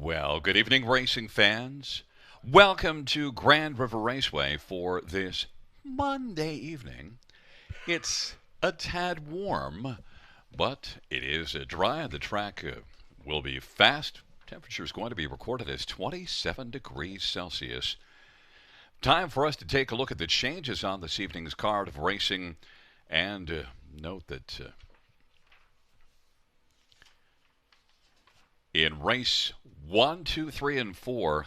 Well, good evening, racing fans. Welcome to Grand River Raceway for this Monday evening. It's a tad warm, but it is dry, and the track will be fast. Temperature is going to be recorded as 27 degrees Celsius. Time for us to take a look at the changes on this evening's card of racing, and note that in race 1, 2, 3, and 4,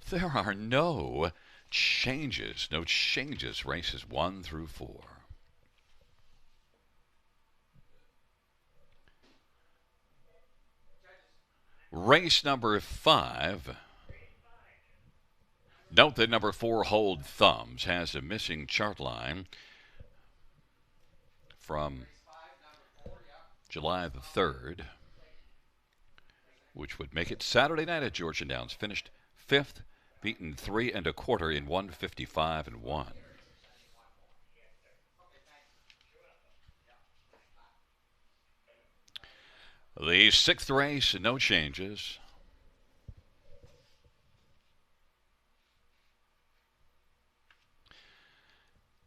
there are no changes. No changes, races 1 through 4. Race number 5. Note that number 4, Hold Thumbs, has a missing chart line from July the 3rd, which would make it Saturday night at Georgia Downs. Finished 5th, beaten 3 1/4 in 155 and 1. The 6th race, no changes.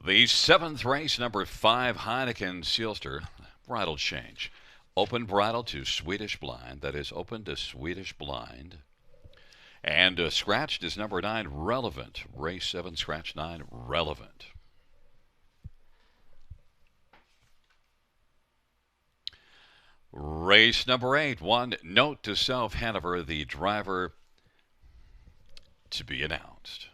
The 7th race, number 5, Heineken Sealster, bridle change. Open bridle to Swedish Blind. That is open to Swedish Blind. And scratched is number 9, Relevant. Race 7, scratch 9, Relevant. Race number 8, 1, Note to Self, Hanover, the driver to be announced.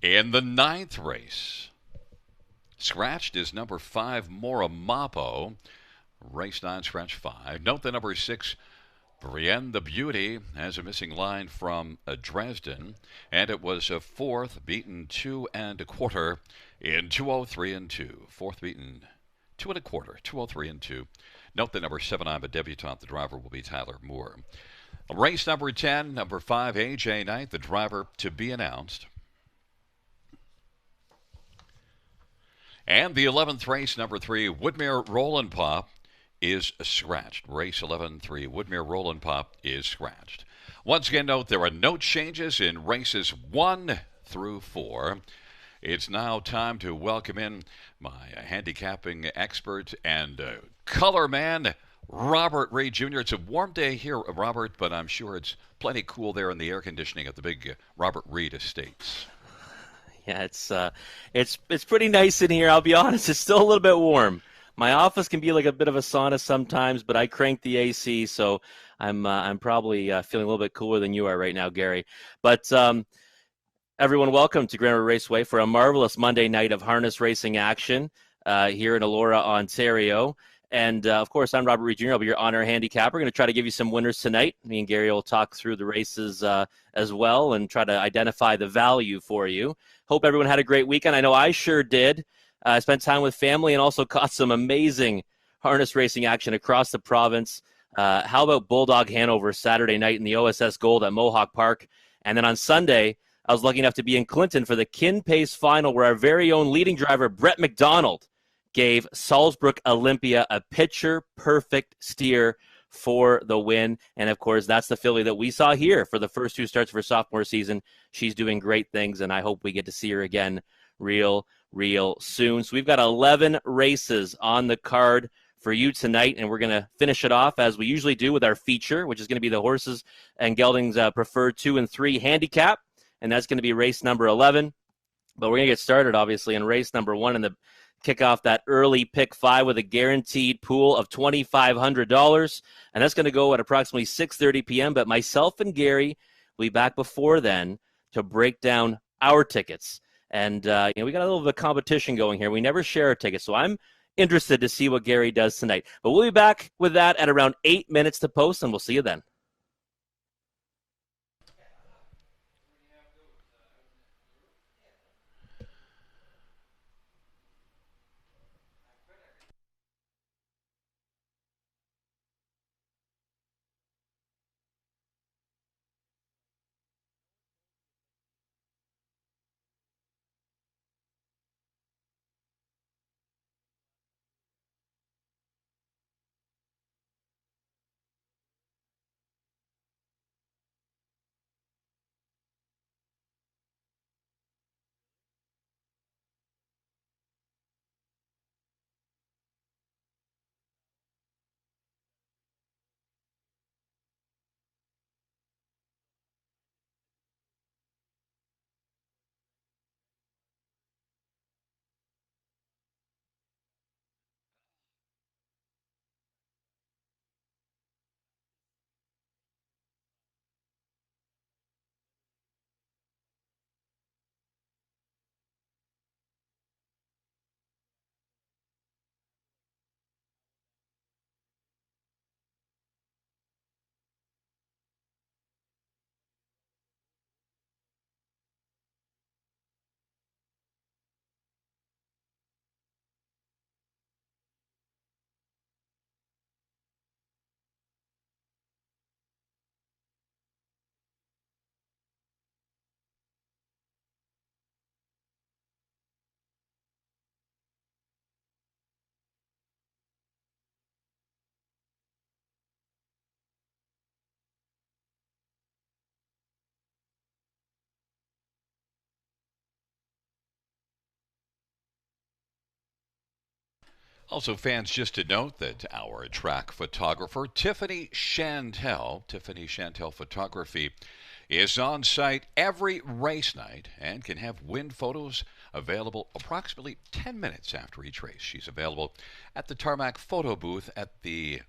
In the 9th race, scratched is number 5, Moramapo. Race 9, scratch 5. Note the number 6, Brienne the Beauty, has a missing line from Dresden, and it was a 4th, beaten 2 1/4 in 203 and 2. 4th beaten 2 1/4, 203 and 2. Note the number 7, I'm a Debutante. The driver will be Tyler Moore. Race number 10, number 5, AJ Knight, the driver to be announced. And the 11th race, number 3, Woodmere Roll Pop, is scratched. Race 11, 3, Woodmere Roll Pop is scratched. Once again, note there are no changes in races 1 through 4. It's now time to welcome in my handicapping expert and color man, Robert Reed Jr. It's a warm day here, Robert, but I'm sure it's plenty cool there in the air conditioning at the big Robert Reed Estates. Yeah, it's pretty nice in here. I'll be honest, it's still a little bit warm. My office can be like a bit of a sauna sometimes, but I cranked the AC, so I'm probably feeling a little bit cooler than you are right now, Gary. But everyone, welcome to Grand River Raceway for a marvelous Monday night of harness racing action here in Elora, Ontario. And, of course, I'm Robert Reed Jr. I'll be your honor handicapper. We're going to try to give you some winners tonight. Me and Gary will talk through the races as well and try to identify the value for you. Hope everyone had a great weekend. I know I sure did. I spent time with family and also caught some amazing harness racing action across the province. How about Bulldog Hanover Saturday night in the OSS Gold at Mohawk Park? And then on Sunday, I was lucky enough to be in Clinton for the Kin Pace final where our very own leading driver, Brett McDonald, gave Salzburg Olympia a picture-perfect steer for the win. And, of course, that's the filly that we saw here for the first 2 starts of her sophomore season. She's doing great things, and I hope we get to see her again real soon. So we've got 11 races on the card for you tonight, and we're going to finish it off as we usually do with our feature, which is going to be the horses and geldings preferred 2 and 3 handicap, and that's going to be race number 11. But we're going to get started, obviously, in race number 1 and kick off that early pick 5 with a guaranteed pool of $2,500, and that's going to go at approximately 6:30 p.m. But myself and Gary will be back before then to break down our tickets. And we got a little bit of competition going here. We never share our tickets, so I'm interested to see what Gary does tonight. But we'll be back with that at around 8 minutes to post, and we'll see you then. Also, fans, just to note that our track photographer, Tiffany Chantel Photography, is on site every race night and can have wind photos available approximately 10 minutes after each race. She's available at the tarmac photo booth at the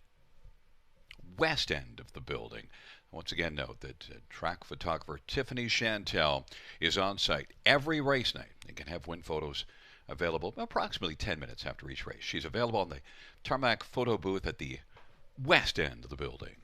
west end of the building. Once again, note that track photographer Tiffany Chantel is on site every race night and can have wind photos available approximately 10 minutes after each race. She's available in the tarmac photo booth at the west end of the building.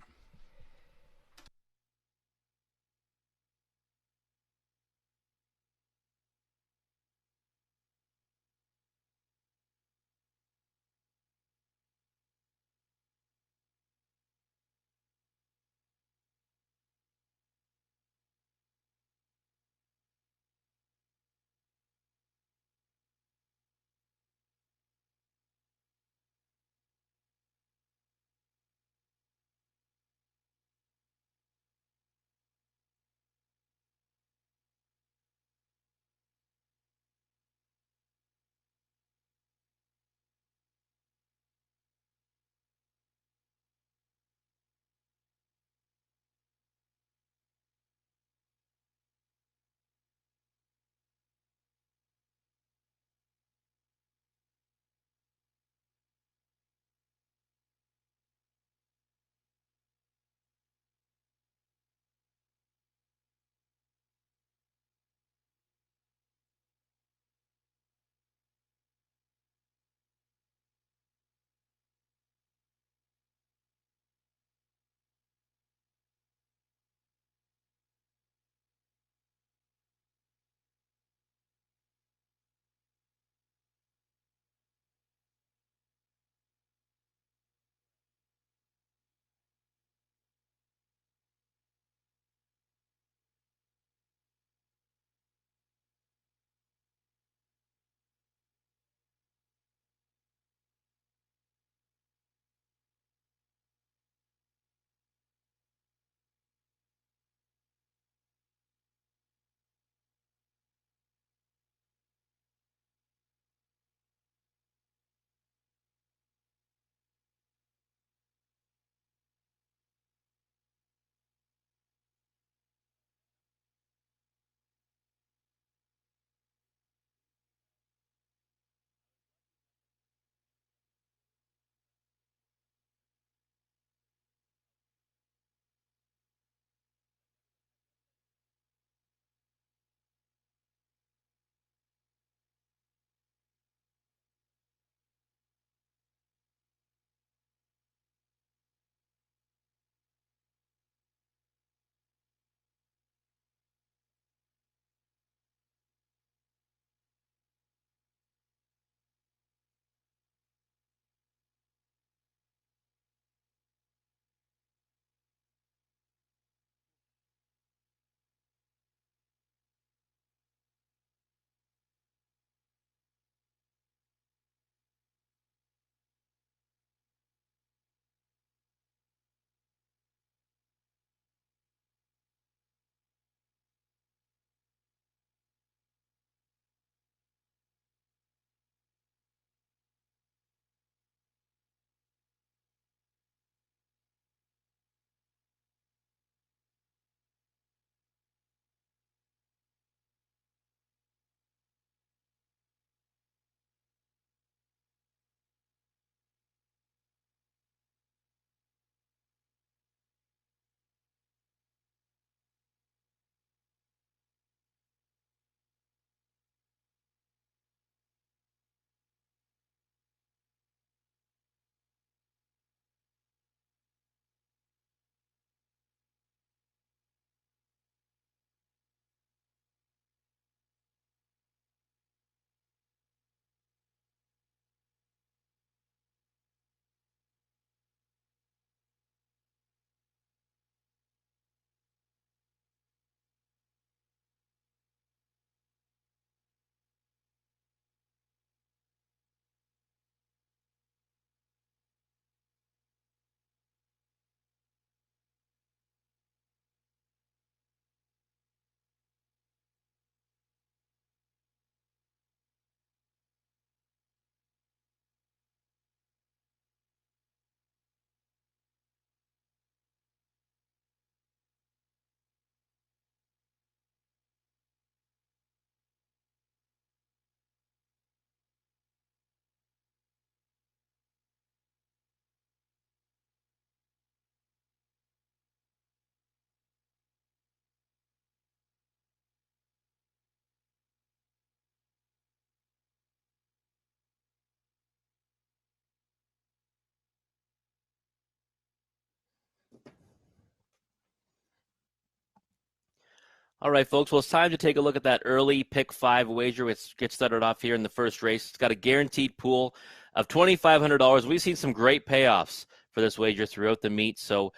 All right, folks. Well, it's time to take a look at that early pick five wager, which gets started off here in the first race. It's got a guaranteed pool of $2,500. We've seen some great payoffs for this wager throughout the meet. So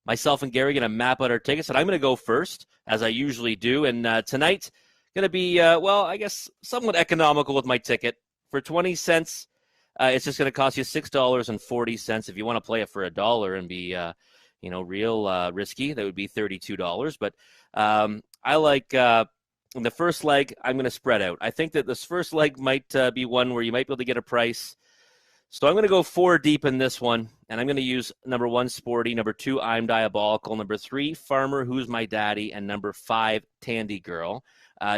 myself and Gary are going to map out our tickets, and I'm going to go first, as I usually do. And tonight, going to be, well, I guess somewhat economical with my ticket. For 20 cents, it's just going to cost you $6.40. If you want to play it for $1 and be, real risky, that would be $32. But I like in the first leg, I'm going to spread out. I think that this first leg might be one where you might be able to get a price. So I'm going to go 4 deep in this one, and I'm going to use number 1, Sporty, number 2, I'm Diabolical, number 3, Farmer, Who's My Daddy, and number 5, Tandy Girl.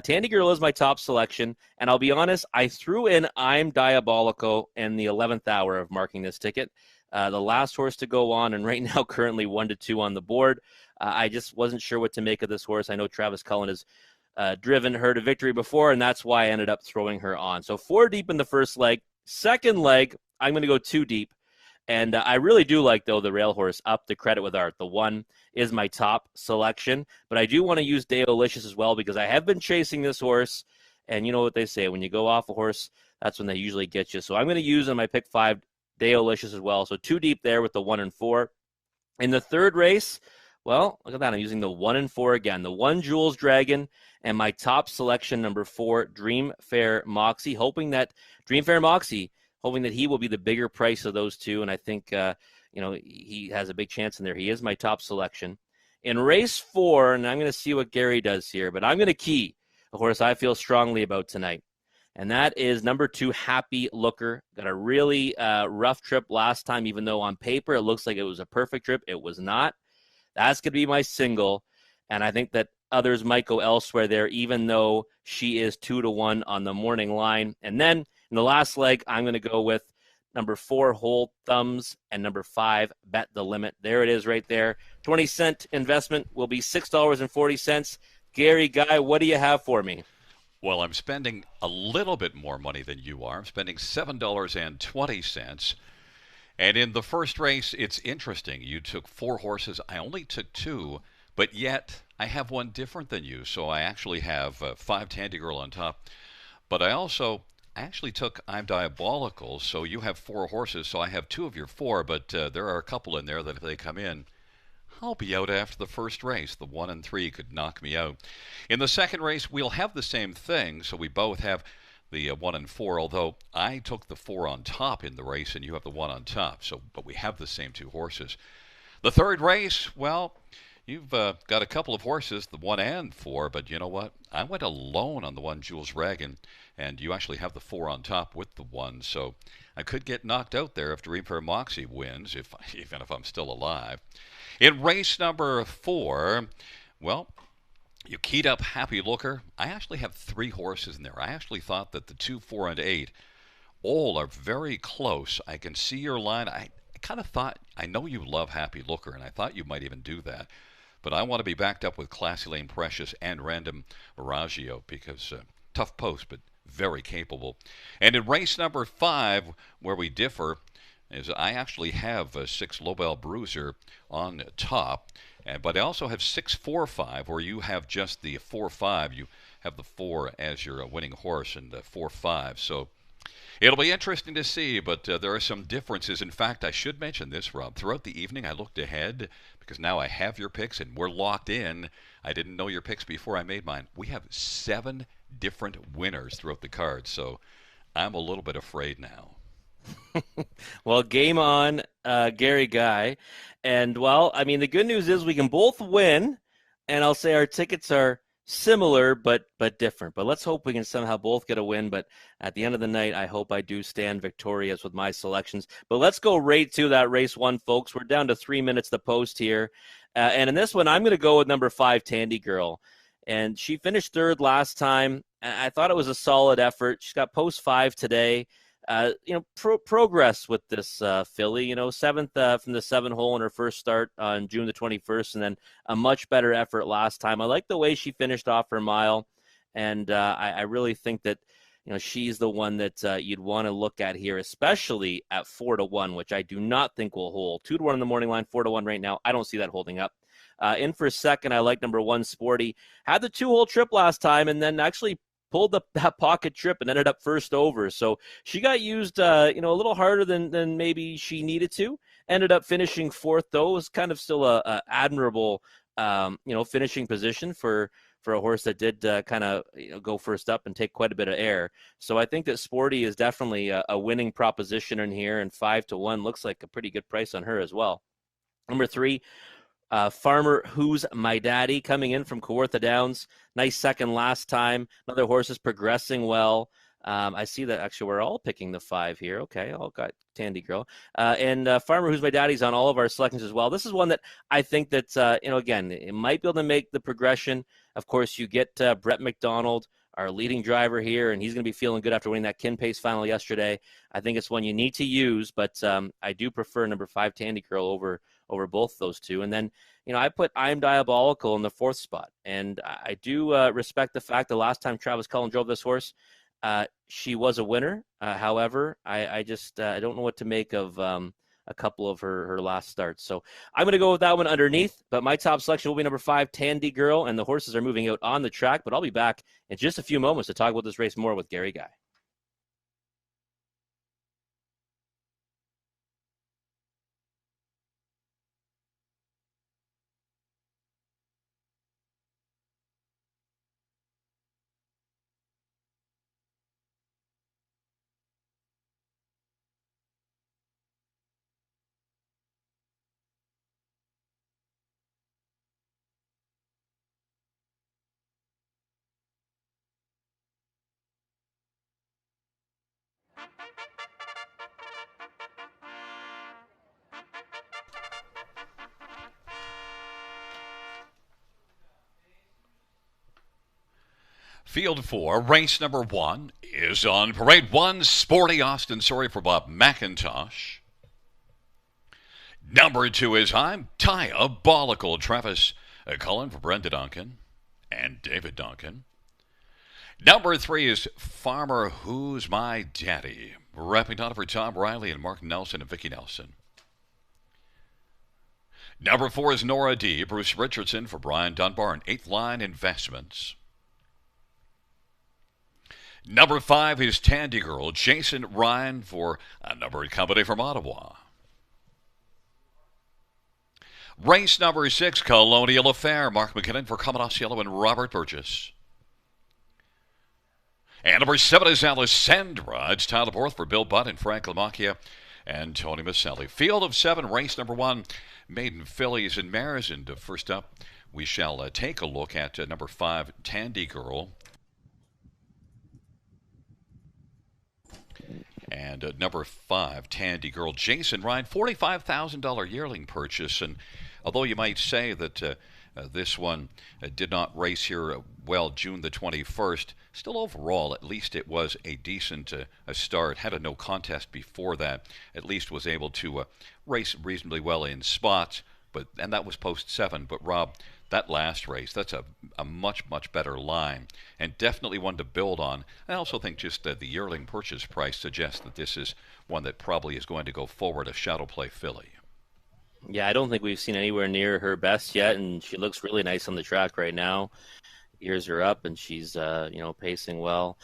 Tandy Girl is my top selection, and I'll be honest, I threw in I'm Diabolical in the 11th hour of marking this ticket. The last horse to go on, and right now currently 1-2 on the board. I just wasn't sure what to make of this horse. I know Travis Cullen has driven her to victory before, and that's why I ended up throwing her on. So 4 deep in the first leg. Second leg, I'm going to go 2 deep. And I really do like, though, the rail horse Up the Credit with Art. The 1 is my top selection. But I do want to use Deolicious as well because I have been chasing this horse. And you know what they say, when you go off a horse, that's when they usually get you. So I'm going to use in my pick 5 Deolicious as well. So 2 deep there with the 1 and 4. In the third race, well, look at that. I'm using the 1 and 4 again. The 1, Jules Dragon, and my top selection, number 4, Dream Fair Moxie, hoping that he will be the bigger price of those two. And I think, he has a big chance in there. He is my top selection. In race 4, and I'm going to see what Gary does here, but I'm going to key a horse I feel strongly about tonight. And that is number 2, Happy Looker. Got a really rough trip last time, even though on paper it looks like it was a perfect trip. It was not. That's going to be my single. And I think that others might go elsewhere there, even though she is 2-1 on the morning line. And then in the last leg, I'm going to go with number 4, Hold Thumbs, and number 5, Bet the Limit. There it is right there. 20-cent investment will be $6.40. Gary, Guy, what do you have for me? Well, I'm spending a little bit more money than you are. I'm spending $7.20. And in the first race, it's interesting. You took 4 horses. I only took 2, but yet I have one different than you. So I actually have 5 Tandy Girl on top. But I actually took I'm Diabolical. So you have 4 horses. So I have 2 of your 4, but there are a couple in there that if they come in, I'll be out after the first race. The 1 and 3 could knock me out. In the second race, we'll have the same thing. So we both have the 1 and 4, although I took the 4 on top in the race and you have the 1 on top. But we have the same 2 horses. The third race, well, you've got a couple of horses, the 1 and 4, but you know what? I went alone on the 1, Jules Dragon, and you actually have the 4 on top with the 1, so I could get knocked out there if Dream Fair Moxie wins, even if I'm still alive. In race number 4, well, you keyed up Happy Looker. I actually have 3 horses in there. I actually thought that the 2, 4, and 8 all are very close. I can see your line. I kind of thought, I know you love Happy Looker, and I thought you might even do that. But I want to be backed up with Classy Lane Precious and Random Viraggio because tough post, but very capable. And in race number 5, where we differ, is I actually have 6 Lobel Bruiser on top. But I also have 6-4-5, where you have just the 4-5. You have the 4 as your winning horse and the 4-5. So it'll be interesting to see, but there are some differences. In fact, I should mention this, Rob. Throughout the evening, I looked ahead because now I have your picks and we're locked in. I didn't know your picks before I made mine. We have 7 different winners throughout the card, so I'm a little bit afraid now. Well, game on, Gary Guy. And, well, I mean, the good news is we can both win, and I'll say our tickets are similar but different. But let's hope we can somehow both get a win. But at the end of the night, I hope I do stand victorious with my selections. But let's go right to that race 1, folks. We're down to 3 minutes to post here. And in this one, I'm going to go with number 5, Tandy Girl. And she finished 3rd last time. I thought it was a solid effort. She's got post 5 today. Progress with this filly, 7th from the 7-hole in her first start on June the 21st, and then a much better effort last time. I like the way she finished off her mile, and I really think that, she's the one that you'd want to look at here, especially at 4-1, which I do not think will hold. 2-1 in the morning line, 4-1 right now. I don't see that holding up. In for second, I like number 1, Sporty. Had the 2-hole trip last time and then actually pulled up that pocket trip and ended up first over. So she got used, a little harder than maybe she needed to. Ended up finishing fourth, though. It was kind of still a admirable, finishing position for a horse that did kind of go first up and take quite a bit of air. So I think that Sporty is definitely a winning proposition in here, and 5-1 looks like a pretty good price on her as well. Number 3, Farmer Who's My Daddy, coming in from Kawartha Downs. Nice second last time. Another horse is progressing well. I see that actually we're all picking the 5 here. Okay, all got Tandy Girl. And Farmer Who's My Daddy's on all of our selections as well. This is one that I think that, again, it might be able to make the progression. Of course, you get Brett McDonald, our leading driver here, and he's going to be feeling good after winning that Kin Pace final yesterday. I think it's one you need to use, but I do prefer number 5, Tandy Girl, over both those two. And then, I put I'm Diabolical in the 4th spot. And I do respect the fact the last time Travis Cullen drove this horse, she was a winner. However, I just I don't know what to make of a couple of her last starts. So I'm going to go with that one underneath. But my top selection will be number 5, Tandy Girl. And the horses are moving out on the track. But I'll be back in just a few moments to talk about this race more with Gary Guy. Field 4, race number 1 is on parade. 1, Sporty Austin, sorry for Bob McIntosh. Number 2 is I'm Diabolical, Travis Cullen for Brenda Duncan and David Duncan. Number 3 is Farmer Who's My Daddy, wrapping on for Tom Riley and Mark Nelson and Vicki Nelson. Number 4 is Nora D. Bruce Richardson for Brian Dunbar and 8th Line Investments. Number 5 is Tandy Girl, Jason Ryan for a numbered company from Ottawa. Race number 6, Colonial Affair, Mark McKinnon for Commodore Yellow and Robert Burgess. And number 7 is Alessandra. It's Tyler Borth for Bill Budd and Frank Lamacchia and Tony Maselli. Field of 7, race number 1, Maiden Fillies and Mares. And first up, we shall take a look at number 5, Tandy Girl. And number 5, Tandy Girl, Jason Ryan, $45,000 yearling purchase. And although you might say that this one did not race here, June the 21st, still overall, at least it was a decent start. Had a no contest before that. At least was able to race reasonably well in spots. And that was post 7. But Rob, that last race, that's a much, much better line and definitely one to build on. I also think just the yearling purchase price suggests that this is one that probably is going to go forward, a shadow play filly. Yeah, I don't think we've seen anywhere near her best yet, and she looks really nice on the track right now. Ears are up, and she's pacing well.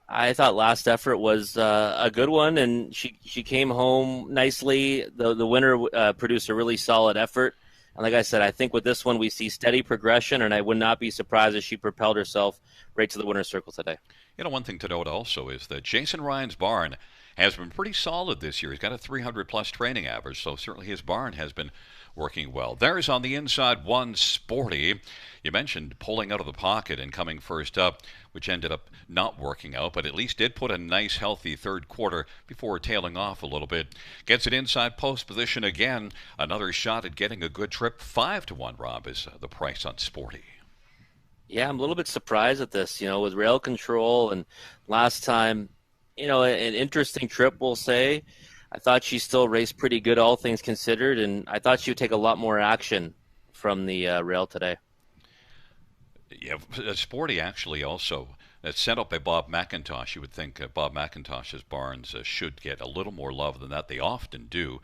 I thought last effort was a good one, and she came home nicely. The winner produced a really solid effort. And like I said, I think with this one we see steady progression, and I would not be surprised if she propelled herself right to the winner's circle today. One thing to note also is that Jason Ryan's barn has been pretty solid this year. He's got a 300-plus training average, so certainly his barn has been working well. There's on the inside 1, Sporty. You mentioned pulling out of the pocket and coming first up, which ended up not working out, but at least did put a nice, healthy third quarter before tailing off a little bit. Gets it inside post position again. Another shot at getting a good trip. 5-1, Rob, is the price on Sporty. Yeah, I'm a little bit surprised at this, with rail control and last time, an interesting trip, we'll say. I thought she still raced pretty good, all things considered, and I thought she would take a lot more action from the rail today. Yeah, Sporty actually also set up by Bob McIntosh. You would think Bob McIntosh's barns should get a little more love than that. They often do.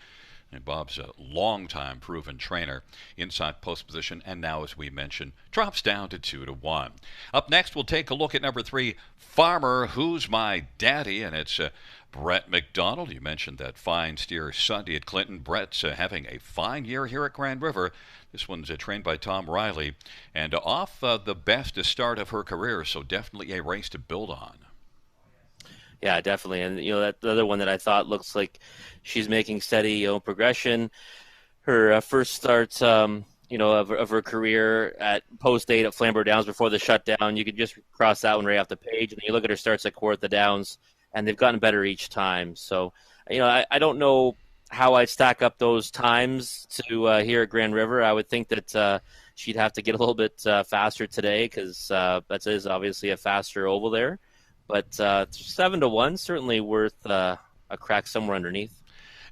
And Bob's a long-time proven trainer inside post position, and now, as we mentioned, drops down to 2-1. Up next, we'll take a look at number 3, Farmer, Who's My Daddy, and it's Brett McDonald. You mentioned that fine steer Sunday at Clinton. Brett's having a fine year here at Grand River. This one's trained by Tom Riley, and off the best start of her career, so definitely a race to build on. Yeah, definitely. And, that the other one that I thought looks like she's making steady, progression. Her first start, of her career at post 8 at Flamborough Downs before the shutdown, you could just cross that one right off the page. And you look at her starts at Kawartha Downs, and they've gotten better each time. So, I don't know how I'd stack up those times to here at Grand River. I would think that she'd have to get a little bit faster today because that is obviously a faster oval there. But 7-1, certainly worth a crack somewhere underneath.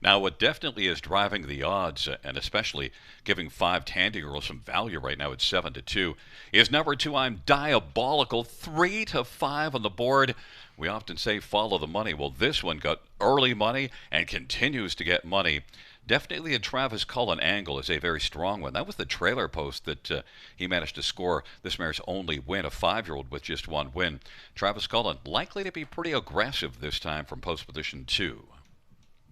Now, what definitely is driving the odds, and especially giving 5 Tandy Girls some value right now at 7-2, is number 2, I'm Diabolical, 3-5 on the board. We often say follow the money. Well, this one got early money and continues to get money. Definitely a Travis Cullen angle is a very strong one. That was the trailer post that he managed to score this mare's only win, a 5-year-old with just 1 win. Travis Cullen likely to be pretty aggressive this time from post position 2.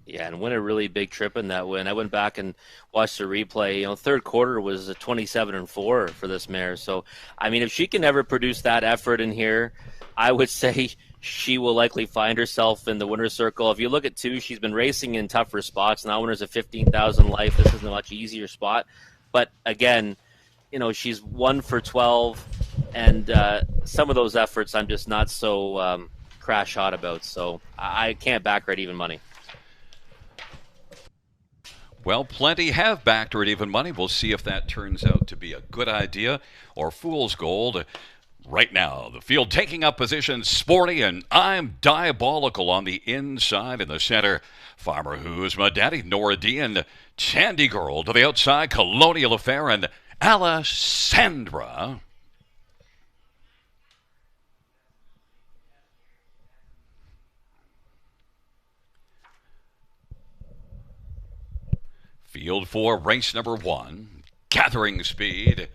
Yeah, and win a really big trip in that win. I went back and watched the replay. Third quarter was a 27-4 for this mare. So, if she can ever produce that effort in here, I would say she will likely find herself in the winner's circle. If you look at 2, she's been racing in tougher spots. Now winner's a 15,000 life. This is a much easier spot. But again, she's 1 for 12, and some of those efforts I'm just not so crash hot about. So I can't back her at even money. Well, plenty have backed her at even money. We'll see if that turns out to be a good idea or fool's gold. Right now, the field taking up position, Sporty, and I'm Diabolical on the inside. In the center, Farmer Who's My Daddy, Nora D, and Tandy Girl to the outside, Colonial Affair, and Alessandra. Field for race number 1, gathering speed,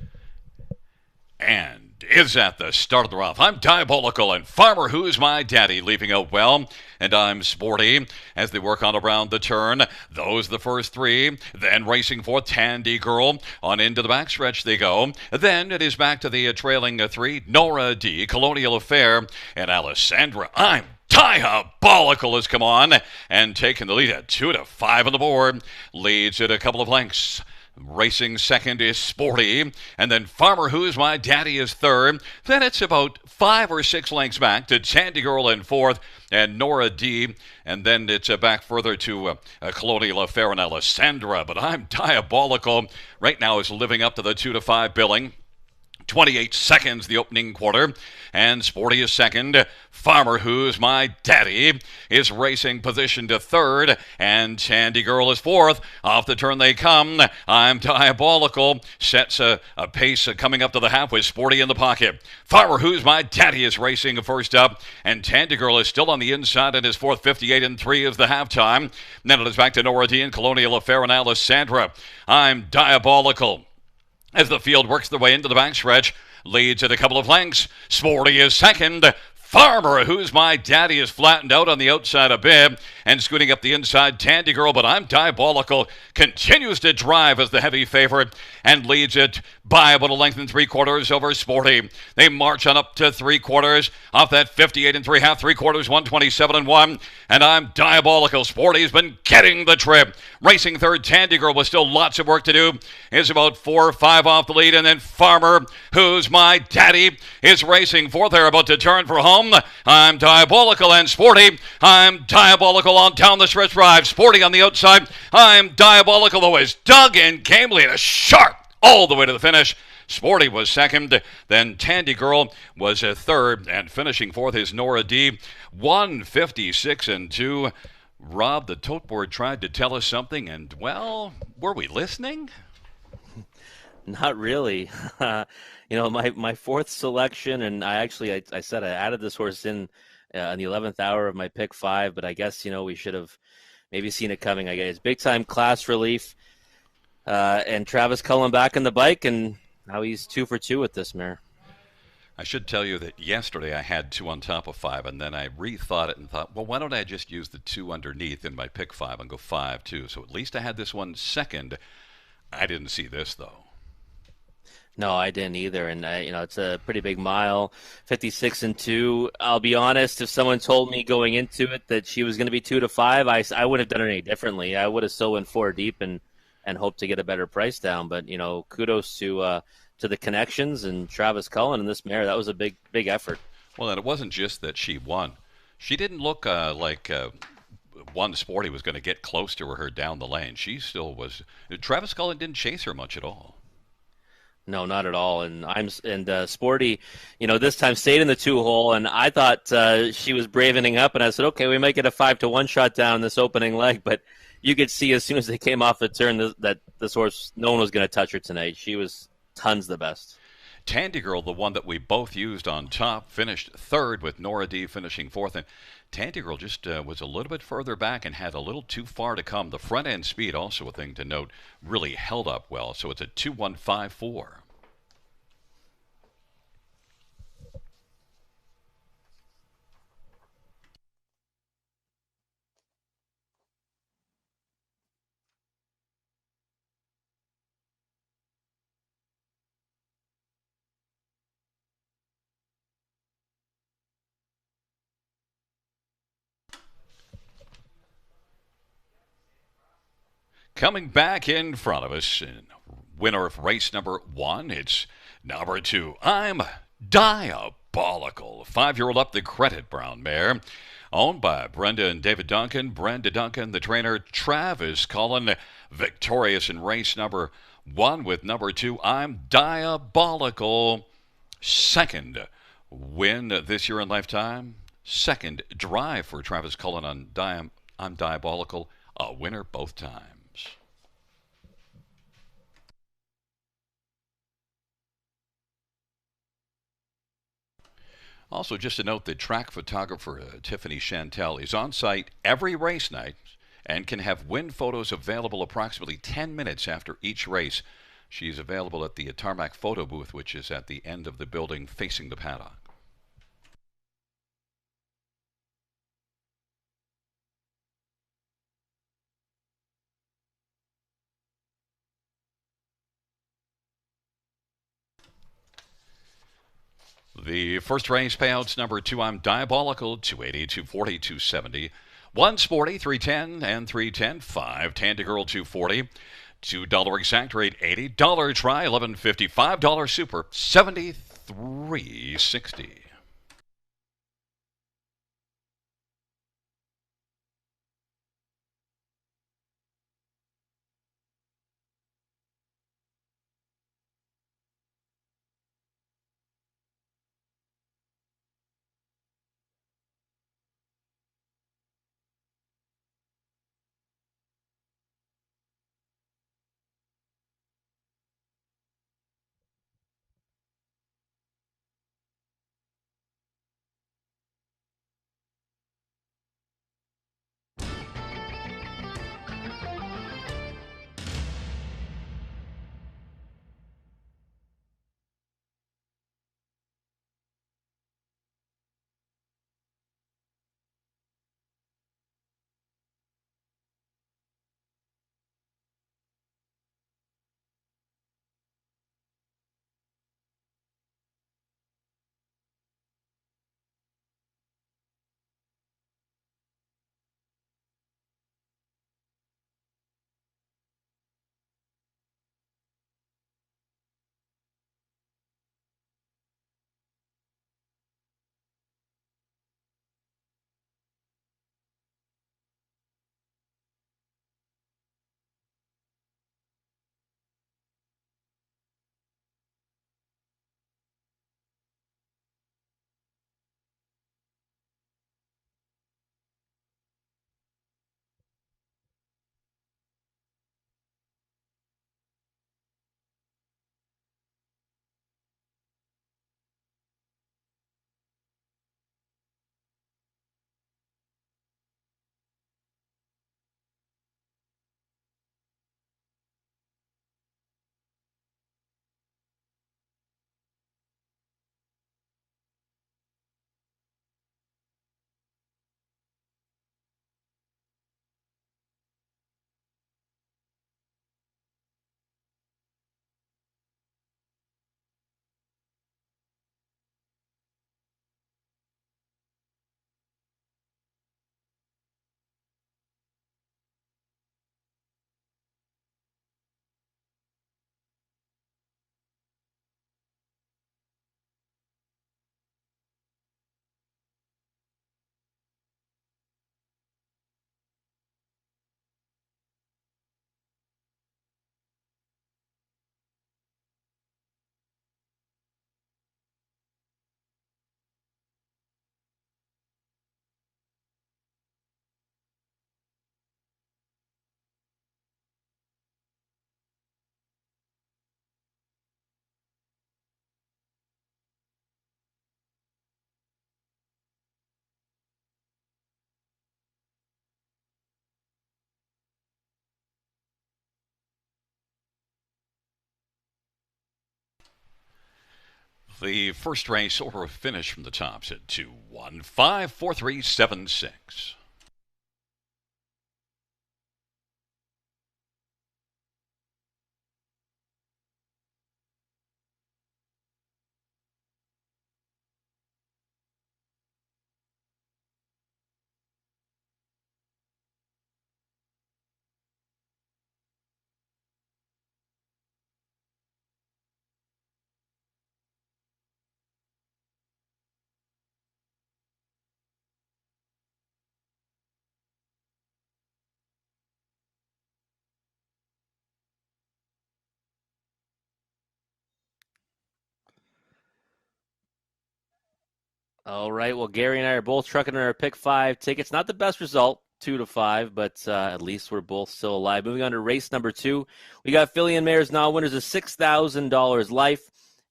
and is at the start of the round. I'm Diabolical, and Farmer Who's My Daddy leaving out well, and I'm Sporty as they work on around the turn. Those the first 3, then racing for Tandy Girl. On into the backstretch they go. Then it is back to the trailing 3, Nora D, Colonial Affair, and Alessandra. I'm Diabolical has come on and taken the lead at 2-5 on the board. Leads at a couple of lengths. Racing second is Sporty, and then Farmer Who's My Daddy is third. Then it's about 5 or 6 lengths back to Tandy Girl in fourth, and Nora D. And then it's back further to Colonial Affair and Alessandra. But I'm Diabolical right now is living up to the 2-5 billing. 28 seconds the opening quarter, and Sporty is second. Farmer Who's My Daddy is racing position to third, and Tandy Girl is fourth. Off the turn they come. I'm Diabolical sets a pace coming up to the half with Sporty in the pocket. Farmer Who's My Daddy is racing first up, and Tandy Girl is still on the inside and is fourth. 58-3 is the halftime. Then it is back to Nora D and Colonial Affair and Alessandra. I'm Diabolical as the field works their way into the backstretch. Leads at a couple of lengths. Sporty is second. Farmer Who's My Daddy is flattened out on the outside a bit and scooting up the inside. Tandy Girl, but I'm Diabolical, continues to drive as the heavy favorite and leads it by about a length and 3/4 over Sporty. They march on up to 3/4 off that 58 3/2, 3/4, 127-1, and I'm Diabolical. Sporty's been getting the trip. Racing third, Tandy Girl, with still lots of work to do, is about 4 or 5 off the lead, and then Farmer Who's My Daddy is racing fourth. They're about to turn for home. I'm Diabolical and Sporty. I'm Diabolical on down the stretch drive. Sporty on the outside. I'm Diabolical, though, is dug in gamely and a sharp all the way to the finish. Sporty was second. Then Tandy Girl was a third, and finishing fourth is Nora D. 156-2. Rob, the tote board tried to tell us something, and, well, were we listening? Not really. My fourth selection, and I said I added this horse in the 11th hour of my pick 5, but I guess we should have maybe seen it coming. I guess big time class relief, and Travis Cullen back on the bike, and now he's 2 for 2 with this mare. I should tell you that yesterday I had two on top of five, and then I rethought it and thought, well, why don't I just use the two underneath in my pick five and go 5-2? So at least I had this one second. I didn't see this, though. No, I didn't either, and it's a pretty big mile, 56 and 2. I'll be honest, if someone told me going into it that she was going to be 2 to 5, I wouldn't have done it any differently. I would have still went four deep and hoped to get a better price down. But kudos to the connections and Travis Cullen and this mare. That was a big effort. Well, and it wasn't just that she won. She didn't look like one Sporty was going to get close to her down the lane. She still was. Travis Cullen didn't chase her much at all. No, not at all. Sporty, this time stayed in the 2 hole, and I thought she was bravening up, and I said, okay, we might get a 5-1 shot down in this opening leg, but you could see as soon as they came off the turn that this horse, no one was going to touch her tonight. She was tons the best. Tandy Girl, the one that we both used on top, finished third with Nora D finishing fourth. And Tandy Girl just was a little bit further back and had a little too far to come. The front end speed, also a thing to note, really held up well. So it's a 2-1-5-4. Coming back in front of us, winner of race number one, it's number two. I'm Diabolical. 5-year-old up the credit brown mare. Owned by Brenda and David Duncan. Brenda Duncan, the trainer, Travis Cullen, victorious in race number one with number two. I'm Diabolical. Second win this year in lifetime. Second drive for Travis Cullen on I'm Diabolical. A winner both times. Also, just a note that track photographer Tiffany Chantel is on site every race night and can have win photos available approximately 10 minutes after each race. She's available at the tarmac photo booth, which is at the end of the building facing the paddock. The first race payouts number two, I'm Diabolical, 280, 240, 270. One Sporty, 310 and 310. Five Tandy Girl, 240. $2 exact rate, $80 try, $11.50. $5 super, 73.60. The first race order of finish from the tops at 2-1, 5, 4, 3, 7, 6. All right. Well, Gary and I are both trucking our pick five tickets. Not the best result, 2-5, but at least we're both still alive. Moving on to race number 2, we got filly and mares now winners of $6,000 life.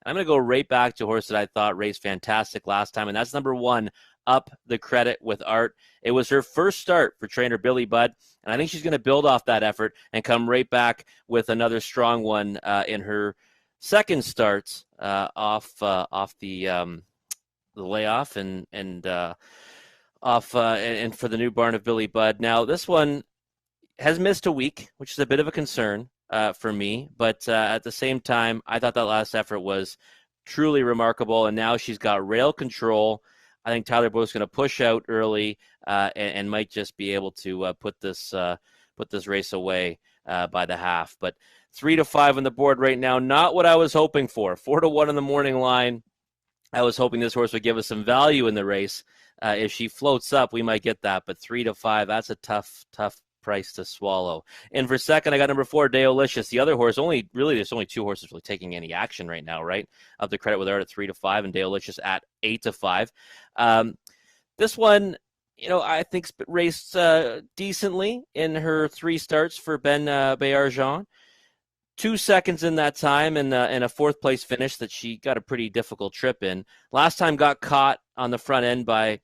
I'm going to go right back to a horse that I thought raced fantastic last time, and that's number 1, Up the Credit with Art. It was her first start for trainer Billy Budd, and I think she's going to build off that effort and come right back with another strong one in her second start off the layoff and for the new barn of Billy Budd. Now this one has missed a week, which is a bit of a concern for me. But at the same time, I thought that last effort was truly remarkable, and now she's got rail control. I think Tyler Bowe's going to push out early and might just be able to put this race away by the half. But 3-5 on the board right now, not what I was hoping for. 4-1 on the morning line. I was hoping this horse would give us some value in the race. If she floats up, we might get that. But 3-5, that's a tough price to swallow. And for second, I got number 4, Deolicious. The other horse, there's only 2 horses really taking any action right now, right? Up the Credit with Art at 3-5 and Deolicious at 8-5. This one, I think raced decently in her 3 starts for Ben Bayarjean. 2 seconds in that time and a 4th place finish that she got a pretty difficult trip in. Last time got caught on the front end by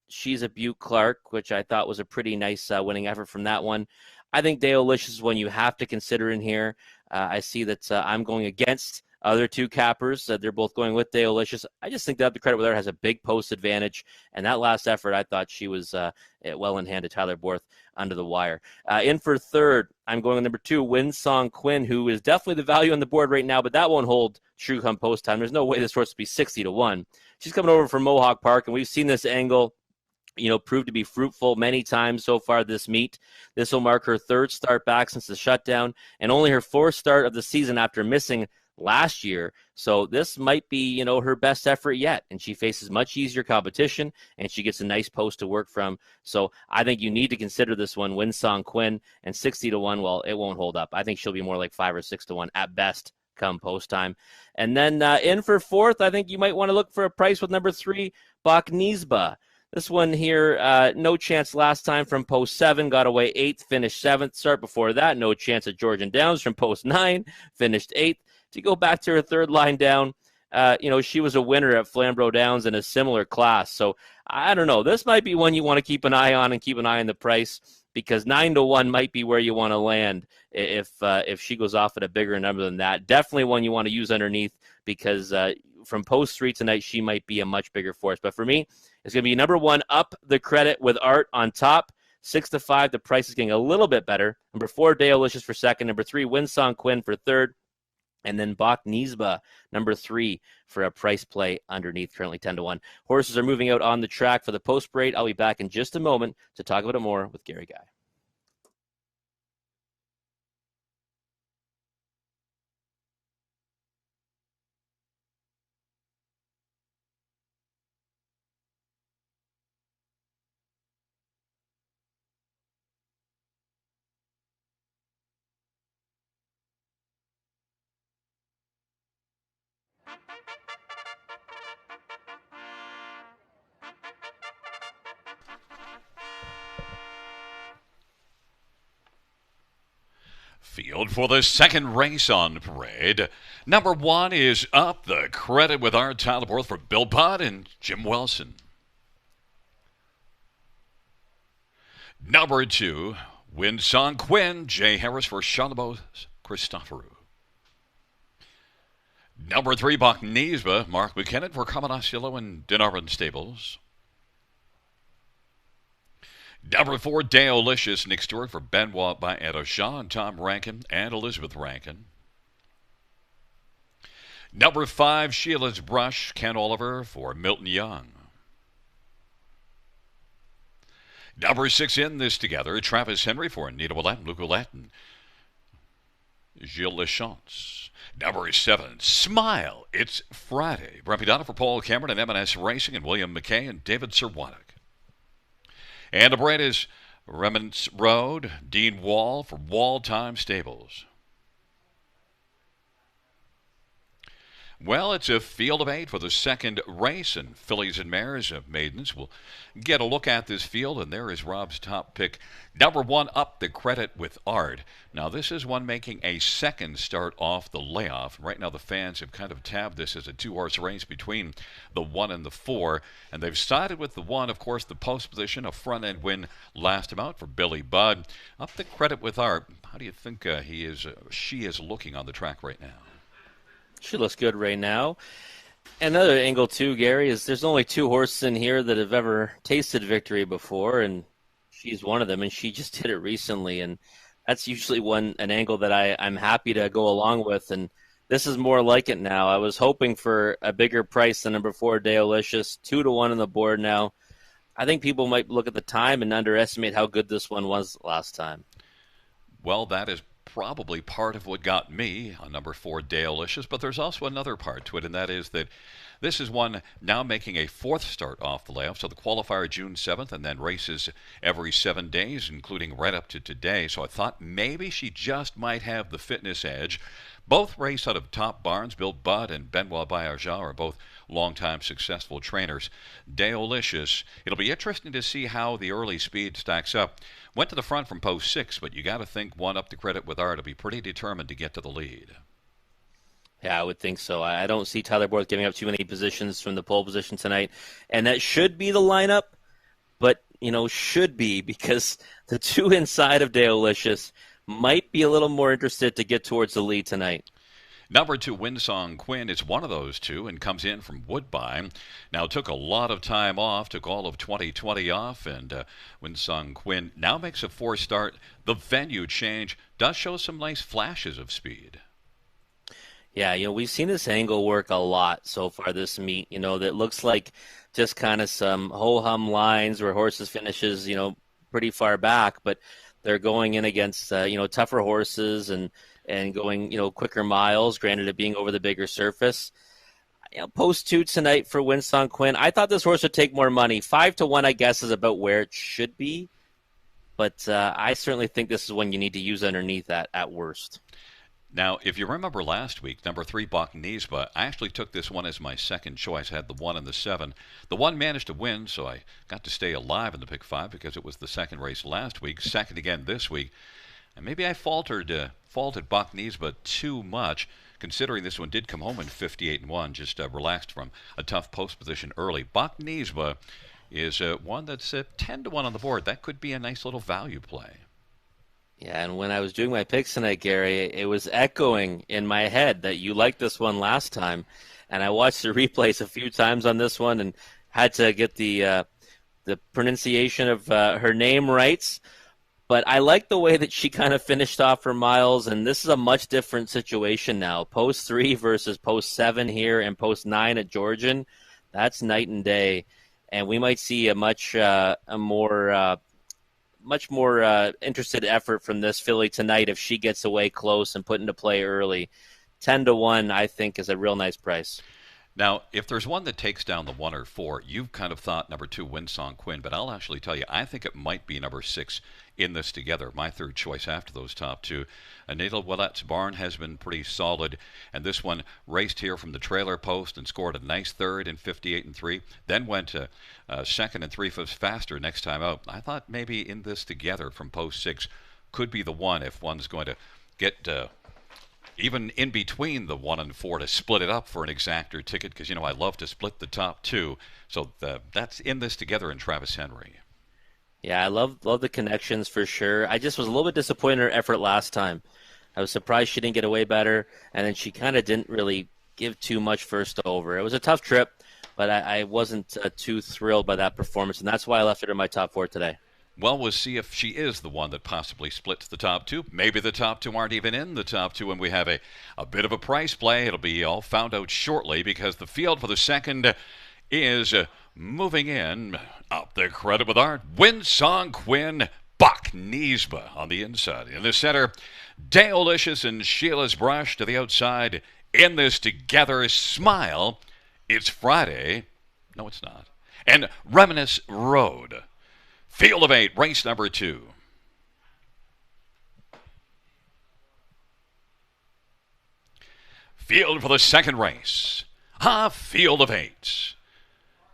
She's a Butte Clark, which I thought was a pretty nice winning effort from that one. I think Deolicious is one you have to consider in here. I see that I'm going against other 2 cappers. They're both going with Deolicious. I just think that Up the Credit with Her has a big post advantage. And that last effort, I thought she was well in hand to Tyler Borth under the wire. In for third, I'm going with number 2, Winsong Quinn, who is definitely the value on the board right now, but that won't hold true come post time. There's no way this horse will be 60-1. She's coming over from Mohawk Park, and we've seen this angle prove to be fruitful many times so far this meet. This will mark her 3rd start back since the shutdown and only her 4th start of the season after missing last year. So this might be, her best effort yet. And she faces much easier competition and she gets a nice post to work from. So I think you need to consider this one, Winsong Quinn, and 60-1. Well, it won't hold up. I think she'll be more like 5 or 6-1 at best come post time. And then in for 4th, I think you might want to look for a price with number 3, Bachnisba. This one here, no chance last time from post 7, got away 8th, finished 7th. Start before that, no chance at Georgian Downs from post 9, finished 8th. To go back to her 3rd line down, she was a winner at Flamborough Downs in a similar class. So I don't know. This might be one you want to keep an eye on and keep an eye on the price because 9-1 might be where you want to land if she goes off at a bigger number than that. Definitely one you want to use underneath because from post 3 tonight, she might be a much bigger force. But for me, it's going to be number 1, Up the Credit with Art on top. 6-5, the price is getting a little bit better. Number 4, Deolicious for second. Number 3, Winsong Quinn for third. And then Bachnisba, number 3, for a price play underneath, currently 10-1. Horses are moving out on the track for the post parade. I'll be back in just a moment to talk about it more with Gary Guy. Field for the second race on parade. Number 1 is Up the Credit with Art, Tyler Borth for Bill Budd and Jim Wilson. Number 2, Winsong Quinn, Jay Harris for Charlebois Christoforou. Number 3, Bachnisba, Mark McKinnon for Camanacillo and Dinarban Stables. Number 4, Deolicious, Nick Stewart for Benoit by Edo Shaw and Tom Rankin and Elizabeth Rankin. Number 5, Sheila's Brush, Ken Oliver for Milton Young. Number 6, In This Together, Travis Henry for Anita Willette, Luke Willette, and Gilles Lechance. Number 7, Smile, It's Friday, Brent Donna for Paul Cameron and M&S Racing and William McKay and David Serwanek. And the brand is Remnants Road, Dean Wall for Wall Time Stables. Well, it's a field of 8 for the second race, and fillies and mares of maidens will get a look at this field, and there is Rob's top pick. Number 1, Up the Credit with Art. Now, this is one making a second start off the layoff. Right now, the fans have kind of tabbed this as a 2-horse race between the 1 and the 4, and they've sided with the 1. Of course, the post position, a front-end win last him out for Billy Budd. Up the Credit with Art. How do you think she is looking on the track right now? She looks good right now. Another angle, too, Gary, is there's only 2 horses in here that have ever tasted victory before, and she's one of them, and she just did it recently. And that's usually an angle that I'm happy to go along with, and this is more like it now. I was hoping for a bigger price than number 4, Deolicious, 2-1 on the board now. I think people might look at the time and underestimate how good this one was last time. Well, that is probably part of what got me on number 4, Deolicious, but there's also another part to it, and that is that this is one now making a 4th start off the layoff. So the qualifier June 7th and then races every 7 days, including right up to today. So I thought maybe she just might have the fitness edge. Both race out of top barns. Bill Budd and Benoit Bayarja are both longtime successful trainers. Deolicious, it'll be interesting to see how the early speed stacks up. Went to the front from post 6, but you got to think 1 Up the Credit with Art will be pretty determined to get to the lead. Yeah, I would think so. I don't see Tyler Borth giving up too many positions from the pole position tonight, and that should be the lineup, but, should be, because the 2 inside of Deolicious might be a little more interested to get towards the lead tonight. Number 2, Winsong Quinn is one of those 2 and comes in from Woodbine. Now, took a lot of time off, took all of 2020 off, and Winsong Quinn now makes a 4-start. The venue change does show some nice flashes of speed. Yeah, we've seen this angle work a lot so far this meet, that looks like just kind of some ho-hum lines where horses finishes, pretty far back, but they're going in against, tougher horses and going, quicker miles, granted it being over the bigger surface. Post 2 tonight for Winsong Quinn. I thought this horse would take more money. 5-1, I guess, is about where it should be. But I certainly think this is one you need to use underneath that at worst. Now, if you remember last week, number 3, Bachnisba, I actually took this one as my second choice. I had the 1 and the 7. The 1 managed to win, so I got to stay alive in the pick 5 because it was the second race last week, second again this week. And maybe I faulted Bachnisba too much, considering this one did come home in 58-1, just relaxed from a tough post position early. Bachnisba is one that's 10-1 on the board. That could be a nice little value play. Yeah, and when I was doing my picks tonight, Gary, it was echoing in my head that you liked this one last time. And I watched the replays a few times on this one and had to get the pronunciation of her name right. But I like the way that she kind of finished off her miles, and this is a much different situation now. Post 3 versus post 7 here and post 9 at Georgian. That's night and day. And we might see a much more interested effort from this filly tonight if she gets away close and put into play early. 10-1, I think, is a real nice price. Now, if there's one that takes down the 1 or 4, you've kind of thought number 2, Winsong Quinn, but I'll actually tell you, I think it might be number 6, In This Together, my third choice after those top 2. Anita Willette's barn has been pretty solid, and this one raced here from the trailer post and scored a nice third in 58-3, then went to second and 3/5 faster next time out. I thought maybe In This Together from post 6 could be the one if one's going to get even in between the 1 and 4 to split it up for an exactor ticket, because I love to split the top 2. So that's In This Together and Travis Henry. Yeah, I love the connections for sure. I just was a little bit disappointed in her effort last time. I was surprised she didn't get away better, and then she kind of didn't really give too much first over. It was a tough trip, but I wasn't too thrilled by that performance, and that's why I left her in my top 4 today. Well, we'll see if she is the one that possibly splits the top two. Maybe the top two aren't even in the top two, and we have a bit of a price play. It'll be all found out shortly because the field for the second is moving in. Up the credit with art. Winsong Quinn, Buck Niesba on the inside. In the center, Daolicious and Sheila's Brush to the outside. In this together, Smile. It's Friday. No, it's not. And Reminisce Road. Field of 8, race number 2. Field for the second race. Field of 8.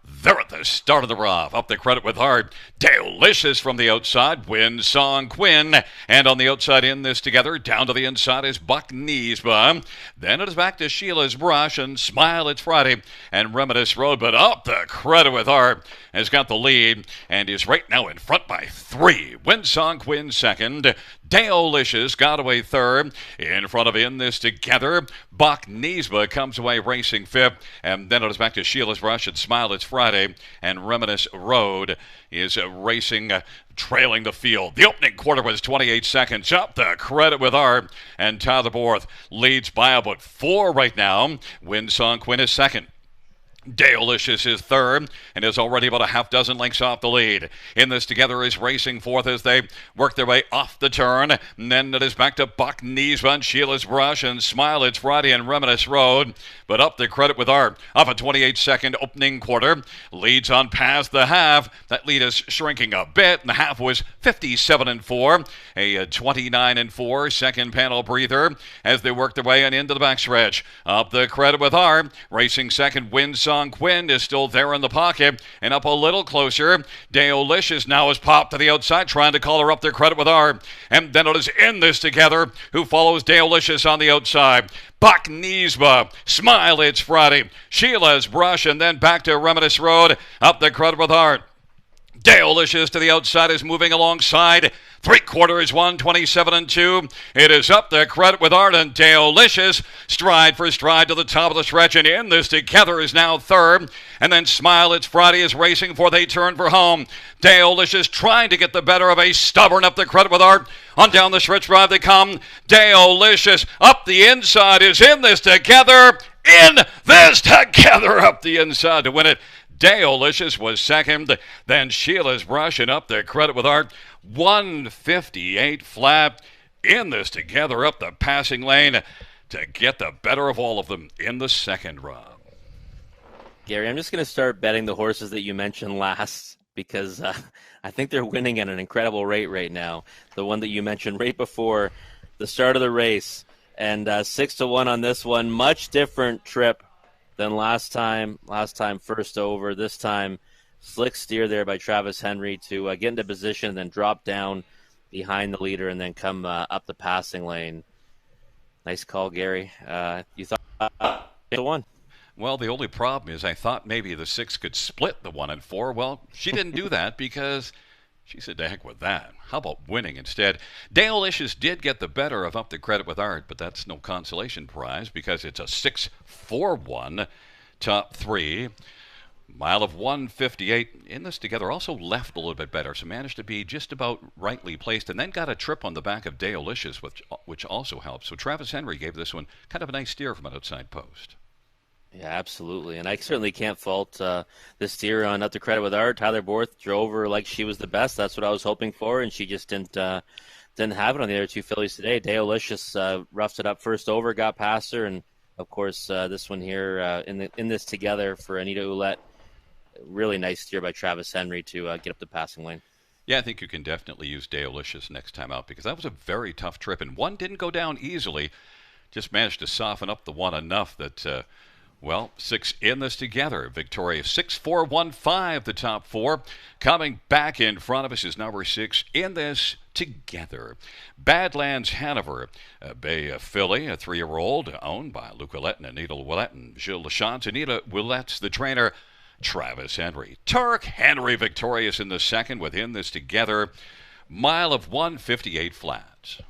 They're at the start of the rough. Up the credit with hard. Daolicious from the outside. Winsong Quinn. And on the outside in this together. Down to the inside is Buck Niesba. Then it is back to Sheila's Brush and Smile It's Friday and Reminisce Road. But up the credit with hard has got the lead and is right now in front by 3. Winsong Quinn second. Daolicious got away third. In front of in this together. Buck Niesba comes away racing fifth. And then it is back to Sheila's Brush and Smile It's Friday. And Reminisce Road is racing, trailing the field. The opening quarter was 28 seconds. Up the credit with art. And Tyler Borth leads by about 4 right now. Winsong Quinn is second. Daolicious is third and is already about a half dozen lengths off the lead. In this together is racing fourth as they work their way off the turn. And then it is back to Buck Niesba and Sheila's Brush and Smile It's Friday and Reminisce Road. But up the credit with art. Off a 28-second opening quarter. Leads on past the half. That lead is shrinking a bit. And the half was 57-4. A 29-4 second panel breather as they work their way on into the backstretch. Up the credit with art. Racing second, Winsong Quinn is still there in the pocket and up a little closer. Daolicious now has popped to the outside trying to call her up their credit with R. And then it is in this together who follows Daolicious on the outside. Buck Niesba, Smile It's Friday, Sheila's Brush, and then back to Reminisce Road up the credit with art. Daolicious to the outside is moving alongside. 3/4 127-2. It is up the credit with art and Daolicious stride for stride to the top of the stretch, and in this together is now third. And then Smile It's Friday is racing for they turn for home. Daolicious trying to get the better of a stubborn up the credit with art. On down the stretch drive they come. Daolicious up the inside is in this together. In this together up the inside to win it. Daolicious was second, then Sheila's Brush and up the credit with art. 158 flat. In this together up the passing lane to get the better of all of them in the second round. Gary, I'm just going to start betting the horses that you mentioned last because I think they're winning at an incredible rate right now. The one that you mentioned right before the start of the race, and 6-1 on this one. Much different trip than last time. Last time first over. This time slick steer there by Travis Henry to get into position and then drop down behind the leader and then come up the passing lane. Nice call, Gary. You thought the one. Well, the only problem is I thought maybe the 6 could split the 1 and 4. Well, she didn't do that because she said to heck with that. How about winning instead? Daolicious did get the better of up the credit with art, but that's no consolation prize because it's a 6-4-1 top 3. Mile of 158 in this together. Also left a little bit better, so managed to be just about rightly placed and then got a trip on the back of Daolicious, which also helps. So Travis Henry gave this one kind of a nice steer from an outside post. Yeah, absolutely. And I certainly can't fault the steer on up the credit with art. Tyler Borth drove her like she was the best. That's what I was hoping for, and she just didn't have it on the other two fillies today. Daolicious roughed it up first over, got past her, and of course this one here in this together for Anita Ouellette. Really nice steer by Travis Henry to get up the passing lane. Yeah, I think you can definitely use Daolicious next time out because that was a very tough trip, and one didn't go down easily. Just managed to soften up the one enough that. Well, 6 in this together. Victoria 6-4-1-5, the top 4. Coming back in front of us is number 6 in this together. Badlands Hanover, a Bay filly, a 3-year-old, owned by Luke Ouellette and Anita Ouellette and Gilles Lachance. Anita Ouellette's the trainer. Travis Henry. Turk Henry victorious in the second within this together. Mile of 158 flat.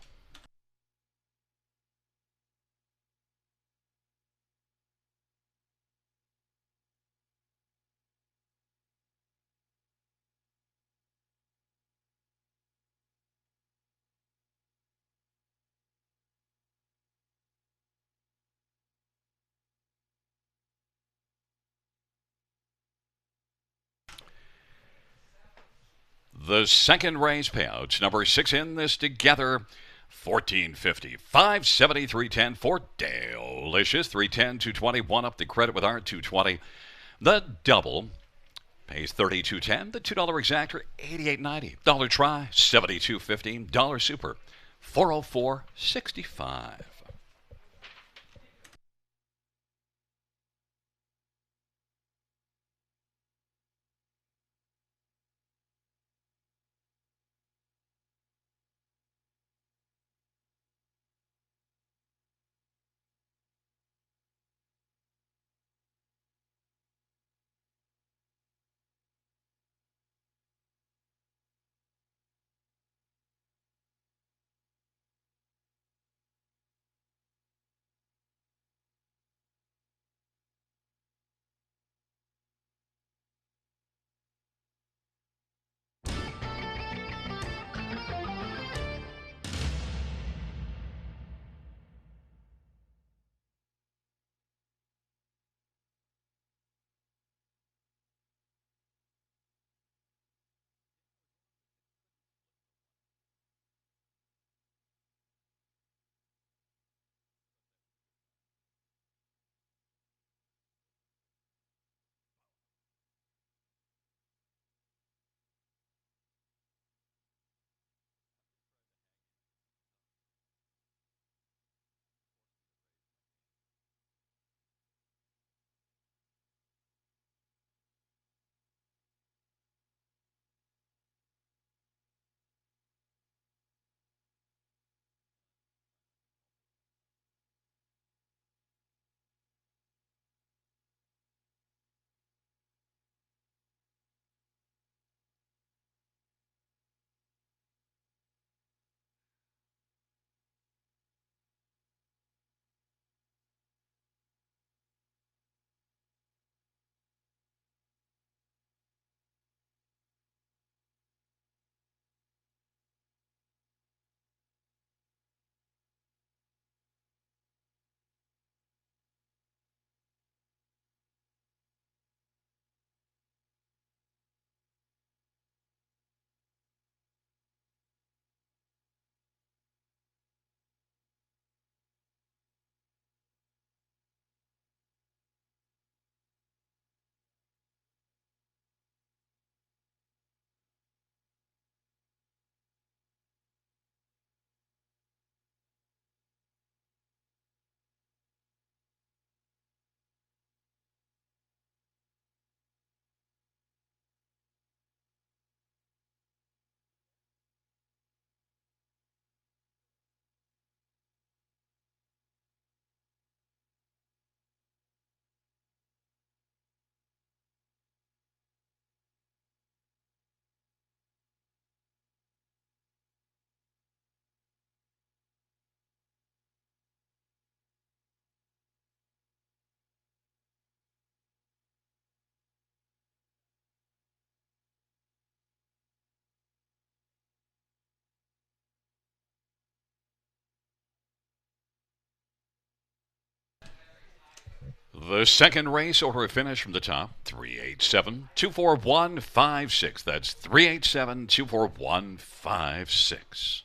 The second race payouts, number 6 in this together, 1450, 570, 310 for Delicious, 310, 220, up the credit with our 220. The double pays 32.10. The $2 exactor 88.90. Dollar try 72.15. Dollar super 404.65. The second race order finish from the top 387 24156. That's 387 24156.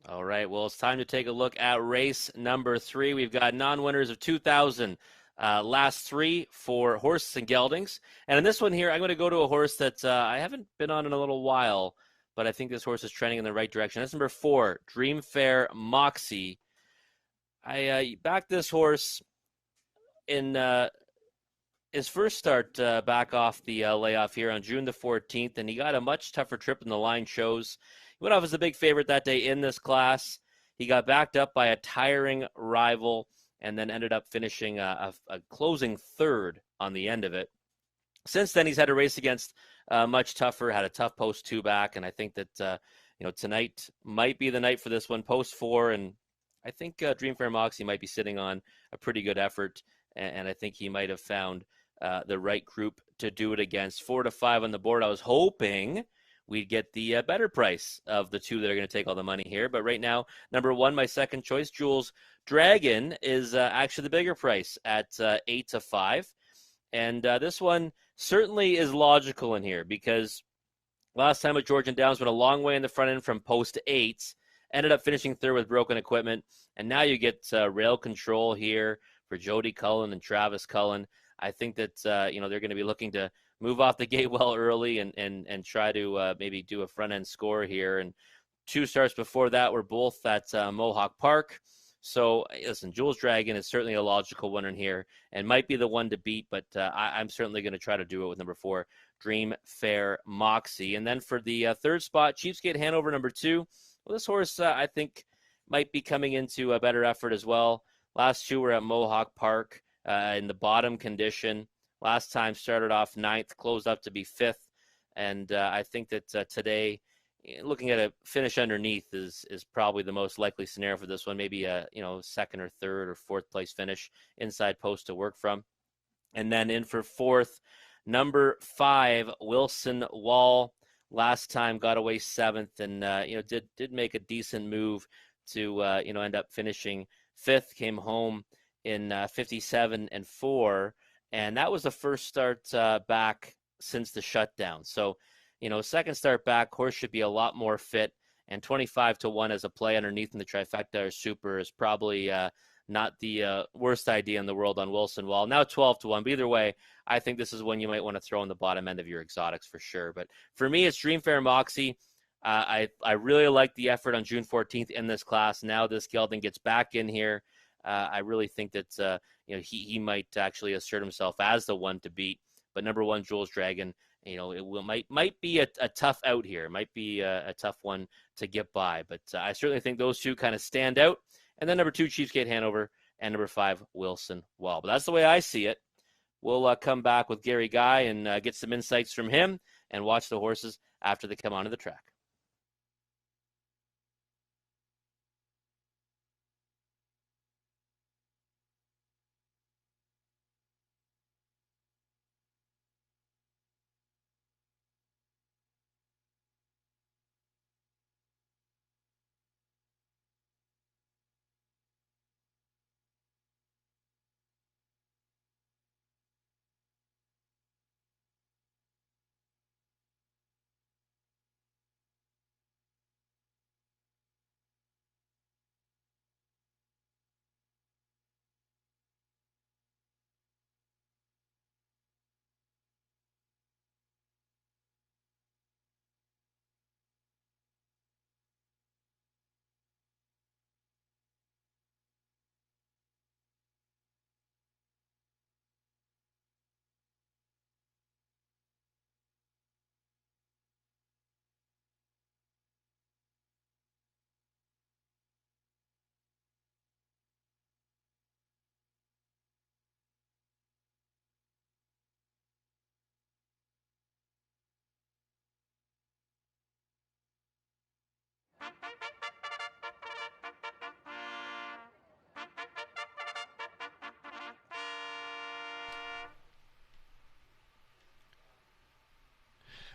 All right, well, it's time to take a look at race number 3. We've got non-winners of 2,000, last 3 for horses and geldings. And in this one here, I'm going to go to a horse that I haven't been on in a little while, but I think this horse is trending in the right direction. That's number 4, Dream Fair Moxie. I backed this horse in his first start back off the layoff here on June the 14th, and he got a much tougher trip than the line shows. He went off as the big favorite that day in this class. He got backed up by a tiring rival and then ended up finishing a closing third on the end of it. Since then, he's had a race against much tougher, had a tough post 2 back, and I think that tonight might be the night for this one, post 4, and I think Dream Fair Moxie might be sitting on a pretty good effort, and I think he might have found the right group to do it against. 4 to 5 on the board. I was hoping we'd get the better price of the two that are going to take all the money here. But right now, number 1, my second choice, Jules Dragon, is actually the bigger price at 8 to 5. And this one certainly is logical in here because last time with Georgian Downs went a long way in the front end from post 8, ended up finishing third with broken equipment. And now you get rail control here for Jody Cullen and Travis Cullen. I think that they're going to be looking to move off the gate well early and try to maybe do a front end score here. And 2 starts before that were both at Mohawk Park. So listen, Jules Dragon is certainly a logical winner here and might be the one to beat, but I'm certainly going to try to do it with number 4, Dream Fair Moxie. And then for the third spot, Cheapskate Hanover, number 2. Well, this horse I think might be coming into a better effort as well. Last 2 were at Mohawk Park. In the bottom condition. Last time started off 9th, closed up to be 5th. And I think that today, looking at a finish underneath is probably the most likely scenario for this one. Maybe a second or third or fourth place finish, inside post to work from. And then in for 4th, number 5, Wilson Wall. Last time got away 7th and did make a decent move to end up finishing 5th. Came home in 57 and 4, and that was the first start back since the shutdown. So, second start back, horse should be a lot more fit, and 25 to 1 as a play underneath in the trifecta or super is probably not the worst idea in the world on Wilson Wall. Now 12 to 1, but either way, I think this is one you might want to throw in the bottom end of your exotics for sure. But for me, it's Dream Fair Moxie. I really like the effort on June 14th in this class. Now this gelding gets back in here. I really think that he might actually assert himself as the one to beat. But number 1, Jules Dragon, it might be a tough out here. It might be a tough one to get by. But I certainly think those two kind of stand out. And then number 2, Cheapskate Hanover, and number 5, Wilson Wall. But that's the way I see it. We'll come back with Gary Guy and get some insights from him and watch the horses after they come onto the track.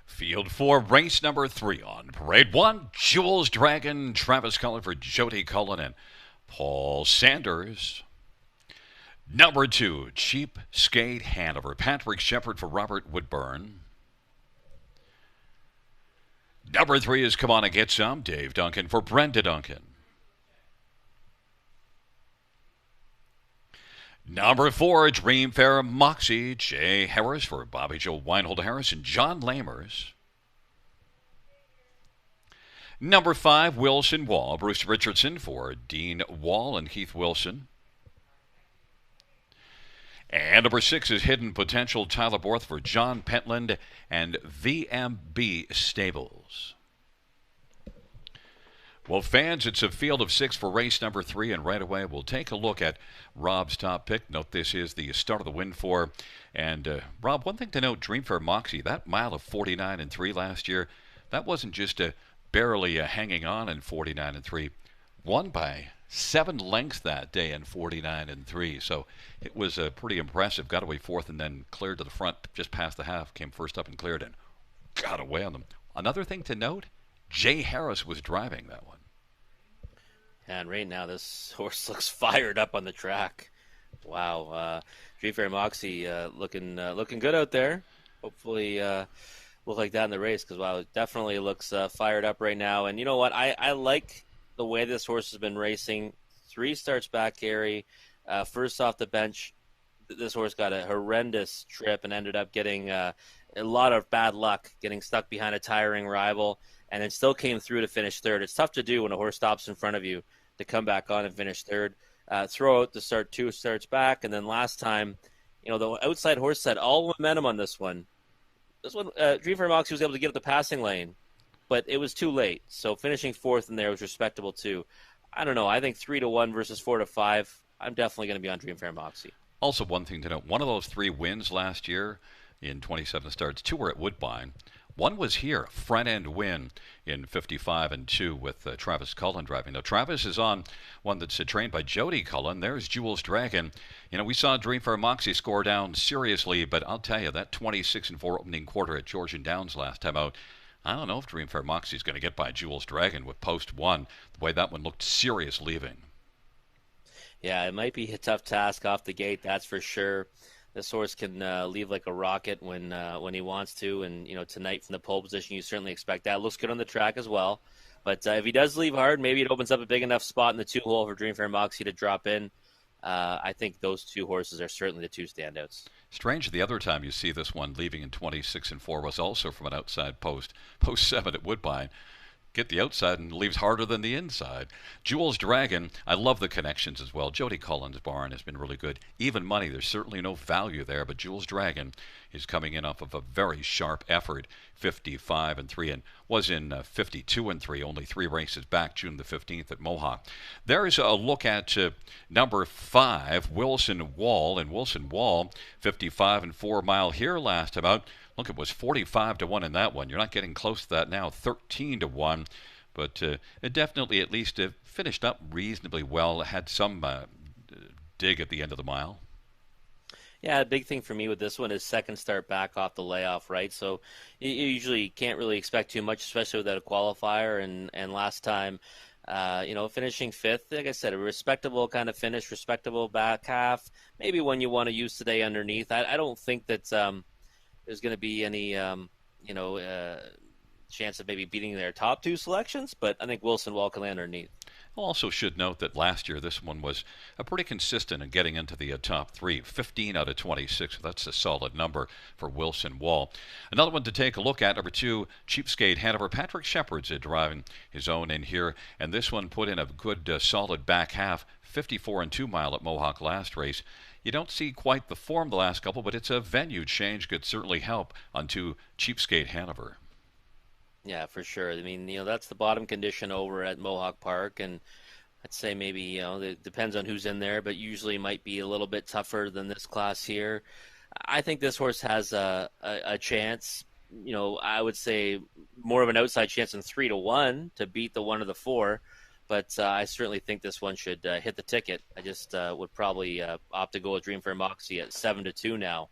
Field 4, race number 3 on parade 1. Jules Dragon, Travis Cullen for Jody Cullen and Paul Sanders. Number 2, Cheapskate Hanover, Patrick Shepard for Robert Woodburn. Number 3 is Come On and Get Some, Dave Duncan for Brenda Duncan. Number 4, Dreamfare Moxie, Jay Harris for Bobby Joe Weinhold Harris and John Lamers. Number 5, Wilson Wall, Bruce Richardson for Dean Wall and Keith Wilson. And number 6 is Hidden Potential, Tyler Borth for John Pentland and VMB Stables. Well, fans, it's a field of 6 for race number 3, and right away we'll take a look at Rob's top pick. Note this is the start of the win for. And Rob, one thing to note, Dreamfare Moxie, that mile of 49 and 3 last year, that wasn't just barely hanging on in 49 and 3. Won by 7 lengths that day in 49 and 3. So it was pretty impressive. Got away fourth and then cleared to the front just past the half. Came first up and cleared and got away on them. Another thing to note, Jay Harris was driving that one. And right now, this horse looks fired up on the track. Wow, Dreamfare Moxie looking good out there. Hopefully, look like that in the race because wow, it definitely looks fired up right now. And you know what? I like the way this horse has been racing. 3 starts back, Gary. First off the bench, this horse got a horrendous trip and ended up getting a lot of bad luck, getting stuck behind a tiring rival, and then still came through to finish third. It's tough to do when a horse stops in front of you to come back on and finish third. Throw out to start 2 starts back, and then last time, you know, the outside horse had all momentum on this one. This one, Dreamfare Moxie was able to get up the passing lane, but it was too late. So finishing fourth in there was respectable too. I don't know. I think 3-1 versus 4-5. I'm definitely going to be on Dreamfare Moxie. Also, one thing to note: one of those 3 wins last year in 27 starts, 2 were at Woodbine. One was here, front end win in 55 and 2 with Travis Cullen driving. Now Travis is on one that's trained by Jody Cullen. There's Jules Dragon. You know, we saw Dreamfare Moxie score down seriously, but I'll tell you that 26 and 4 opening quarter at Georgian Downs last time out. I don't know if Dreamfare Moxie is going to get by Jules Dragon with post 1. The way that one looked serious leaving. Yeah, it might be a tough task off the gate, that's for sure. This horse can leave like a rocket when he wants to, and you know tonight from the pole position you certainly expect that. Looks good on the track as well, but if he does leave hard, maybe it opens up a big enough spot in the 2-hole for Dreamfare Moxie to drop in. I think those 2 horses are certainly the 2 standouts. Strange, the other time you see this one leaving in 26 and 4 was also from an outside post 7 at Woodbine. Get the outside and leaves harder than the inside. Jules Dragon, I love the connections as well. Jody Cullen's barn has been really good. Even money, there's certainly no value there, but Jules Dragon is coming in off of a very sharp effort, 55 and 3, and was in 52 and 3, only 3 races back, June the 15th at Mohawk. There's a look at number 5, Wilson Wall, and Wilson Wall, 55 and 4 mile here last about. Look, it was 45-1 in that one. You're not getting close to that now, 13-1. But it definitely at least finished up reasonably well. It had some dig at the end of the mile. Yeah, the big thing for me with this one is second start back off the layoff, right? So you usually can't really expect too much, especially without a qualifier. And last time, finishing 5th, like I said, a respectable kind of finish, respectable back half. Maybe one you want to use today underneath. I don't think that there's going to be any, chance of maybe beating their top 2 selections, but I think Wilson Wall can land underneath. Also should note that last year this one was pretty consistent in getting into the top 3, 15 out of 26. That's a solid number for Wilson Wall. Another one to take a look at, number 2, Cheapskate Hanover. Patrick Shepard's driving his own in here, and this one put in a good solid back half, 54 and 2 mile at Mohawk last race. You don't see quite the form the last couple, but it's a venue change could certainly help onto Cheapskate Hanover. Yeah, for sure. I mean, that's the bottom condition over at Mohawk Park, and I'd say maybe, it depends on who's in there, but usually might be a little bit tougher than this class here. I think this horse has a chance, I would say more of an outside chance than 3-1 to beat the 1 of the 4. But I certainly think this one should hit the ticket. I just would probably opt to go with Dreamfare Moxie at 7-2 now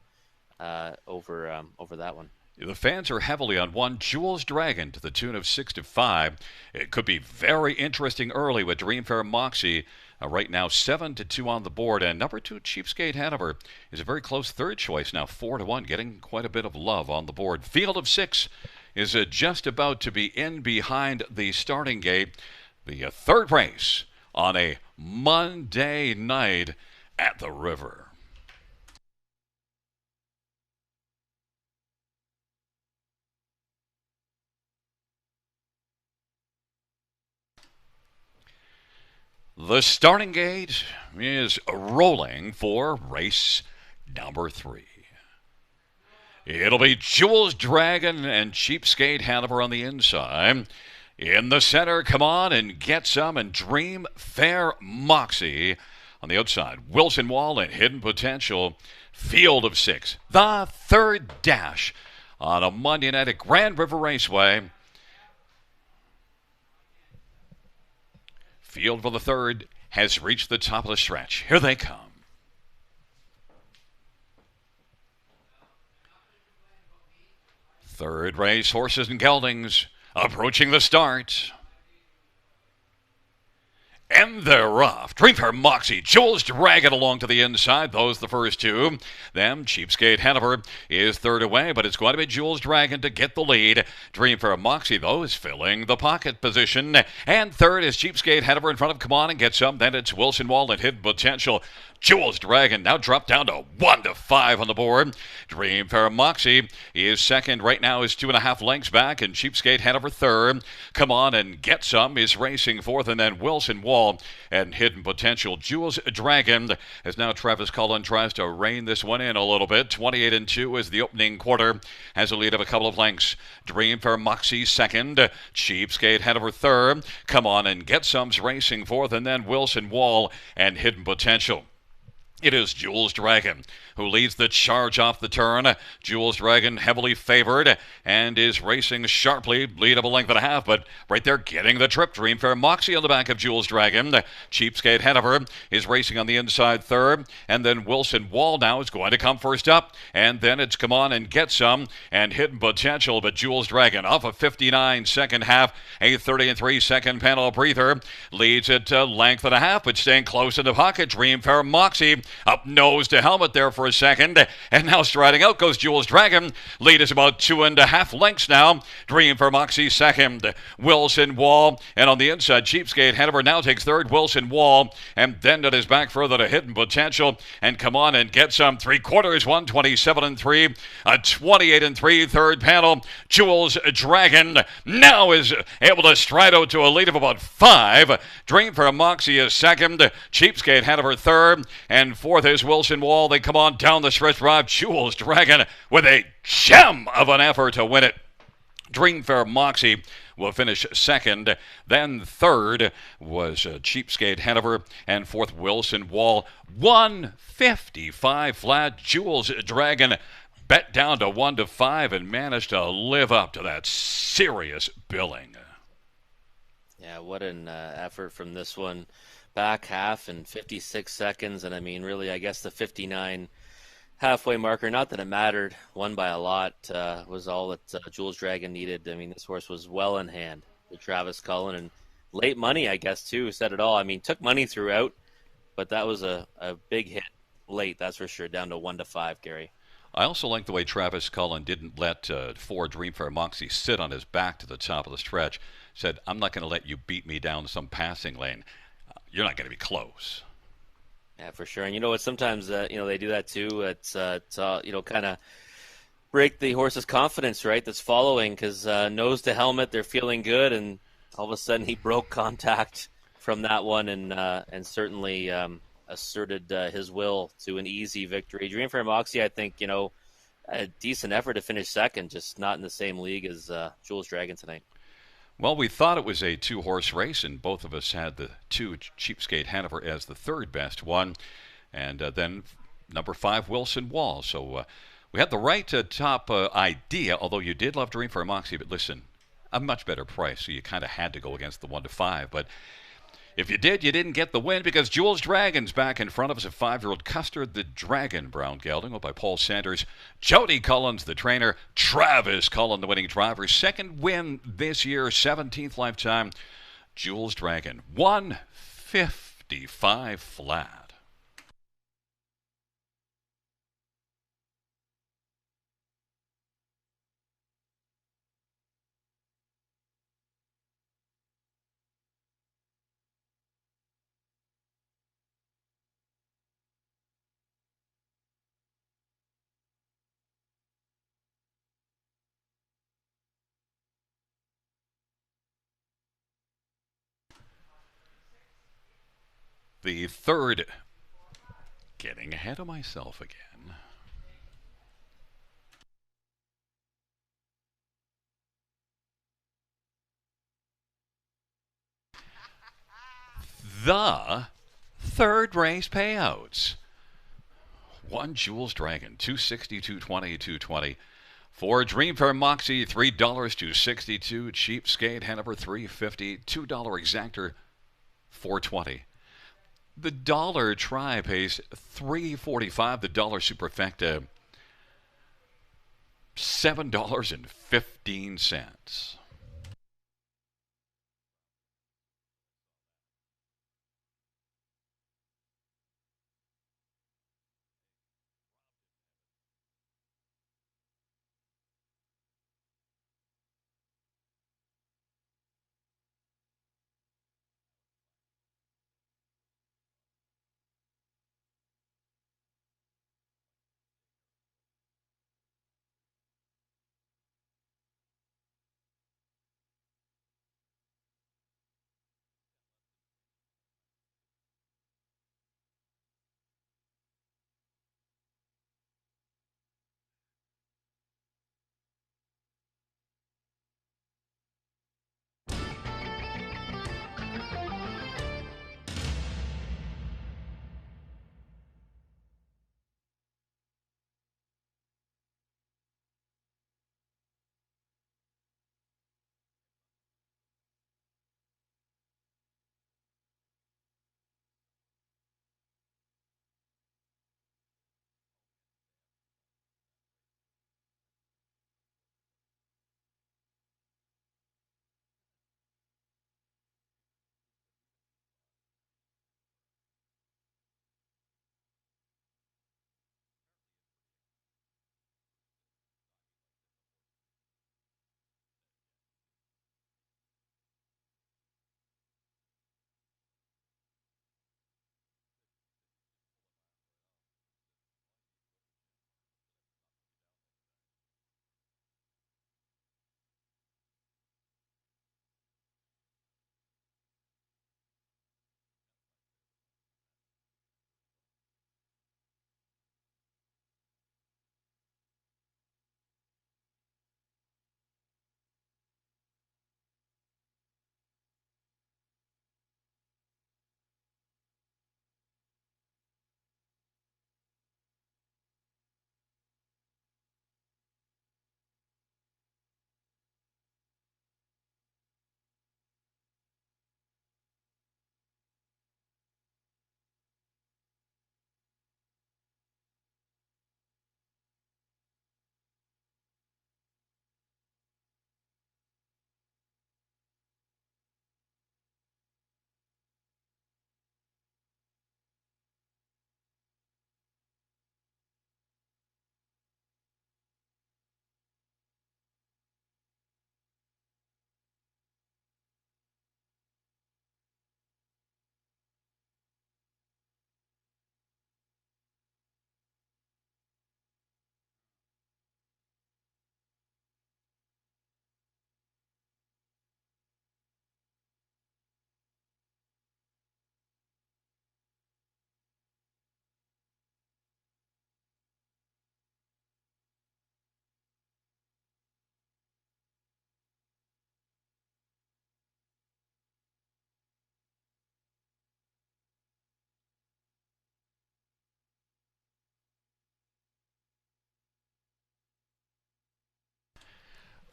over that one. The fans are heavily on one Jules Dragon to the tune of 6-5. It could be very interesting early with Dreamfare Moxie. Right now 7-2 on the board, and number 2 Cheapskate Hanover is a very close third choice now, 4-1, getting quite a bit of love on the board. Field of 6 is just about to be in behind the starting gate. The third race on a Monday night at the river. The starting gate is rolling for race number 3. It'll be Jules Dragon and Cheapskate Hanover on the inside. In the center, come on and get some, and Dream Fair Moxie on the outside. Wilson Wall and Hidden Potential. Field of 6. The third dash on a Monday night at Grand River Raceway. Field for the third has reached the top of the stretch. Here they come. Third race, horses and geldings approaching the start. And they're off. Dreamfair Moxie, Jules Dragon along to the inside. Those the first two. Then Cheapskate Hanover is third away, but it's going to be Jules Dragon to get the lead. Dreamfair Moxie, though, is filling the pocket position. And third is Cheapskate Hanover in front of Come On and Get Some. Then it's Wilson Wall and Hidden Potential. Jules Dragon now dropped down to 1-5 on the board. Dreamfair Moxie is second. Right now is 2.5 lengths back, and Cheapskate Hanover third. Come On and Get Some is racing fourth, and then Wilson Wall and Hidden Potential. Jules Dragon, as now Travis Cullen tries to rein this one in a little bit. 28-2 is the opening quarter. Has a lead of a couple of lengths. Dreamfair Moxie second. Cheapskate Hanover third. Come On and Get Some's racing fourth, and then Wilson Wall and Hidden Potential. It is Jules Dragon who leads the charge off the turn. Jules Dragon heavily favored and is racing sharply, lead of a length and a half, but right there getting the trip. Dreamfair Moxie on the back of Jules Dragon. Cheapskate Hanover is racing on the inside third, and then Wilson Wall now is going to come first up, and then it's Come On and Get Some and Hidden Potential, but Jules Dragon off a 59 second half, a 30-3 second panel breather, leads it to length and a half, but staying close in the pocket. Dreamfair Moxie up nose to helmet there for a second, and now striding out goes Jules Dragon. Lead is about 2.5 lengths now. Dreamfair Moxie second. Wilson Wall, and on the inside, Cheapskate Hanover now takes third. Wilson Wall, and then it is back further to Hidden Potential, and Come On and Get Some. 3/4, 127-3, a 28-3 third panel. Jules Dragon now is able to stride out to a lead of about 5. Dreamfair Moxie is second. Cheapskate Hanover third, and fourth is Wilson Wall. They come on down the stretch drive. Jules Dragon with a gem of an effort to win it. Dreamfair Moxie will finish second. Then third was Cheapskate Hanover, and fourth Wilson Wall. 155 flat. Jules Dragon bet down to 1-5 and managed to live up to that serious billing. Yeah, what an effort from this one. Back half in 56 seconds, and I mean, really, I guess the 59 halfway marker, not that it mattered, won by a lot, was all that Jules Dragon needed. I mean, this horse was well in hand to Travis Cullen, and late money, I guess, too, said it all. I mean, took money throughout, but that was a big hit late, that's for sure, down to 1-5, Gary. I also like the way Travis Cullen didn't let four Dreamfair Moxie sit on his back to the top of the stretch. Said, I'm not going to let you beat me down some passing lane. You're not going to be close. Yeah, for sure. And you know what? Sometimes they do that too. It's kind of break the horse's confidence, right? That's following, because nose to helmet, they're feeling good, and all of a sudden he broke contact from that one, and certainly asserted his will to an easy victory. Dreamfair Moxie, I think, a decent effort to finish second, just not in the same league as Jules Dragon tonight. Well, we thought it was a two-horse race, and both of us had the two Cheapskate Hanover as the third best one, and then number 5 Wilson Wall. So we had the right top idea, although you did love Dreamfair Moxie. But listen, a much better price, so you kind of had to go against the 1-5. But if you did, you didn't get the win, because Jules Dragon's back in front of us. A 5-year-old Custard the Dragon Brown gelding, by Paul Sanders. Jody Collins, the trainer. Travis Cullen, the winning driver. Second win this year, 17th lifetime. Jules Dragon, 155 flat. The third, getting ahead of myself again. The third race payouts. One Jules Dragon, 260, 220, 220. For Dreamfair Moxie, $3 to 62. Cheapskate Hanover, $3.50. $2 Exactor, $4.20. The dollar try pays $3.45. The dollar superfecta, $7.15.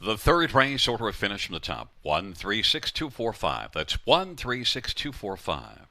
The third race order of finish from the top. 136245. That's 136245.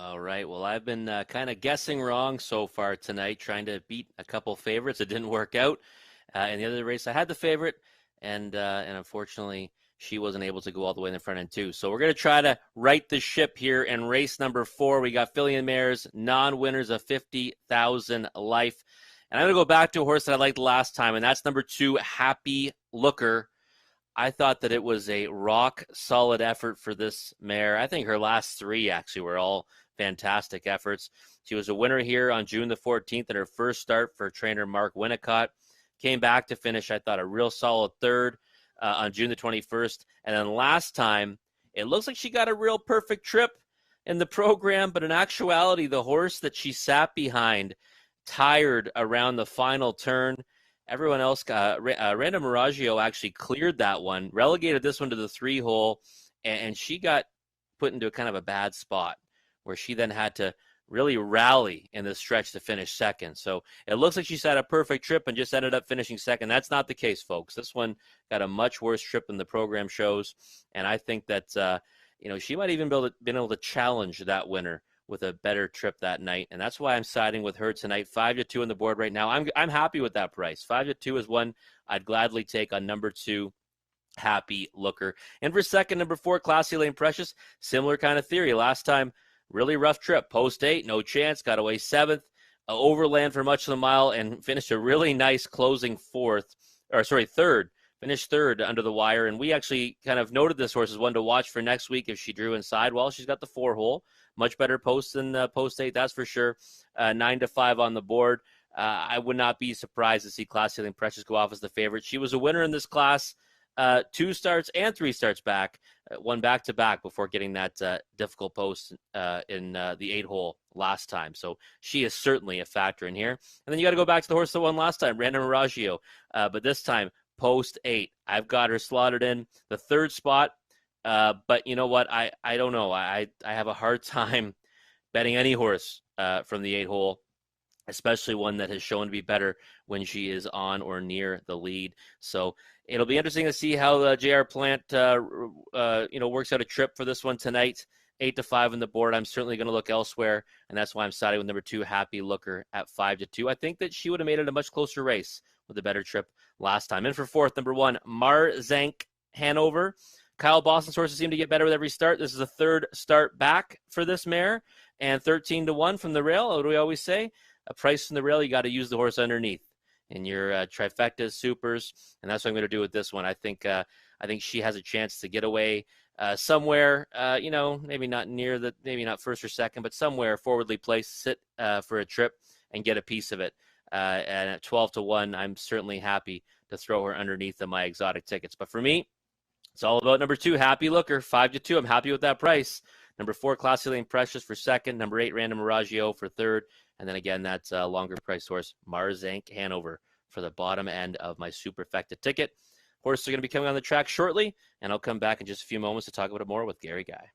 All right. Well, I've been kind of guessing wrong so far tonight, trying to beat a couple favorites. It didn't work out. In the other race, I had the favorite, and unfortunately, she wasn't able to go all the way in the front end too. So we're going to try to right the ship here in race number 4. We got filly and mares, non-winners of 50,000 life. And I'm going to go back to a horse that I liked last time, and that's number 2, Happy Looker. I thought that it was a rock solid effort for this mare. I think her last 3 actually were all fantastic efforts. She was a winner here on June the 14th in her first start for trainer Mark Winnicott. Came back to finish, I thought, a real solid 3rd on June the 21st. And then last time, it looks like she got a real perfect trip in the program, but in actuality, the horse that she sat behind tired around the final turn. Everyone else got Randa Miraggio actually cleared that one, relegated this one to the 3-hole, and she got put into a kind of a bad spot where she then had to really rally in the stretch to finish second. So it looks like she had a perfect trip and just ended up finishing second. That's not the case, folks. This one got a much worse trip than the program shows, and I think that she might even been able to challenge that winner with a better trip that night, and that's why I'm siding with her tonight. 5-2 on the board right now. I'm happy with that price. 5-2 is one I'd gladly take on number 2, Happy Looker. And for second, number 4, Classy Lane Precious. Similar kind of theory. Last time, really rough trip. Post 8, no chance. Got away 7th. Overland for much of the mile and finished a really nice closing 3rd. Finished 3rd under the wire, and we actually kind of noted this horse as one to watch for next week if she drew inside. Well, she's got the 4-hole. Much better post than post 8, that's for sure. 9-5 on the board. I would not be surprised to see Classy Lane Precious go off as the favorite. She was a winner in this class 2 starts and 3 starts back, won back-to-back before getting that difficult post in the 8-hole last time. So she is certainly a factor in here. And then you got to go back to the horse that won last time, Randa Miraggio. But this time, post 8. I've got her slotted in the 3rd spot. But you know what? I don't know. I have a hard time betting any horse from the 8-hole, especially one that has shown to be better when she is on or near the lead. So it'll be interesting to see how the JR Plant works out a trip for this one tonight. 8-5 on the board. I'm certainly going to look elsewhere, and that's why I'm siding with number 2, Happy Looker, at 5-2. I think that she would have made it a much closer race with a better trip last time. And for 4th, number 1, Marzank Hanover. Kyle Boston's horses seem to get better with every start. This is a 3rd start back for this mare, and 13-1 from the rail. What do we always say? A price from the rail, you got to use the horse underneath in your trifectas, supers, and that's what I'm going to do with this one. I think she has a chance to get away somewhere, maybe not near maybe not 1st or 2nd, but somewhere forwardly placed, sit for a trip and get a piece of it. And at 12-1, I'm certainly happy to throw her underneath of my exotic tickets. But for me, it's all about number 2, Happy Looker, 5-2. I'm happy with that price. Number 4, Classy Lane Precious for 2nd. Number 8, Randa Miraggio for 3rd. And then again, that's a longer price horse, Marzank Hanover, for the bottom end of my superfecta ticket. Horses are going to be coming on the track shortly, and I'll come back in just a few moments to talk about it more with Gary Guy.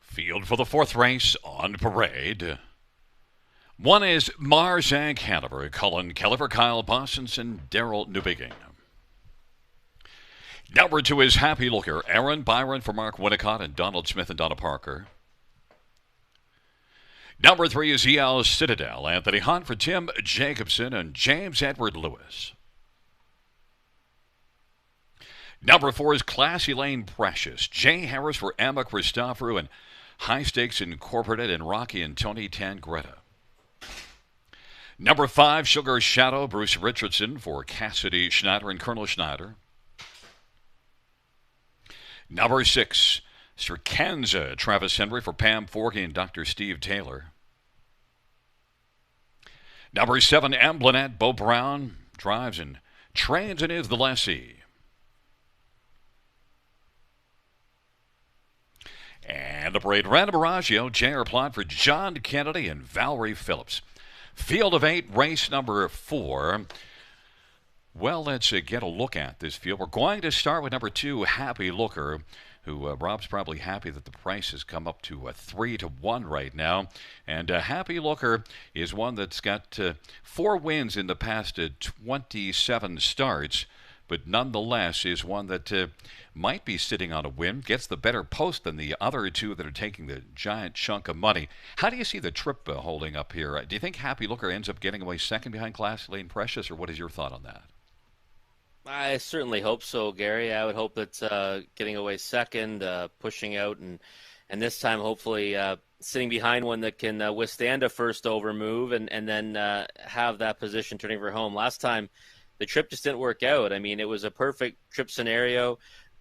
Field for the 4th race on parade. 1 is Marzank Hanover, Cullen Kelleher, Kyle Bostons, and Daryl Newbegin. Number 2 is Happy Looker. Aaron Byron for Mark Winnicott and Donald Smith and Donna Parker. Number 3 is EL Citadel. Anthony Hunt for Tim Jacobson and James Edward Lewis. Number 4 is Classy Lane Precious. Jay Harris for Emma Christoforou and High Stakes Incorporated and Rocky and Tony Tangretta. Number 5, Sugar Shadow, Bruce Richardson for Cassidy Schneider and Colonel Schneider. Number 6, Stricanza, Travis Henry for Pam Forkey and Dr. Steve Taylor. Number 7, Emblenet, Bo Brown, drives and trains and is the lessee. And the parade, Random Aragio, J.R. Plot for John Kennedy and Valerie Phillips. Field of 8, race number 4. Well, let's get a look at this field. We're going to start with number 2, Happy Looker, who Rob's probably happy that the price has come up to 3-1 right now. And Happy Looker is one that's got 4 wins in the past 27 starts, but nonetheless is one that might be sitting on a win, gets the better post than the other 2 that are taking the giant chunk of money. How do you see the trip holding up here? Do you think Happy Looker ends up getting away second behind Classy Lane Precious, or what is your thought on that? I certainly hope so, Gary. I would hope that getting away second, pushing out, and this time hopefully sitting behind one that can withstand a first over move and then have that position turning for home. Last time, the trip just didn't work out. I mean, it was a perfect trip scenario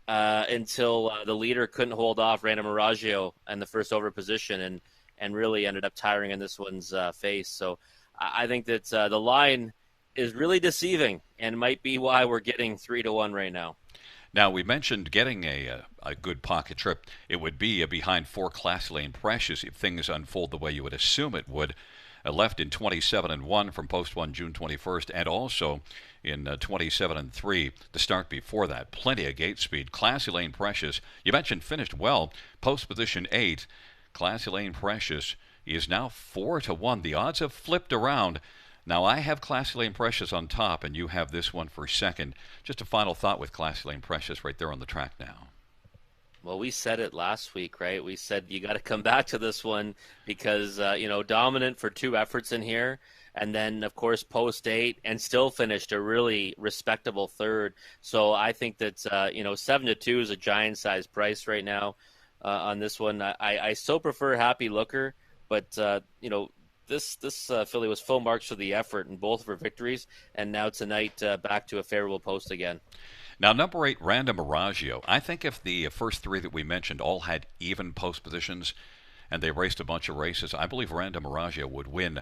until the leader couldn't hold off Random Aragio in the first over position and really ended up tiring in this one's face. So I think that the line is really deceiving and might be why we're getting 3-1 right now. Now, we mentioned getting a good pocket trip. It would be behind 4 Classy Lane Precious if things unfold the way you would assume it would. Left in 27-1 from post 1 June 21st, and also in 27-3 the start before that. Plenty of gate speed. Classy Lane Precious, you mentioned, finished well. Post position 8. Classy Lane Precious is now 4-1. The odds have flipped around. Now, I have Classy Lane Precious on top, and you have this one for second. Just a final thought with Classy Lane Precious right there on the track now. Well, we said it last week, right? We said you got to come back to this one because, dominant for 2 efforts in here. And then, of course, post 8 and still finished a really respectable third. So I think that, 7-2 is a giant-sized price right now on this one. I so prefer Happy Looker, but, This filly was full marks for the effort in both of her victories, and now tonight back to a favorable post again. Now, number 8, Random Aragio. I think if the first 3 that we mentioned all had even post positions and they raced a bunch of races, I believe Random Aragio would win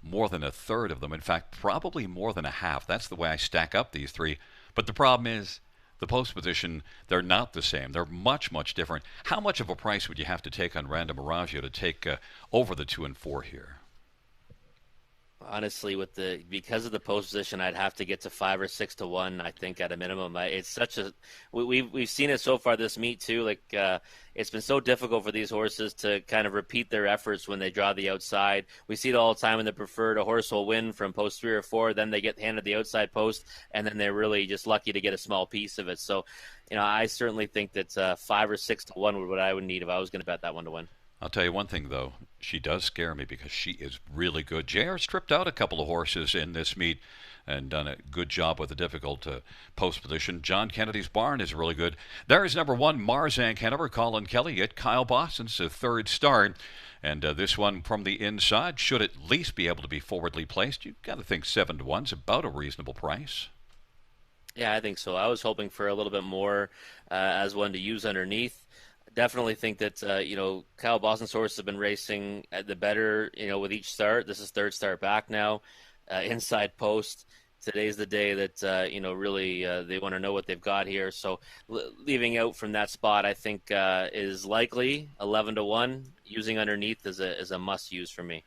more than a third of them. In fact, probably more than a half. That's the way I stack up these 3. But the problem is the post position, they're not the same. They're much, much different. How much of a price would you have to take on Random Aragio to take over the 2 and 4 here? Honestly, because of the post position, I'd have to get to 5 or 6-1. I think at a minimum. It's such a we've seen it so far this meet too. It's been so difficult for these horses to kind of repeat their efforts when they draw the outside. We see it all the time when the preferred a horse will win from post 3 or 4, then they get handed the outside post, and then they're really just lucky to get a small piece of it. So, I certainly think that 5 or 6-1 would what I would need if I was going to bet that one to win. I'll tell you one thing, though. She does scare me because she is really good. JR stripped out a couple of horses in this meet and done a good job with a difficult post position. John Kennedy's Barn is really good. There is number 1, Marzank Hanover, Colin Kelly at Kyle Boston's 3rd start. And this one from the inside should at least be able to be forwardly placed. You've got to think 7-1 is about a reasonable price. Yeah, I think so. I was hoping for a little bit more as one to use underneath. Definitely think that, Kyle Boston's horses have been racing at the better, with each start. This is 3rd start back now, inside post. Today's the day that, really they want to know what they've got here. So leaving out from that spot, I think, is likely 11-1. Using underneath is a must-use for me.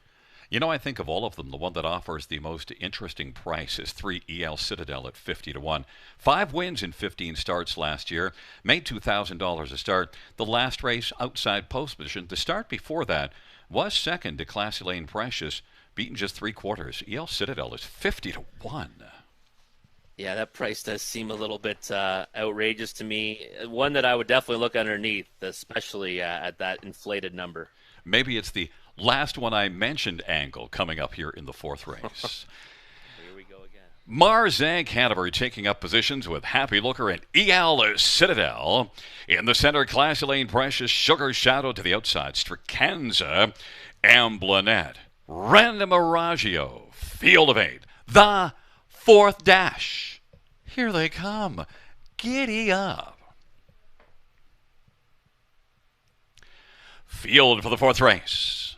I think of all of them, the one that offers the most interesting price is 3 EL Citadel at 50-1. 5 wins in 15 starts last year, made $2,000 a start. The last race outside post position, the start before that, was second to Classy Lane Precious, beaten just 3/4. EL Citadel is 50-1. Yeah, that price does seem a little bit outrageous to me. One that I would definitely look underneath, especially at that inflated number. Maybe it's the last one I mentioned angle coming up here in the fourth race. Here we go again. Mars and Canterbury taking up positions with Happy Looker and EL Citadel. In the center, Classy Lane Precious, Sugar Shadow to the outside, Stricanza, Amblanet, Random Aragio, Field of Eight, the fourth dash. Here they come. Giddy up. Field for the fourth race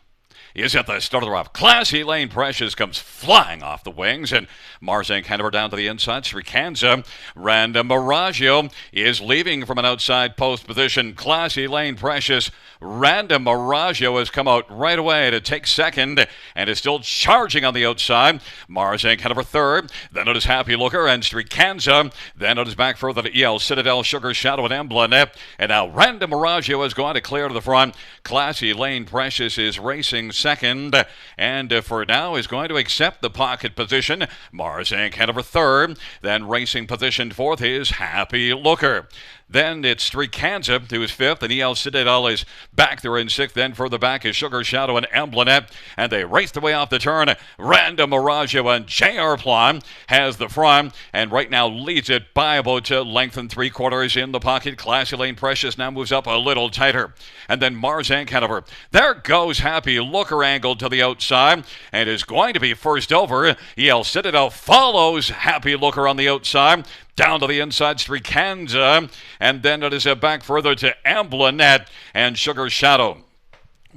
is at the start of the route. Classy Lane Precious comes flying off the wings, and Mars and Canterbury down to the inside. Srikanza, Random Miragio is leaving from an outside post position. Classy Lane Precious, Random Miragio has come out right away to take second and is still charging on the outside. Mars and Canterbury third. Then it is Happy Looker and Srikanza. Then it is back further to EL Citadel, Sugar Shadow, and Emblanet. And now Random Miragio has gone to clear to the front. Classy Lane Precious is racing second, and for now is going to accept the pocket position. Mars and Canterbury third. Then racing position fourth is Happy Looker. Then it's Stricanza, who is fifth, and EL Citadel is back there in sixth. Then further back is Sugar Shadow and Emblanet, and they race their way off the turn. Random Miragio and JR Plan has the front, and right now leads it by about length and three quarters in the pocket. Classy Lane Precious now moves up a little tighter. And then Mars and Canterbury. There goes Happy Looker angled to the outside, and is going to be first over. EL Citadel follows Happy Looker on the outside. Down to the inside, Stricanza, and then it is back further to Amblanet and Sugar Shadow.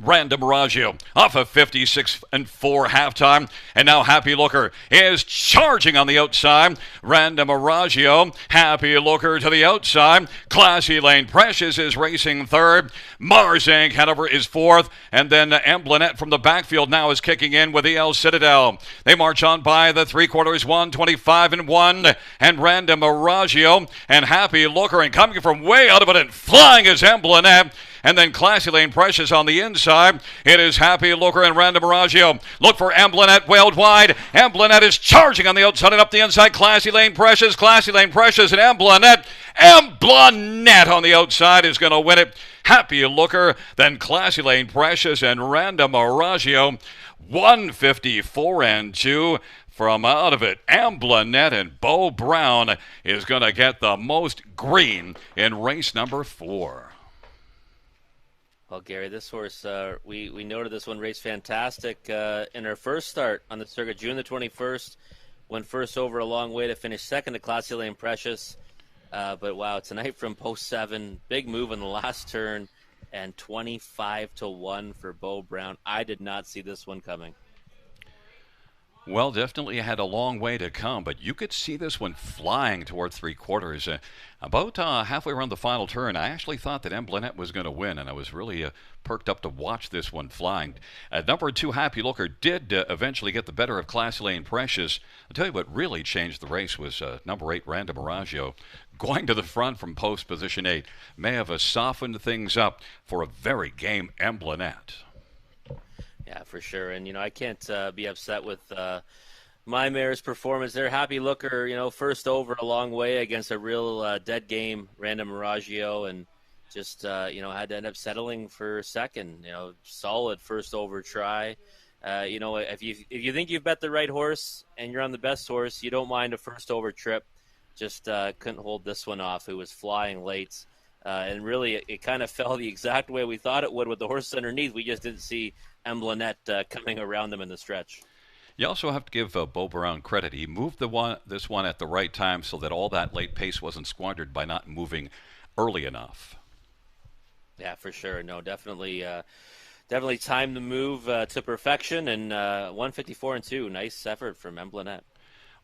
Random Miragio off of 56 and 4 halftime, and now Happy Looker is charging on the outside. Random Miragio, Happy Looker to the outside. Classy Lane Precious is racing third. Mars and Canterbury is fourth, and then Emblanet from the backfield now is kicking in with EL Citadel. They march on by the three quarters, 1:25 and 1, and Random Miragio and Happy Looker, and coming from way out of it and flying is Emblanet. And then Classy Lane Precious on the inside. It is Happy Looker and Random Miragio. Look for Emblanet wailed wide. Emblanet is charging on the outside and up the inside. Classy Lane Precious, and Emblanet. Emblanet on the outside is going to win it. Happy Looker, then Classy Lane Precious and Random Miragio. 154 and 2. From out of it, Emblanet and Bo Brown is going to get the most green in race number 4. Well, Gary, this horse, we noted this one raced fantastic in her first start on the circuit, June the 21st. Went first over a long way to finish second to Classy Lane Precious. But wow, tonight from post 7, big move in the last turn, and 25-1 for Bo Brown. I did not see this one coming. Well, definitely had a long way to come, but you could see this one flying toward three quarters. About halfway around the final turn, I actually thought that Emblanet was going to win, and I was really perked up to watch this one flying. Number 2, Happy Looker, did eventually get the better of Classy Lane Precious. I'll tell you what really changed the race was number 8, Random Miragio, going to the front from post position 8. May have softened things up for a very game Emblanet. Yeah, for sure. And, I can't be upset with my mare's performance there. Happy Looker, first over a long way against a real dead game, Random Miragio, and just, had to end up settling for second. Solid first over try. If you think you've bet the right horse and you're on the best horse, you don't mind a first over trip. Just couldn't hold this one off. It was flying late. And really, it kind of fell the exact way we thought it would with the horse underneath. We just didn't see Emblanet coming around them in the stretch. You also have to give Bo Brown credit. He moved this one at the right time so that all that late pace wasn't squandered by not moving early enough. Yeah, for sure. No, definitely timed the move to perfection, and 154 and 2. Nice effort from Emblanet.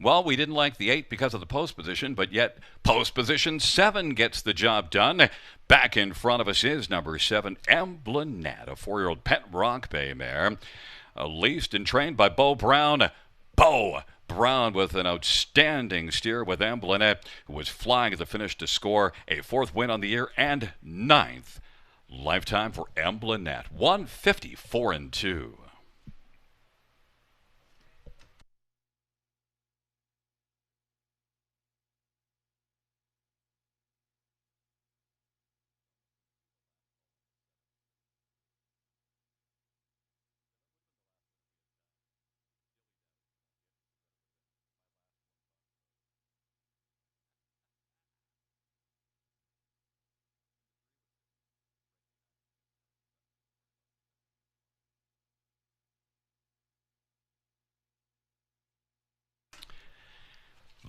Well, we didn't like the 8 because of the post position, but yet post position 7 gets the job done. Back in front of us is number 7, Emblanet, a 4-year-old pet Rock Bay mare, leased and trained by Bo Brown. Bo Brown with an outstanding steer with Emblanet, who was flying at the finish to score a 4th win on the year and 9th lifetime for Emblanet. 154 and 2.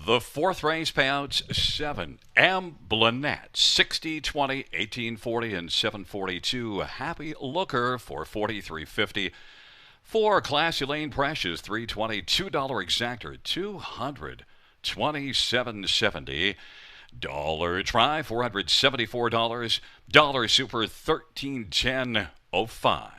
The fourth race payouts 7. Amblanette 60, 20, 1840, and 742. Happy Looker for 43.50. 4. Classy Lane Precious 320, $2 exactor 227.70. Dollar Try $474. Dollar Super 1310.05.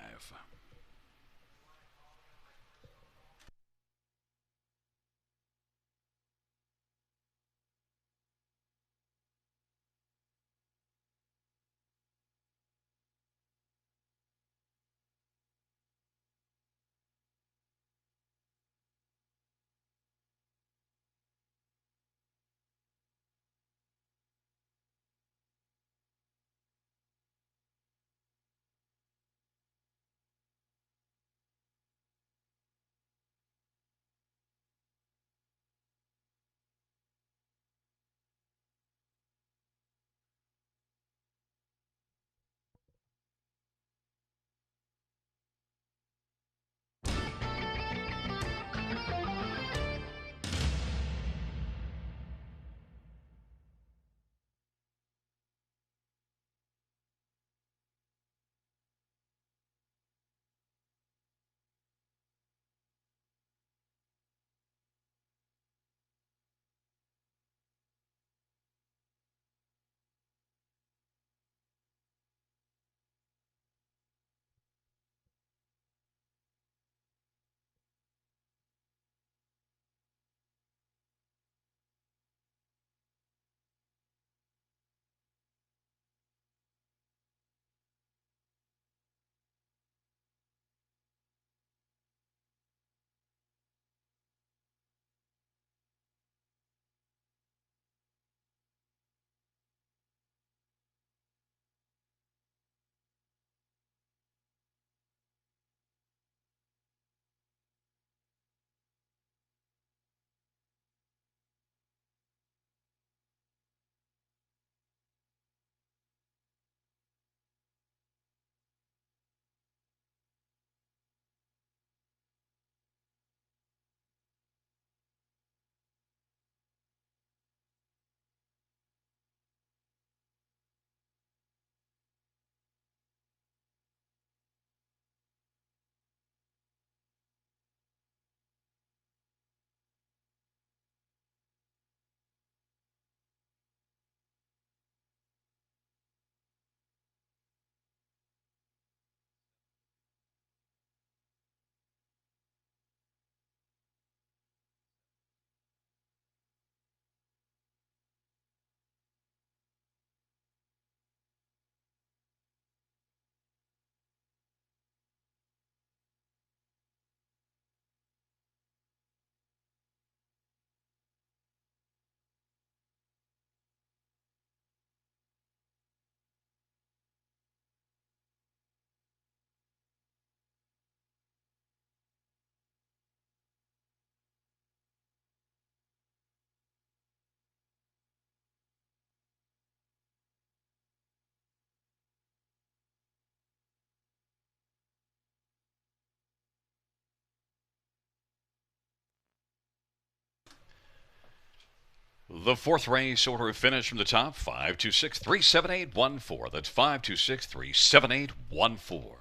The fourth race order finish from the top 526 37814. That's 526 37814.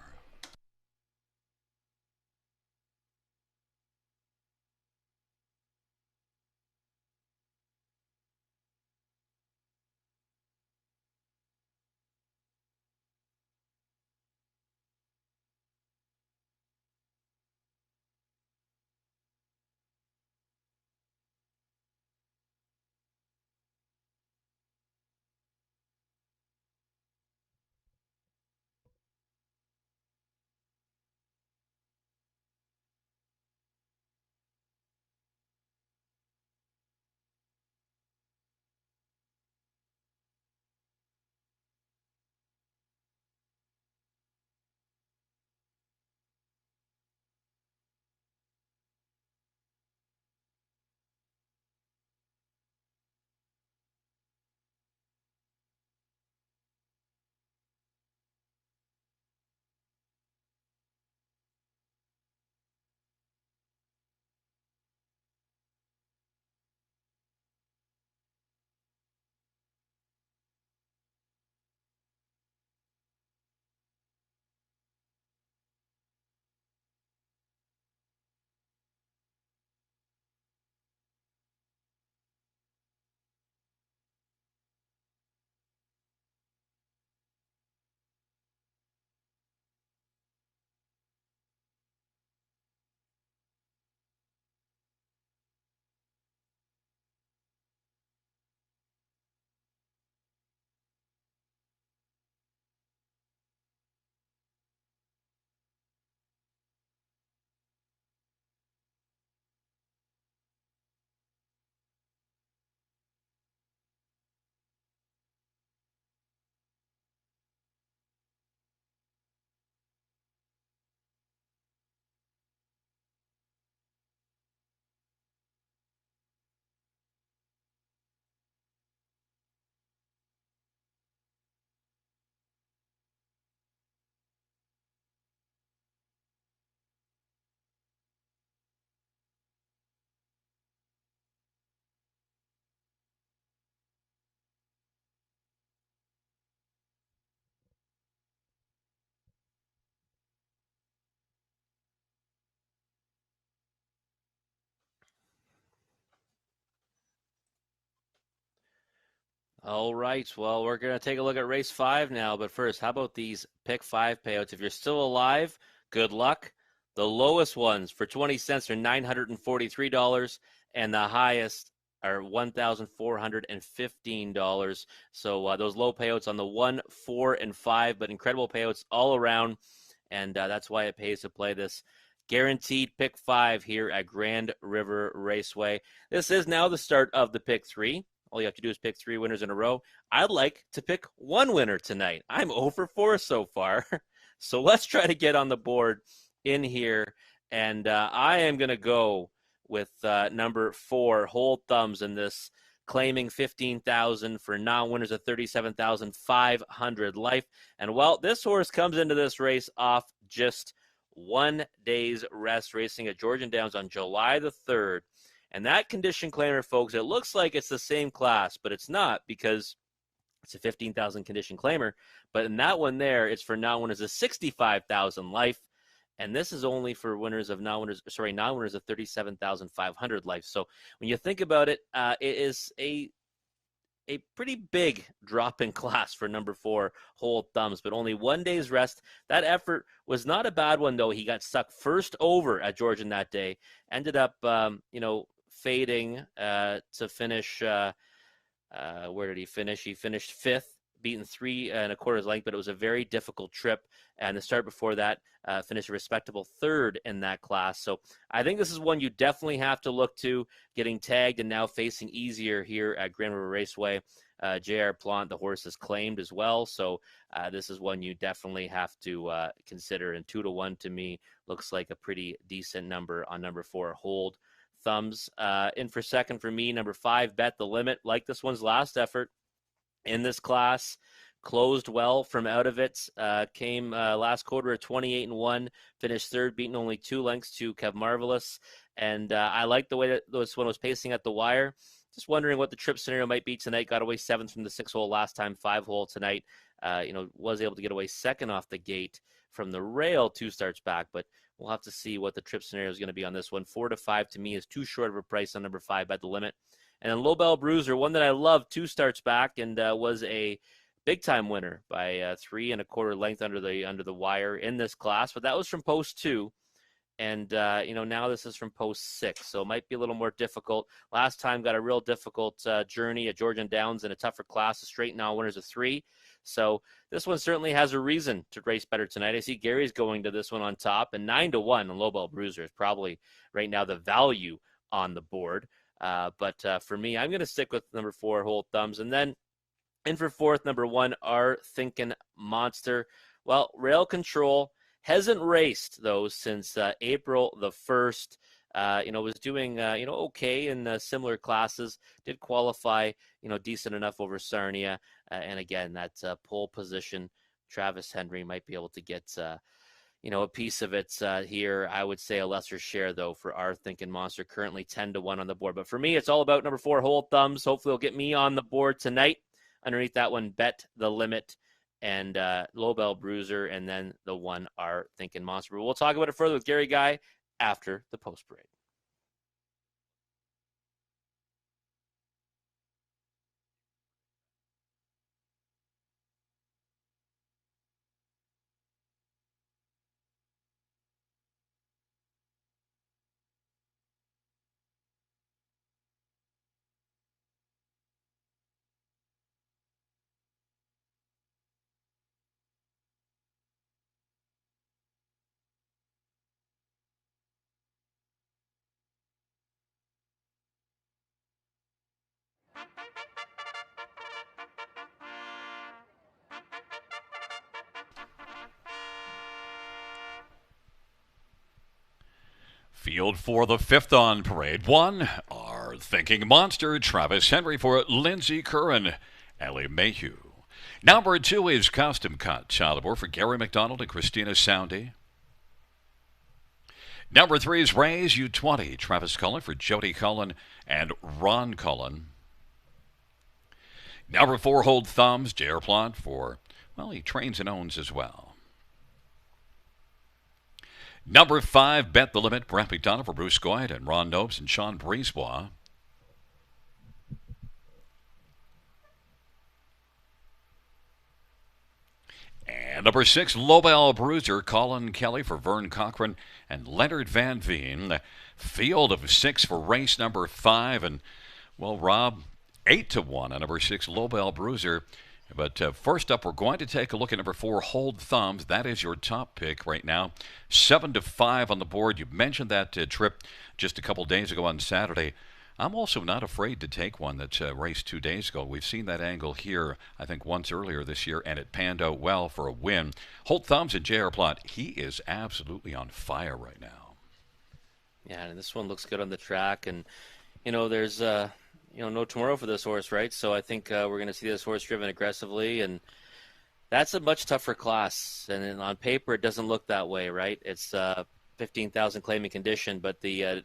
All right. Well, we're going to take a look at race 5 now. But first, how about these pick 5 payouts? If you're still alive, good luck. The lowest ones for 20 cents are $943, and the highest are $1,415. So those low payouts on the 1, 4, and 5, but incredible payouts all around. And that's why it pays to play this guaranteed pick 5 here at Grand River Raceway. This is now the start of the pick 3. All you have to do is pick 3 winners in a row. I'd like to pick 1 winner tonight. I'm 0 for 4 so far. So let's try to get on the board in here. And I am going to go with number 4, Hold Thumbs, in this, claiming $15,000 for non-winners of $37,500 life. And well, this horse comes into this race off just 1 day's rest, racing at Georgian Downs on July the 3rd. And that condition claimer, folks, it looks like it's the same class, but it's not, because it's a 15,000 condition claimer. But in that one there, it's for non-winners of 65,000 life. And this is only for non-winners of 37,500 life. So when you think about it, it is a pretty big drop in class for number 4, Hold Thumbs, but only 1 day's rest. That effort was not a bad one, though. He got stuck first over at Georgian that day, ended up, fading to finish. Where did he finish? He finished 5th, beaten 3 1/4 length, but it was a very difficult trip. And the start before that finished a respectable 3rd in that class. So I think this is one you definitely have to look to, getting tagged and now facing easier here at Grand River Raceway. J.R. Plant, the horse, is claimed as well. So this is one you definitely have to consider. And 2-1 to me looks like a pretty decent number on number 4, Hold Thumbs. In for second for me, number 5, Bet the Limit. Like this one's last effort in this class, closed well from out of it. Came last quarter at 28-1, finished 3rd, beaten only 2 lengths to Kev Marvelous. And I like the way that this one was pacing at the wire. Just wondering what the trip scenario might be tonight. Got away 7th from the 6-hole last time, 5-hole tonight. Was able to get away 2nd off the gate from the rail 2 starts back, but we'll have to see what the trip scenario is going to be on this one. 4-5 to me is too short of a price on number 5, Bet the Limit. And then Lobel Bruiser, one that I love, 2 starts back, and was a big-time winner by 3 1/4 length under the wire in this class. But that was from post 2. And, now this is from post 6, so it might be a little more difficult. Last time got a real difficult journey at Georgian Downs in a tougher class, a straight non-winners of 3. So this one certainly has a reason to race better tonight. I see Gary's going to this one on top, and 9-1 on Lobel Bruiser is probably right now the value on the board. But for me, I'm going to stick with number 4, Hold Thumbs. And then in for 4th, number 1, Our Thinking Monster. Well, Rail Control hasn't raced, though, since April the 1st. Was doing, okay in similar classes. Did qualify, decent enough over Sarnia. And again, that pole position, Travis Henry might be able to get, a piece of it here. I would say a lesser share, though, for Our Thinking Monster, currently 10-1 on the board. But for me, it's all about number 4, Hold Thumbs. Hopefully it'll get me on the board tonight. Underneath that one, Bet the Limit, and Lobel Bruiser, and then the 1, Our Thinking Monster. But we'll talk about it further with Gary Guy after the post parade. Field for the 5th on parade. 1, Our Thinking Monster, Travis Henry for Lindsey Curran, Ellie Mayhew. Number 2 is Custom Cut, Chalibor for Gary McDonald and Christina Soundy. Number 3 is Rays U20, Travis Cullen for Jody Cullen and Ron Cullen. Number 4, Hold Thumbs, J.R. Plant for, he trains and owns as well. Number 5, Bet the Limit, Brett McDonough for Bruce Goyd and Ron Nobes and Sean Brisebois. Number 6, Lobel Bruiser, Colin Kelly for Vern Cochran and Leonard Van Veen. Field of 6 for race number 5. And, well, Rob, 8-1 on number 6, Lobel Bruiser. But first up, we're going to take a look at number 4, Hold Thumbs. That is your top pick right now. 7-5 on the board. You mentioned that trip just a couple days ago on Saturday. I'm also not afraid to take one that's raced 2 days ago. We've seen that angle here, I think, once earlier this year, and it panned out well for a win. Hold Thumbs and J.R. Plot. He is absolutely on fire right now. Yeah, and this one looks good on the track. And, there's no tomorrow for this horse, right? So I think we're going to see this horse driven aggressively, and that's a much tougher class. And on paper, it doesn't look that way, right? It's 15,000 claiming condition, but the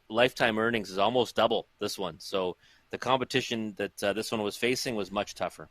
lifetime earnings is almost double this one. So the competition that this one was facing was much tougher.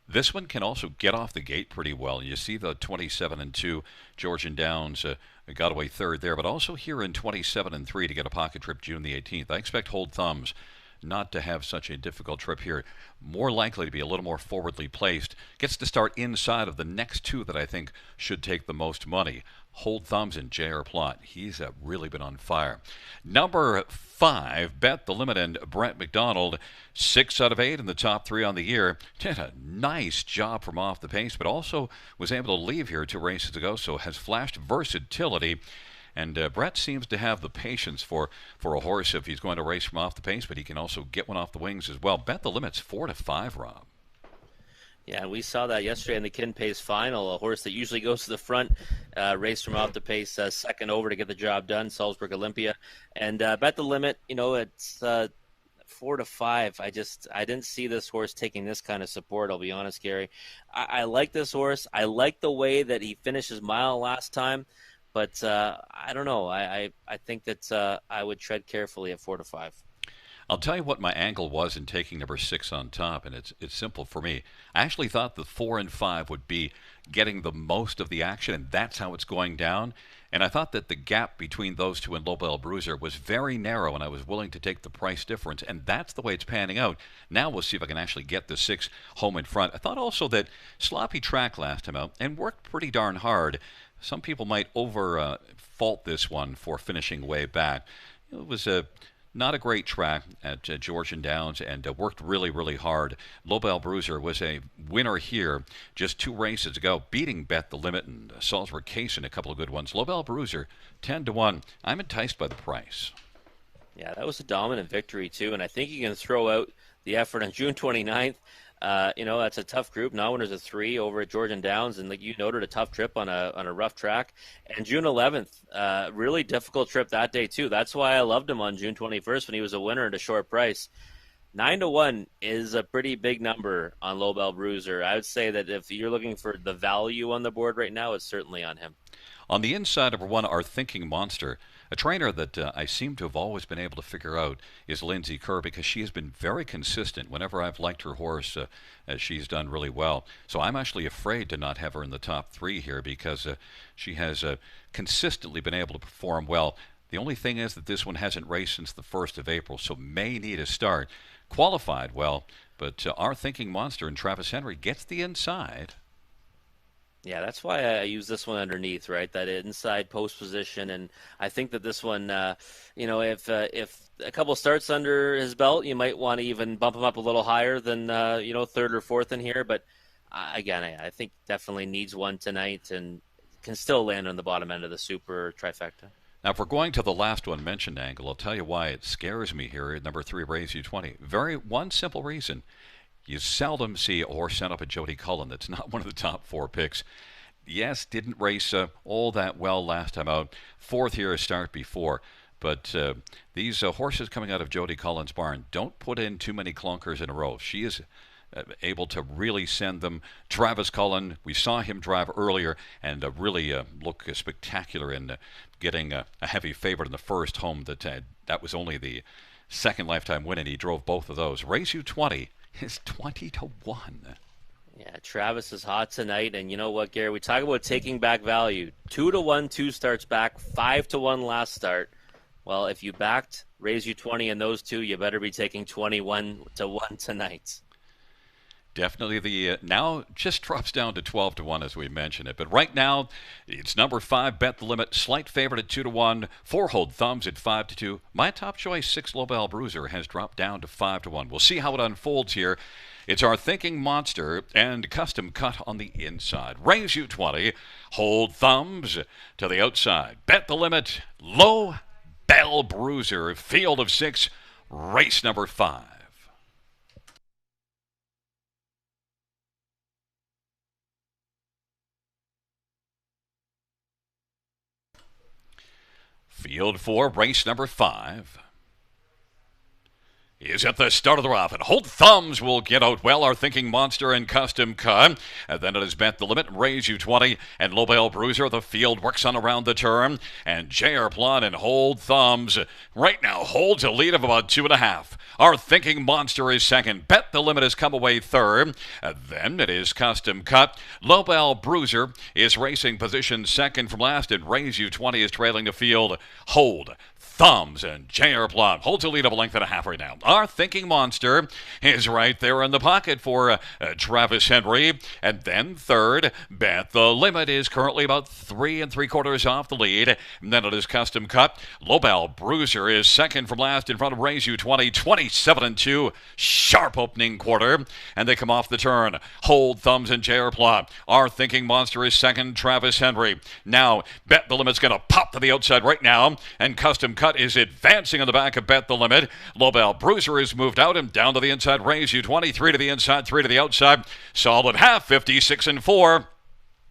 This one can also get off the gate pretty well. You see the 27-2 Georgian Downs got away third there, but also here in 27-3 to get a pocket trip June the 18th. I expect Hold Thumbs not to have such a difficult trip here. More likely to be a little more forwardly placed. Gets to start inside of the next 2 that I think should take the most money. Hold Thumbs and J.R. Plot. He's really been on fire. Number 5, Bet the Limit and Brett McDonald. 6 out of 8 in the top 3 on the year. Did a nice job from off the pace, but also was able to leave here 2 races ago, so has flashed versatility. And Brett seems to have the patience for a horse if he's going to race from off the pace, but he can also get one off the wings as well. Bet the Limit's 4-5, Rob. Yeah, and we saw that yesterday in the Kin Pace final. A horse that usually goes to the front, raced from off the pace, second over to get the job done, Salzburg Olympia. And Bet the Limit, it's 4-5. I didn't see this horse taking this kind of support, I'll be honest, Gary. I like this horse. I like the way that he finished his mile last time. But I don't know. I think that I would tread carefully at 4-5. I'll tell you what my angle was in taking number 6 on top, and it's simple for me. I actually thought the 4 and 5 would be getting the most of the action, and that's how it's going down. And I thought that the gap between those 2 and Lobel Bruiser was very narrow, and I was willing to take the price difference, and that's the way it's panning out. Now we'll see if I can actually get the 6 home in front. I thought also that sloppy track last time out, and worked pretty darn hard. Some people might fault this one for finishing way back. It was not a great track at Georgian Downs, and worked really, really hard. Lobel Bruiser was a winner here just 2 races ago, beating Bet the Limit and Salzburg Case in a couple of good ones. Lobel Bruiser, 10-1. I'm enticed by the price. Yeah, that was a dominant victory, too, and I think you can throw out the effort on June 29th. That's a tough group. Non-winners of 3 over at Georgian Downs, and like you noted, a tough trip on a rough track. And June 11th, really difficult trip that day too. That's why I loved him on June 21st when he was a winner at a short price. 9-1 is a pretty big number on Lobel Bruiser. I would say that if you're looking for the value on the board right now, it's certainly on him. On the inside, number 1, Our Thinking Monster. A trainer that I seem to have always been able to figure out is Lindsay Kerr, because she has been very consistent. Whenever I've liked her horse, she's done really well. So I'm actually afraid to not have her in the top 3 here, because she has consistently been able to perform well. The only thing is that this one hasn't raced since the 1st of April, so may need a start. Qualified well, but Our Thinking Monster and Travis Henry gets the inside. Yeah, that's why I use this one underneath, right? That inside post position, and I think that this one, if a couple starts under his belt, you might want to even bump him up a little higher than 3rd or 4th in here. But again, I think definitely needs one tonight and can still land on the bottom end of the super trifecta. Now, if we're going to the last one mentioned angle, I'll tell you why it scares me here at number 3, Race U20. One simple reason. You seldom see a horse sent up at Jody Cullen that's not one of the top 4 picks. Yes, didn't race all that well last time out. 4th here, a start before. But these horses coming out of Jody Cullen's barn don't put in too many clunkers in a row. She is able to really send them. Travis Cullen, we saw him drive earlier and really look spectacular in getting a heavy favorite in the first home. That was only the 2nd lifetime win, and he drove both of those. Race U20 is 20-1. Yeah, Travis is hot tonight, and you know what, Gary? We talk about taking back value. 2-1, 2 starts back, 5-1 last start. Well, if you backed Raise You 20 in those 2, you better be taking 21-1 tonight. Definitely the now just drops down to 12 to 1 as we mentioned it. But right now, it's number 5, Bet the Limit, slight favorite at 2 to 1, 4 Hold Thumbs at 5 to 2. My top choice, 6 Lobel Bruiser, has dropped down to 5 to 1. We'll see how it unfolds here. It's our Thinking Monster and Custom Cut on the inside. Raise you 20, Hold Thumbs to the outside. Bet the Limit, Low Bell Bruiser, field of 6, race number 5. Field 4, race number 5 is at the start of the rough, and Hold Thumbs will get out well. Our Thinking Monster and Custom Cut. And then it is Bet the Limit, Raise You 20, and Lobel Bruiser. The field works on around the turn, and J.R. Plot and Hold Thumbs right now holds a lead of about 2.5. Our Thinking Monster is second. Bet the Limit has come away third. And then it is Custom Cut. Lobel Bruiser is racing position second from last, and Raise You 20 is trailing the field. Hold Thumbs and J.R. Plot holds a lead of a length and a half right now. Our Thinking Monster is right there in the pocket for Travis Henry. And then third, Bet the Limit is currently about 3 3/4 off the lead. And then it is Custom Cut. Lobel Bruiser is second from last in front of Raise You 20, 27-2. Sharp opening quarter. And they come off the turn. Hold Thumbs and J.R. Plot. Our Thinking Monster is second, Travis Henry. Now, Bet the Limit's going to pop to the outside right now. And Custom Cut is advancing on the back of Bet the Limit. Lobel Bruiser is moved out and down to the inside. Raise You 20, 3 to the inside, 3 to the outside. Solid half, 56-4.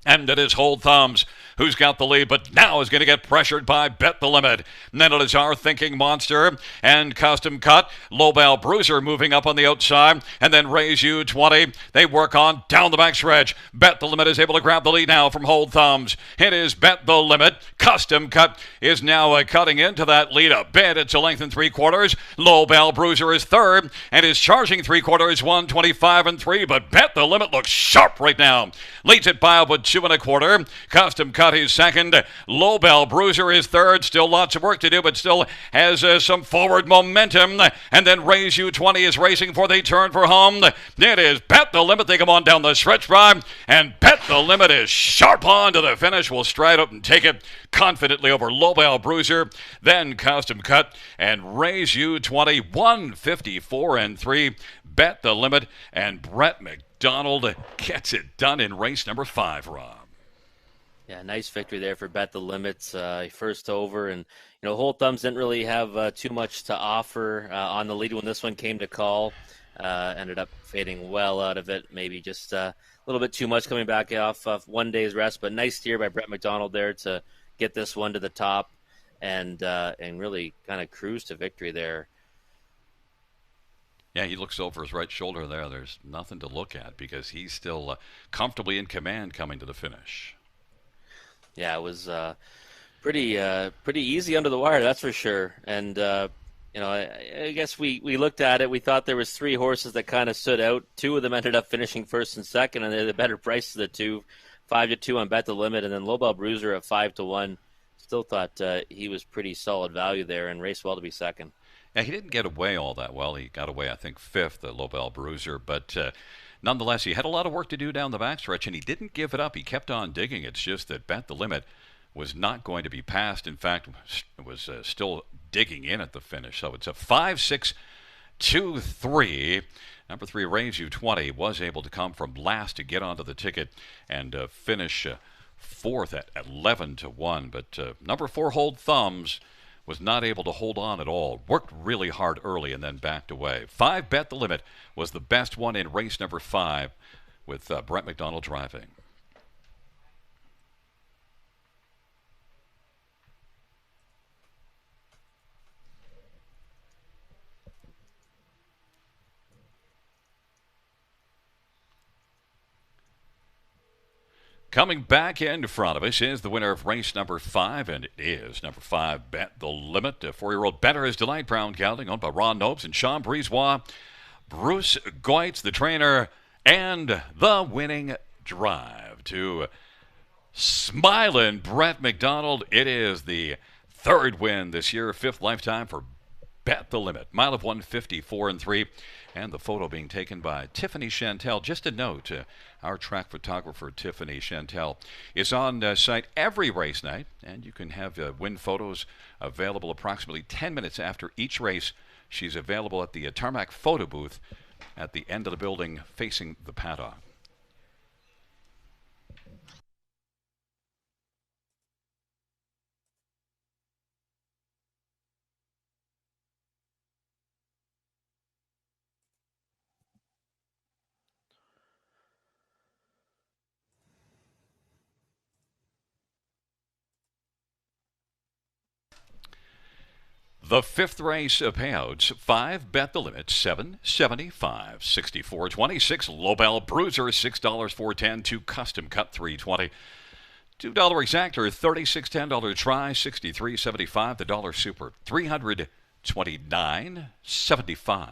And it is Hold Thumbs who's got the lead, but now is going to get pressured by Bet the Limit. And then it is Our Thinking Monster and Custom Cut. Lobel Bruiser moving up on the outside, and then Raise You 20. They work on down the backstretch. Bet the Limit is able to grab the lead now from Hold Thumbs. It is Bet the Limit. Custom Cut is now cutting into that lead a bit. It's a length and 3/4. Lobel Bruiser is third and is charging 3/4, 125-3. But Bet the Limit looks sharp right now. Leads it by about 2 1/4. Custom Cut is second. Lobel Bruiser is third. Still lots of work to do, but still has some forward momentum. And then Raise You 20 is racing for the turn for home. It is Bet the Limit. They come on down the stretch drive, and Bet the Limit is sharp on to the finish. Will stride up and take it confidently over Lobel Bruiser. Then Custom Cut and Raise You 20, 154-3. Bet the Limit, and Brett McDonald gets it done in race number 5, Rob. Yeah, nice victory there for Bet the Limits. First over, and Hold Thumbs didn't really have too much to offer on the lead when this one came to call. Ended up fading well out of it. Maybe just a little bit too much coming back off of one day's rest, but nice steer by Brett McDonald there to get this one to the top and really kind of cruise to victory there. Yeah, he looks over his right shoulder there. There's nothing to look at because he's still comfortably in command coming to the finish. Yeah, it was pretty easy under the wire, that's for sure. And I guess we looked at it. We thought there was 3 horses that kind of stood out. 2 of them ended up finishing first and second, and they're the better price of the 2. 5-2 on Bet the Limit, and then Lobel Bruiser at 5-1. Still thought he was pretty solid value there and raced well to be second. Yeah, he didn't get away all that well. He got away, I think, 5th, the Lobel Bruiser. But nonetheless, he had a lot of work to do down the backstretch, and he didn't give it up. He kept on digging. It's just that Bet the Limit was not going to be passed. In fact, was still digging in at the finish. So it's a 5-6-2-3. Number 3, Raise You 20, was able to come from last to get onto the ticket and finish 4th at 11-1. But number 4, Hold Thumbs, was not able to hold on at all. Worked really hard early and then backed away. 5, Bet the Limit, was the best one in race number 5 with Brett McDonald driving. Coming back in front of us is the winner of race number 5, and it is number 5, Bet the Limit. 4-year-old Better is Delight Brown Gelding, owned by Ron Nopes and Sean Brizois. Bruce Goitz, the trainer, and the winning drive to Smilin' Brett McDonald. It is the 3rd win this year, 5th lifetime for Bet the Limit. Mile of 154-3. And the photo being taken by Tiffany Chantel. Just a note, our track photographer, Tiffany Chantel, is on site every race night, and you can have win photos available approximately 10 minutes after each race. She's available at the tarmac photo booth at the end of the building facing the paddock. The fifth race payouts: 5 bet the limit, 7, 75, 64, 26. Lobel Bruiser, $6 410. 2 custom cut, $320. $2 exactor, $36 $10 try, $63.75. The dollar super, $329.75.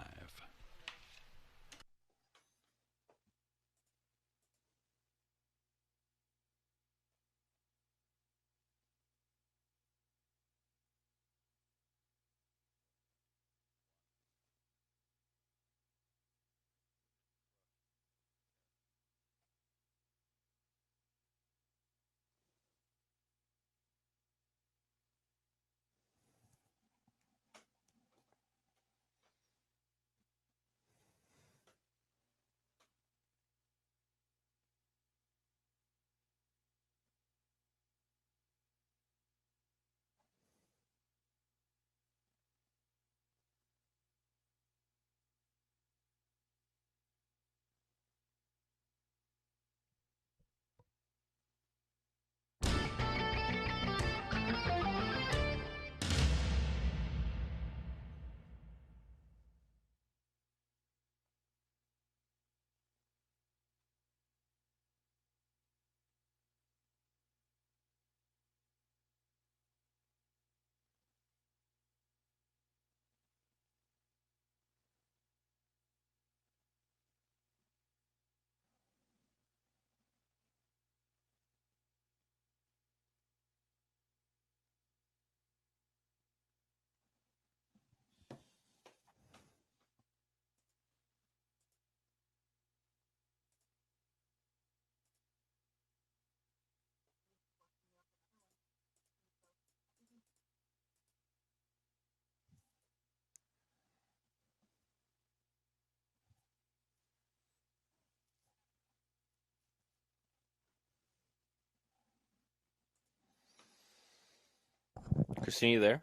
Christine, you there?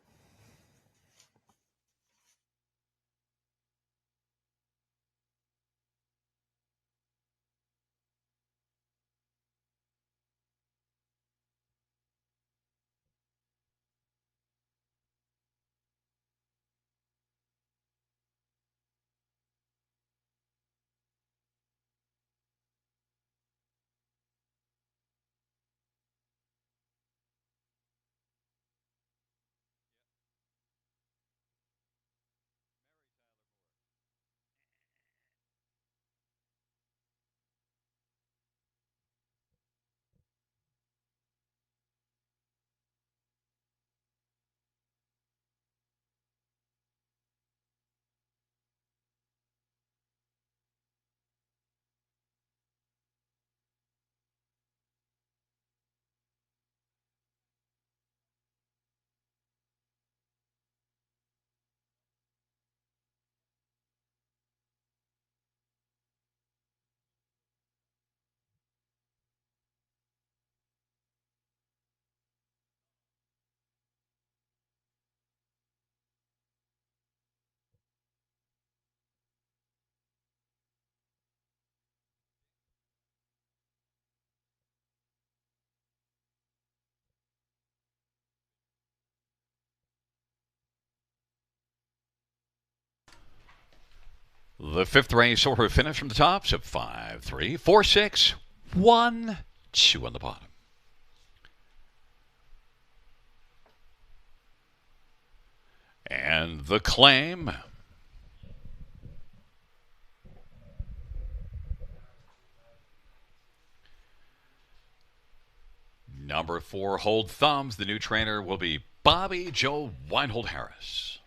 The fifth race order finish from the tops of 5, 3, 4, 6, 1, 2 on the bottom. And the claim. Number 4, Hold Thumbs. The new trainer will be Bobby Joe Weinhold Harris.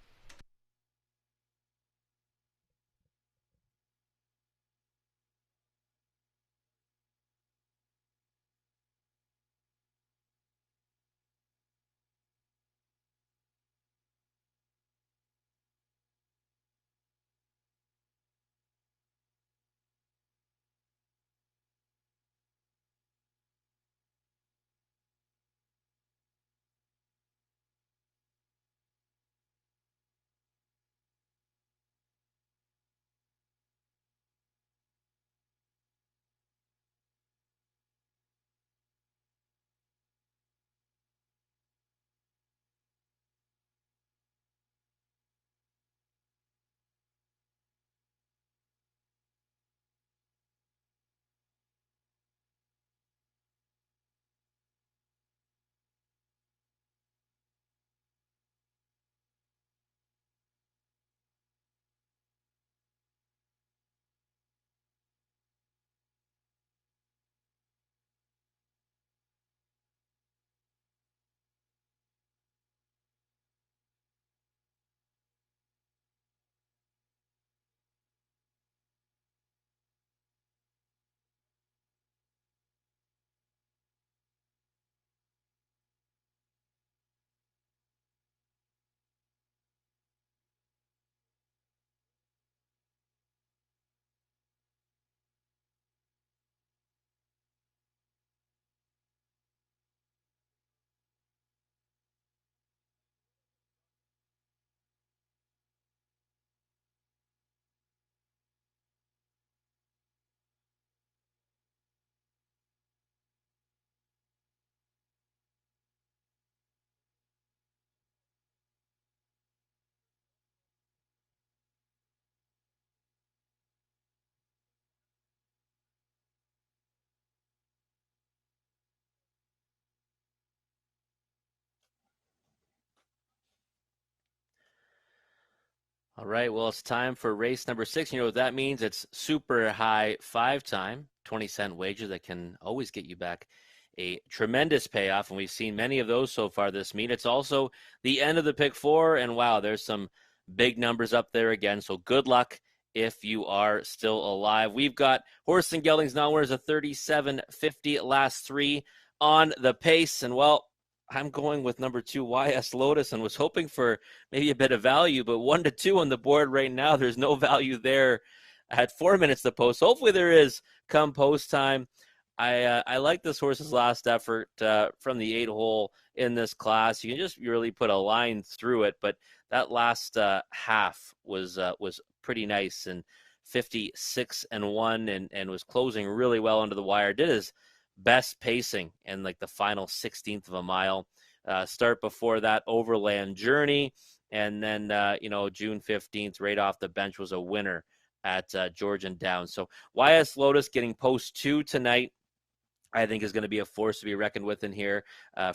All right, well, it's time for race number 6. You know what that means? It's super high 5-time, 20-cent wager that can always get you back a tremendous payoff, and we've seen many of those so far this meet. It's also the end of the pick 4, and wow, there's some big numbers up there again, so good luck if you are still alive. We've got Horse and Geldings Non-Winners a 37.50 last 3 on the pace, and well, I'm going with number 2, YS Lotus, and was hoping for maybe a bit of value, but 1-2 on the board right now. There's no value there at 4 minutes to post. Hopefully there is come post time. I like this horse's last effort from the 8-hole in this class. You can just really put a line through it, but that last half was pretty nice, and 56-1 and was closing really well under the wire. Did his best pacing in like the final 16th of a mile. Start before that overland journey, and then June 15th right off the bench was a winner at Georgian Downs. So YS Lotus getting post 2 tonight, I think, is going to be a force to be reckoned with in here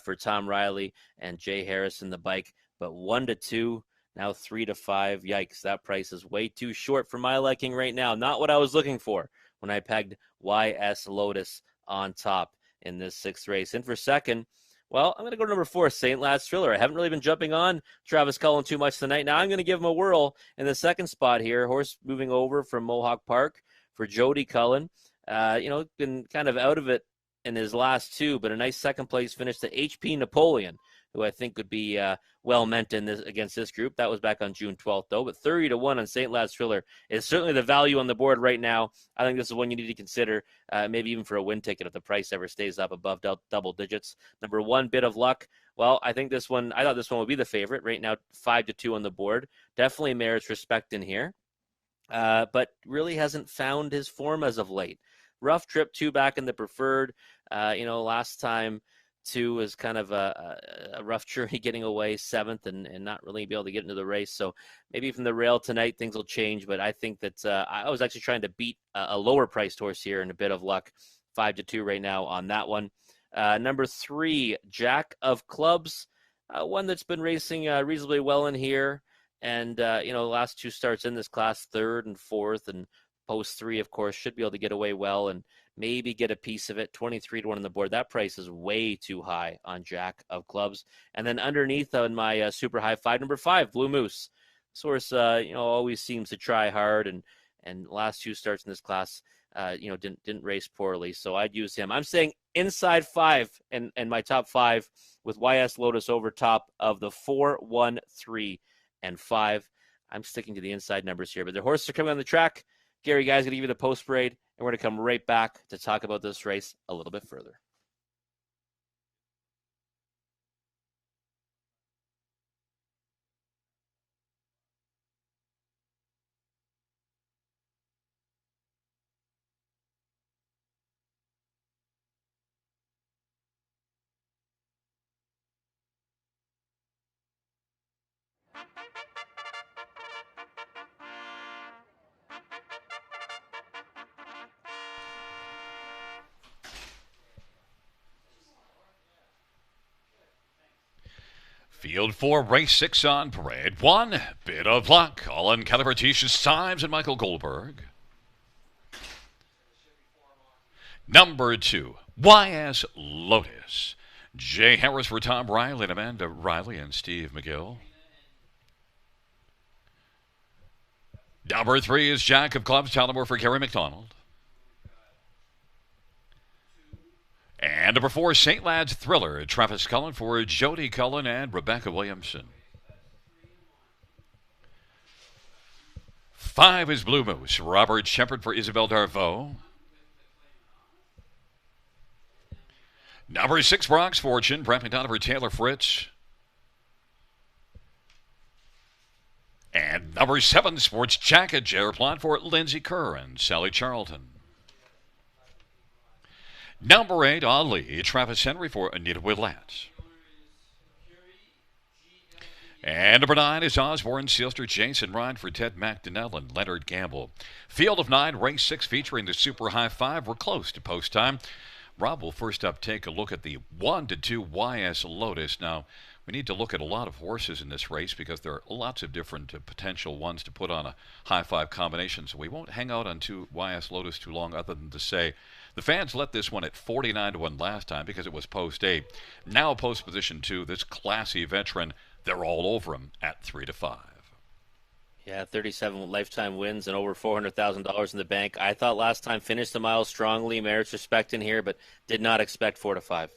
for Tom Riley and Jay Harris in the bike. But 1-2, now 3-5. Yikes, that price is way too short for my liking right now. Not what I was looking for when I pegged YS Lotus on top in this 6th race. In for second, well, I'm going to go to number 4, St. Lad's Thriller. I haven't really been jumping on Travis Cullen too much tonight. Now I'm going to give him a whirl in the 2nd spot here. Horse moving over from Mohawk Park for Jody Cullen. Been kind of out of it in his last 2, but a nice 2nd place finish to HP Napoleon, who I think would be well meant in this against this group. That was back on June 12th, though. But 30-1 on St. Lad's Thriller is certainly the value on the board right now. I think this is one you need to consider, maybe even for a win ticket if the price ever stays up above double digits. Number 1, Bit of Luck. Well, I thought this one would be the favorite. Right now, 5-2 on the board. Definitely merits respect in here, but really hasn't found his form as of late. Rough trip 2 back in the preferred. Last time 2 was kind of a rough journey getting away 7th and not really be able to get into the race. So maybe from the rail tonight, things will change. But I think that I was actually trying to beat a lower priced horse here in A Bit of Luck. 5-2 right now on that one. Number 3, Jack of Clubs. One that's been racing reasonably well in here. And, last 2 starts in this class, 3rd and 4th, and post 3, of course, should be able to get away well and maybe get a piece of it. 23-1 on the board. That price is way too high on Jack of Clubs. And then underneath on my super high 5, number 5, Blue Moose. This horse, always seems to try hard, and last 2 starts in this class, didn't race poorly. So I'd use him. I'm saying inside 5 and my top 5 with YS Lotus over top of the 4, 1, 3, and 5. I'm sticking to the inside numbers here, but the horses are coming on the track. Gary Guy's going to give you the post parade, and we're going to come right back to talk about this race a little bit further. Field 4, race 6 on parade. 1, Bit of Luck. All in Calavertitious Times and Michael Goldberg. Number 2, YS Lotus. Jay Harris for Tom Riley and Amanda Riley and Steve McGill. Number 3 is Jack of Clubs, Tullamore for Gary McDonald. And number 4, St. Lad's Thriller, Travis Cullen for Jody Cullen and Rebecca Williamson. 5 is Blue Moose, Robert Shepard for Isabel Darvaux. Number 6, Bronx Fortune, Brent McDonough for Taylor Fritz. And number 7, Sports Jacket, Jared Plot for Lindsay Kerr and Sally Charlton. Number 8, Ali, Travis Henry for Anita Willett. And number 9 is Osborne Sealster, Jason Ryan for Ted McDonnell and Leonard Gamble. Field of 9, race 6 featuring the Super High 5. We're close to post time. Rob will first up take a look at the 1-2 YS Lotus. Now, we need to look at a lot of horses in this race because there are lots of different potential ones to put on a high five combination. So we won't hang out on 2 YS Lotus too long other than to say the fans let this one at 49-1 last time because it was post 8. Now post position 2, this classy veteran, they're all over him at 3-5. Yeah, 37 lifetime wins and over $400,000 in the bank. I thought last time finished the mile strongly, merits respect in here, but did not expect 4-5.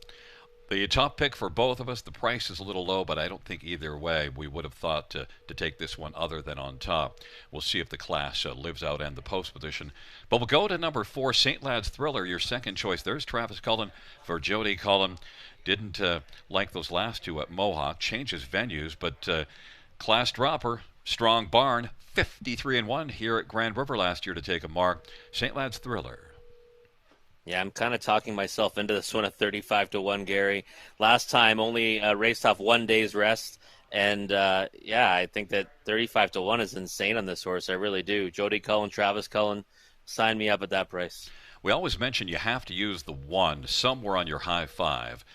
The top pick for both of us, the price is a little low, but I don't think either way we would have thought to take this one other than on top. We'll see if the class lives out and the post position. But we'll go to number 4, St. Lad's Thriller, your second choice. There's Travis Cullen for Jody Cullen. Didn't like those last two at Mohawk, changes venues, but class dropper. Strong barn, 53-1 here at Grand River last year to take a mark. St. Lad's Thriller. Yeah, I'm kind of talking myself into this one at 35-1, Gary. Last time only raced off 1 day's rest. And, I think that 35-1 is insane on this horse. I really do. Jody Cullen, Travis Cullen, sign me up at that price. We always mention you have to use the 1 somewhere on your high five.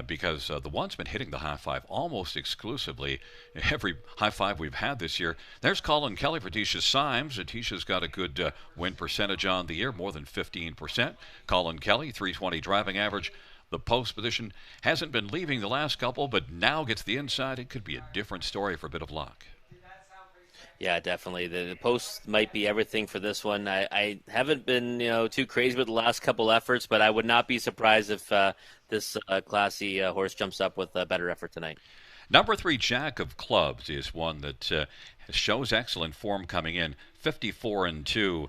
Because the 1's been hitting the high five almost exclusively every high five we've had this year. There's Colin Kelly for Tisha Symes. Tisha's got a good win percentage on the year, more than 15%. Colin Kelly, 320 driving average. The post position hasn't been leaving the last couple, but now gets the inside. It could be a different story for a bit of luck. Yeah, definitely. The post might be everything for this one. I haven't been too crazy with the last couple efforts, but I would not be surprised if this classy horse jumps up with a better effort tonight. Number 3, Jack of Clubs, is one that shows excellent form coming in. 54-2,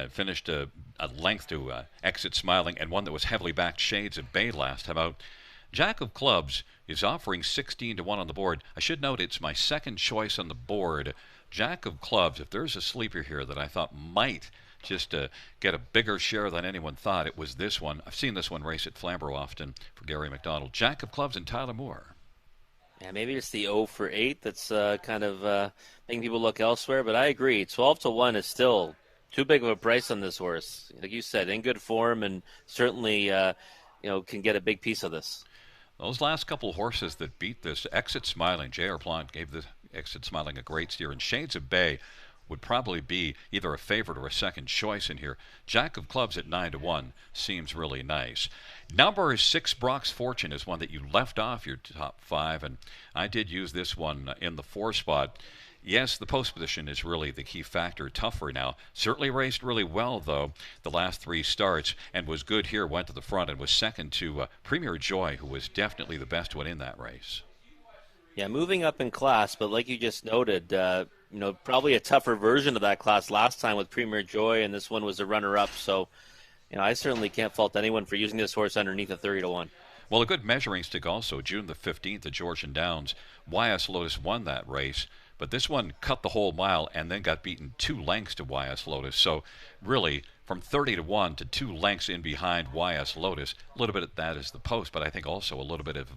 finished a length to Exit Smiling, and one that was heavily backed, Shades of Bay, last time out. Jack of Clubs is offering 16-1 on the board. I should note it's my second choice on the board. Jack of Clubs, if there's a sleeper here that I thought might just get a bigger share than anyone thought, it was this one. I've seen this one race at Flamborough often for Gary McDonald. Jack of Clubs and Tyler Moore. Yeah, maybe it's the 0 for 8 that's kind of making people look elsewhere, but I agree. 12-1 is still too big of a price on this horse. Like you said, in good form and certainly can get a big piece of this. Those last couple horses that beat this, Exit Smiling, J.R. Plant gave the Exit Smiling a great steer, and Shades of Bay would probably be either a favorite or a second choice in here. Jack of Clubs at 9-1 seems really nice. Number 6, Brock's Fortune, is one that you left off your top 5, and I did use this one in the 4 spot. Yes, the post position is really the key factor. Tougher now. Certainly raced really well, though, the last 3 starts, and was good here, went to the front, and was second to Premier Joy, who was definitely the best one in that race. Yeah, moving up in class, but like you just noted, probably a tougher version of that class last time with Premier Joy, and this one was a runner-up. So, I certainly can't fault anyone for using this horse underneath a 30-1. Well, a good measuring stick also, June the 15th at Georgian Downs. YS Lotus won that race, but this one cut the whole mile and then got beaten 2 lengths to YS Lotus. So, really, from 30-1 to 2 lengths in behind YS Lotus, a little bit of that is the post, but I think also a little bit of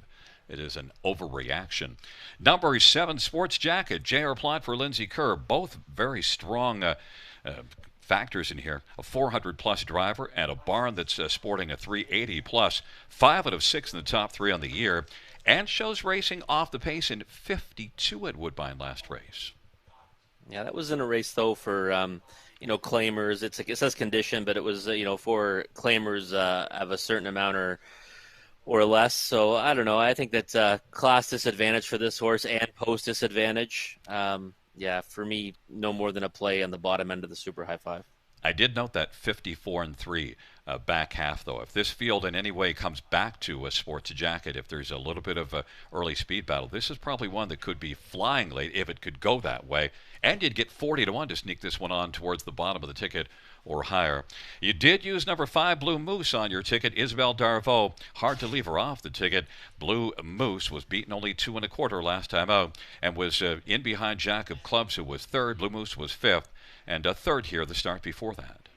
it is an overreaction. Number 7, Sports Jacket, J.R. Plot for Lindsay Kerr. Both very strong factors in here. A 400-plus driver and a barn that's sporting a 380-plus. 5 out of 6 in the top 3 on the year. And shows racing off the pace in 52 at Woodbine last race. Yeah, that was in a race, though, for claimers. It says condition, but it was for claimers of a certain amount or less. So I don't know. I think that's class disadvantage for this horse and post disadvantage. For me, no more than a play on the bottom end of the super high five. I did note that 54-3 back half, though. If this field in any way comes back to a Sports Jacket, if there's a little bit of a early speed battle, this is probably one that could be flying late if it could go that way. And you'd get 40-1 to sneak this one on towards the bottom of the ticket or higher. You did use number 5, Blue Moose, on your ticket. Isabel Darvaux, hard to leave her off the ticket. Blue Moose was beaten only 2 1/4 last time out and was in behind Jack of Clubs, who was 3rd. Blue Moose was 5th, and 3rd here the start before that.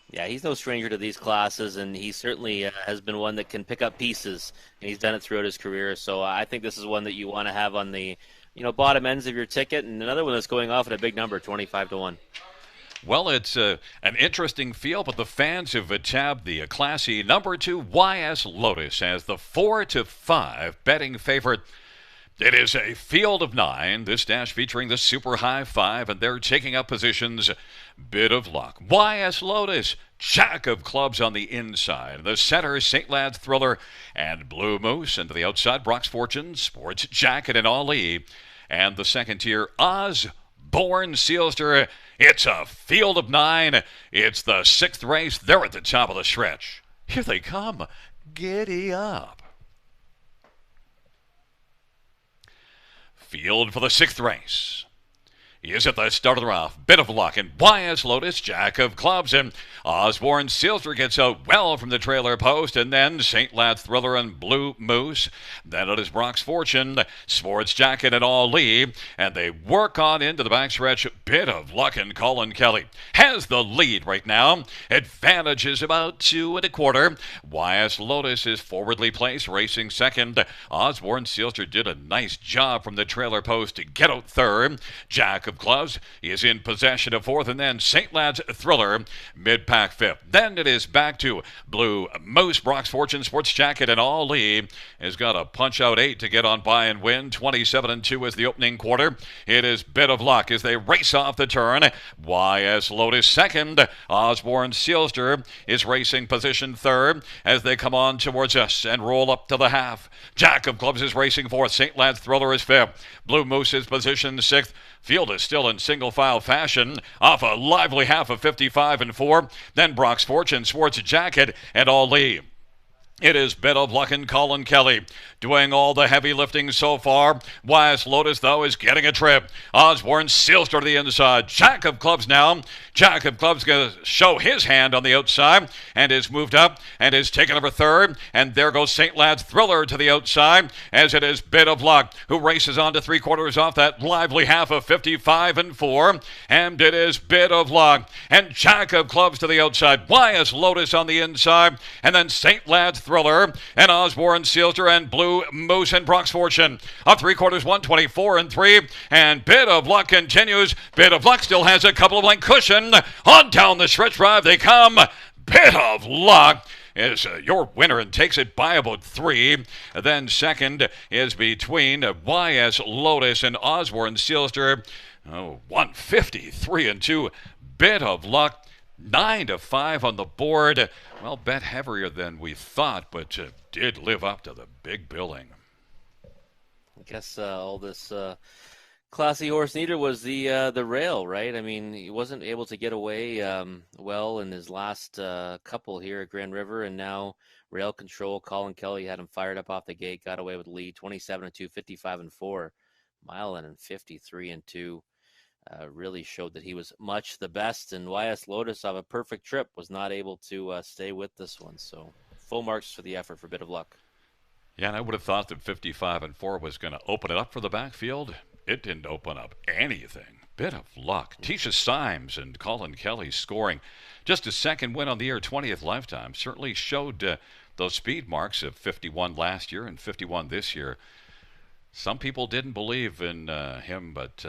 Yeah, he's no stranger to these classes, and he certainly has been one that can pick up pieces, and he's done it throughout his career. So I think this is one that you want to have on the bottom ends of your ticket, and another one that's going off at a big number, 25-1. Well, it's an interesting field, but the fans have tabbed the classy number 2 YS Lotus as the 4-5 betting favorite. It is a field of 9, this dash featuring the Super High 5, and they're taking up positions. Bit of luck. YS Lotus, Jack of Clubs on the inside. The center, St. Lad's Thriller, and Blue Moose. And to the outside, Brock's Fortune, Sports Jacket, and Ali. And the second tier, Osborne Sealster. It's a field of 9. It's the 6th race. They're at the top of the stretch. Here they come. Giddy up. Field for the 6th race. He is at the start of the rough. Bit of luck, and YS Lotus, Jack of Clubs, and Osborne Sealster gets out well from the trailer post, and then St. Lad's Thriller and Blue Moose. Then it is Brock's Fortune, Sports Jacket, and All Lee, and they work on into the backstretch. Bit of luck, and Colin Kelly has the lead right now. Advantage is about 2 1/4. YS Lotus is forwardly placed, racing second. Osborne Sealster did a nice job from the trailer post to get out third. Jack of Clubs is in possession of fourth, and then St. Lad's Thriller mid-pack fifth. Then it is back to Blue Moose, Brock's Fortune, Sports Jacket, and All Lee has got a punch-out 8 to get on by and win. 27-2 is the opening quarter. It is Bit of Luck as they race off the turn. YS Lotus second. Osborne Sealster is racing position third as they come on towards us and roll up to the half. Jack of Clubs is racing fourth. St. Lad's Thriller is fifth. Blue Moose is position sixth. Field is still in single file fashion off a lively half of 55-4. Then Brock's Fortune, Sports Jacket, and All Lee. It is Bit of Luck and Colin Kelly doing all the heavy lifting so far. YS Lotus, though, is getting a trip. Osborne Sealster to the inside. Jack of Clubs now. Jack of Clubs going to show his hand on the outside and is moved up and is taken over third. And there goes St. Lad's Thriller to the outside as it is Bit of Luck who races on to 3/4 off that lively half of 55-4. And it is Bit of Luck and Jack of Clubs to the outside. YS Lotus on the inside. And then St. Lad's Thriller and Osborne Sealster and Blue Moose and Brock's Fortune. Up 3/4, 124-3. And Bit of Luck continues. Bit of Luck still has a couple of length cushion. On down the stretch drive they come. Bit of Luck is your winner and takes it by about 3. Then second is between YS Lotus and Osborne Sealster. 153-2. Bit of Luck. 9-5 on the board. Well, bet heavier than we thought, but did live up to the big billing. I guess all this classy horse needed was the rail, right? I mean, he wasn't able to get away well in his last couple here at Grand River, and now rail control. Colin Kelly had him fired up off the gate, got away with the lead, 27-2, 55-4, mile and 53-2. Really showed that he was much the best, and YS Lotus of a perfect trip was not able to stay with this one. So full marks for the effort for Bit of Luck. Yeah, and I would have thought that 55-4 was going to open it up for the backfield. It didn't open up anything. Bit of luck. Tisha Symes and Colin Kelly scoring just a second win on the year, 20th lifetime. Certainly showed those speed marks of 51 last year and 51 this year. Some people didn't believe in him, but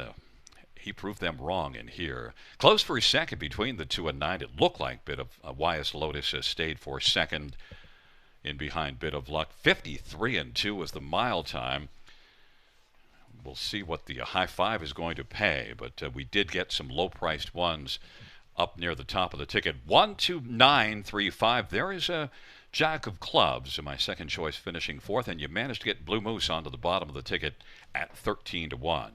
he proved them wrong in here. Close for a second between the 2 and 9. It looked like Bit of YS Lotus has stayed for second in behind Bit of Luck. 53-2 was the mile time. We'll see what the high 5 is going to pay, but we did get some low-priced ones up near the top of the ticket. 12935. There is a Jack of Clubs, my second choice, finishing fourth, and you managed to get Blue Moose onto the bottom of the ticket at 13-1.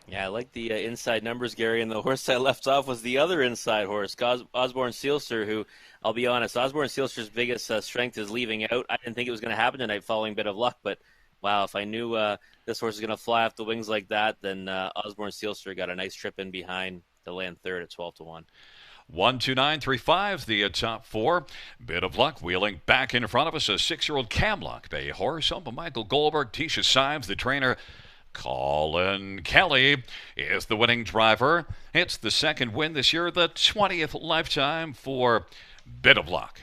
Yeah, I like the inside numbers, Gary, and the horse I left off was the other inside horse, Osborne Sealster, who, I'll be honest, Osborne Sealster's biggest strength is leaving out. I didn't think it was going to happen tonight following Bit of Luck, but wow, if I knew this horse was going to fly off the wings like that, then Osborne Sealster got a nice trip in behind to land third at 12-1. 12935's the top 4. Bit of Luck wheeling back in front of us, a 6-year-old Camlock Bay horse. Owned by Michael Goldberg, Tisha Symes, the trainer. Colin Kelly is the winning driver. It's the second win this year, the 20th lifetime for Bit of Luck.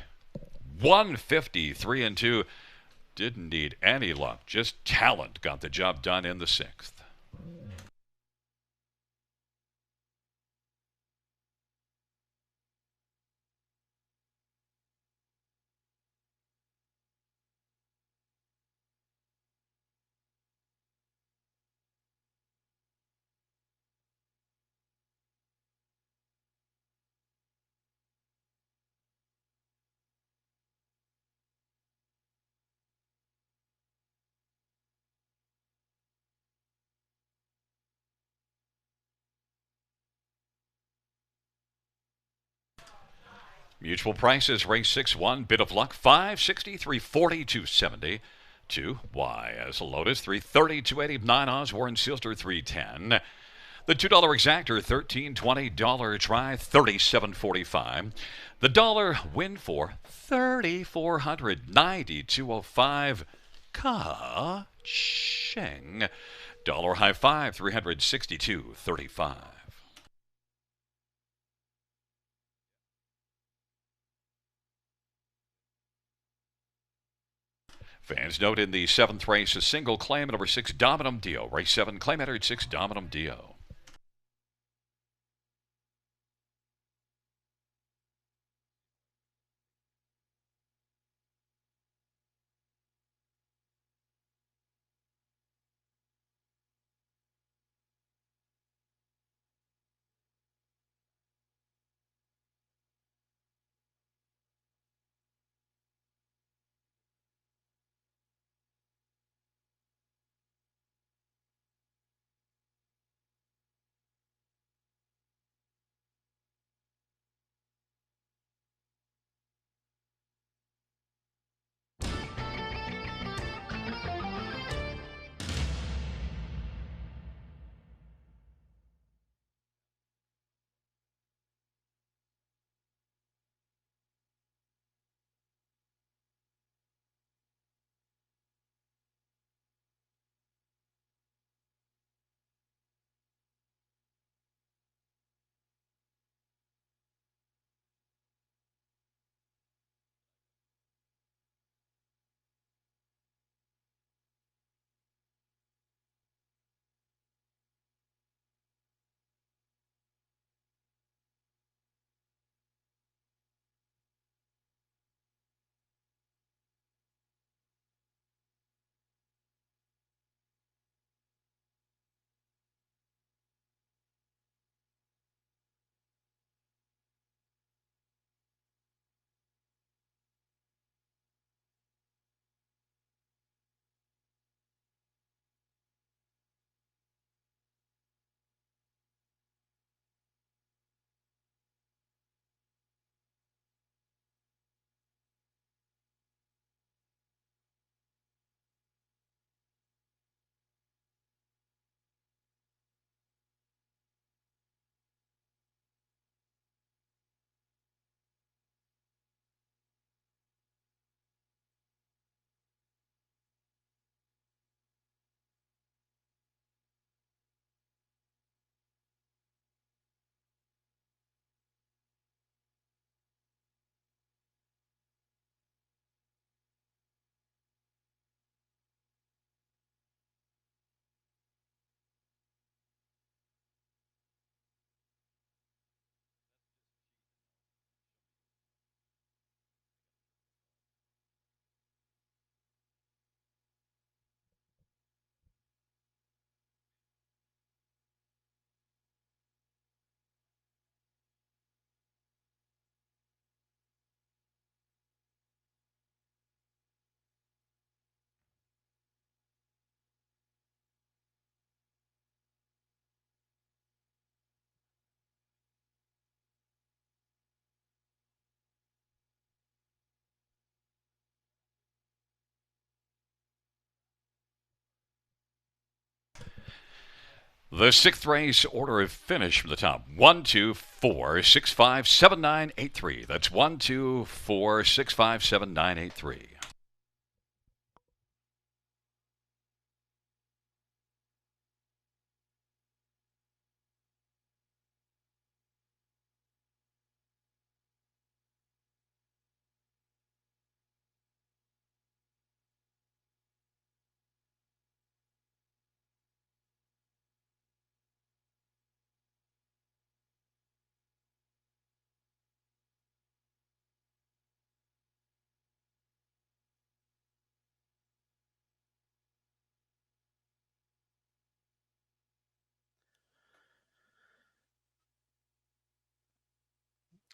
153-2. Didn't need any luck, just talent got the job done in the 6th. Mutual prices, race 6-1, bit of luck, 560, 340, 270. 2Y as Lotus, 330, 280, 9 odds, Warren Sealster, 310. The $2 exactor, $13.20 try, $37.45. The dollar win for $3,400, $92.05. Ka-ching. Dollar high five, $362.35. Fans note in the 7th race, a single claim, number 6, Dominum Dio. Race 7, claim entered 6, Dominum Dio. The 6th race order of finish from the top. 1, 2, 4, 6, 5, 7, 9, 8, 3. That's 1, 2, 4, 6, 5, 7, 9, 8, 3.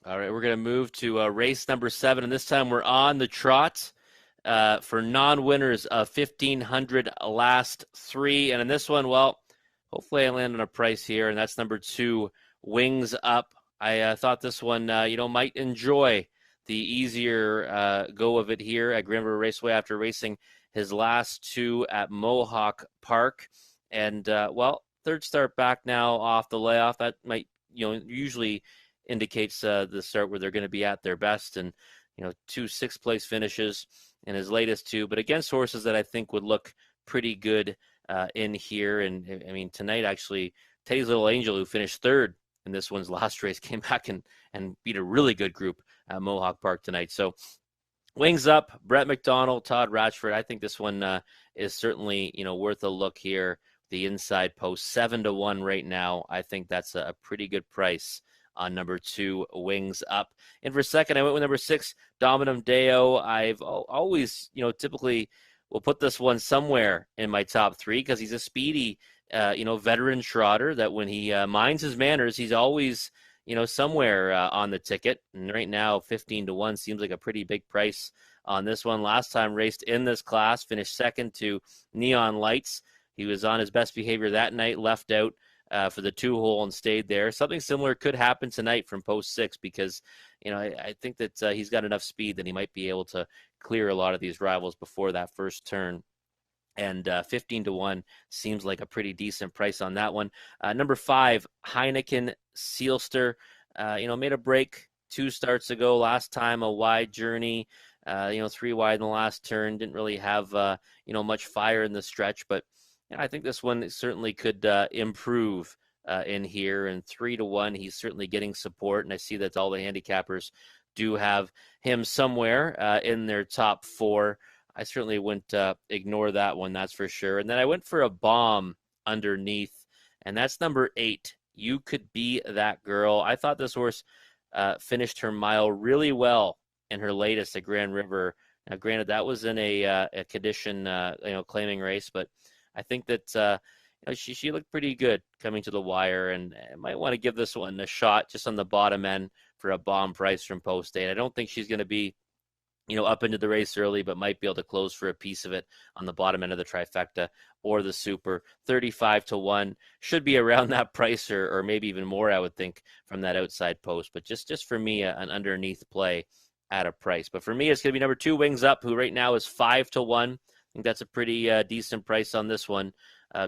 All right, we're going to move to race number 7, and this time we're on the trot for non-winners of 1,500 last 3. And in this one, well, hopefully I land on a price here, and that's number 2, Wings Up. I thought this one, might enjoy the easier go of it here at Grand River Raceway after racing his last two at Mohawk Park. And, third start back now off the layoff. That might, usually indicates the start where they're going to be at their best. And, two sixth-place finishes in his latest two, but against horses that I think would look pretty good in here. And, I mean, tonight, actually, Teddy's Little Angel, who finished third in this one's last race, came back and beat a really good group at Mohawk Park tonight. So wings up, Brett McDonald, Todd Ratchford. I think this one is certainly, worth a look here. The inside post, 7-1 right now. I think that's a pretty good price on number 2, Wings Up. And for second, I went with number 6, Dominum Deo. I've always, typically will put this one somewhere in my top 3 because he's a speedy, veteran trotter that when he minds his manners, he's always, somewhere on the ticket. And right now, 15-1 seems like a pretty big price on this one. Last time raced in this class, finished second to Neon Lights. He was on his best behavior that night, left out for the 2-hole and stayed there. Something similar could happen tonight from post 6 because, I think that he's got enough speed that he might be able to clear a lot of these rivals before that first turn. And 15-1 seems like a pretty decent price on that one. Number 5, Heineken Sealster, made a break 2 starts ago. Last time a wide journey, 3 wide in the last turn. Didn't really have, much fire in the stretch, but I think this one certainly could improve in here. And 3-1, he's certainly getting support. And I see that all the handicappers do have him somewhere in their top 4. I certainly wouldn't ignore that one, that's for sure. And then I went for a bomb underneath, and that's number 8. You Could Be That Girl. I thought this horse finished her mile really well in her latest at Grand River. Now, granted, that was in a condition, claiming race, but I think that she looked pretty good coming to the wire, and I might want to give this one a shot just on the bottom end for a bomb price from post 8. I don't think she's going to be, up into the race early, but might be able to close for a piece of it on the bottom end of the trifecta or the super. 35-1 should be around that price, or maybe even more, I would think, from that outside post. But just for me, an underneath play at a price. But for me, it's going to be number 2, Wings Up, who right now is 5-1. I think that's a pretty decent price on this one.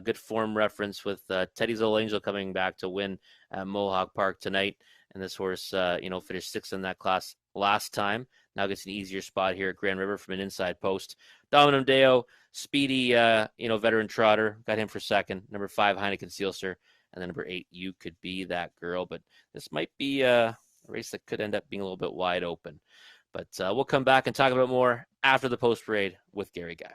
Good form reference with Teddy's Little Angel coming back to win at Mohawk Park tonight. And this horse, finished 6th in that class last time. Now gets an easier spot here at Grand River from an inside post. Dominum Deo, speedy, veteran trotter. Got him for second. Number 5, Heineken Sealster. And then number 8, You Could Be That Girl. But this might be a race that could end up being a little bit wide open. But we'll come back and talk about more after the post parade with Gary Guy.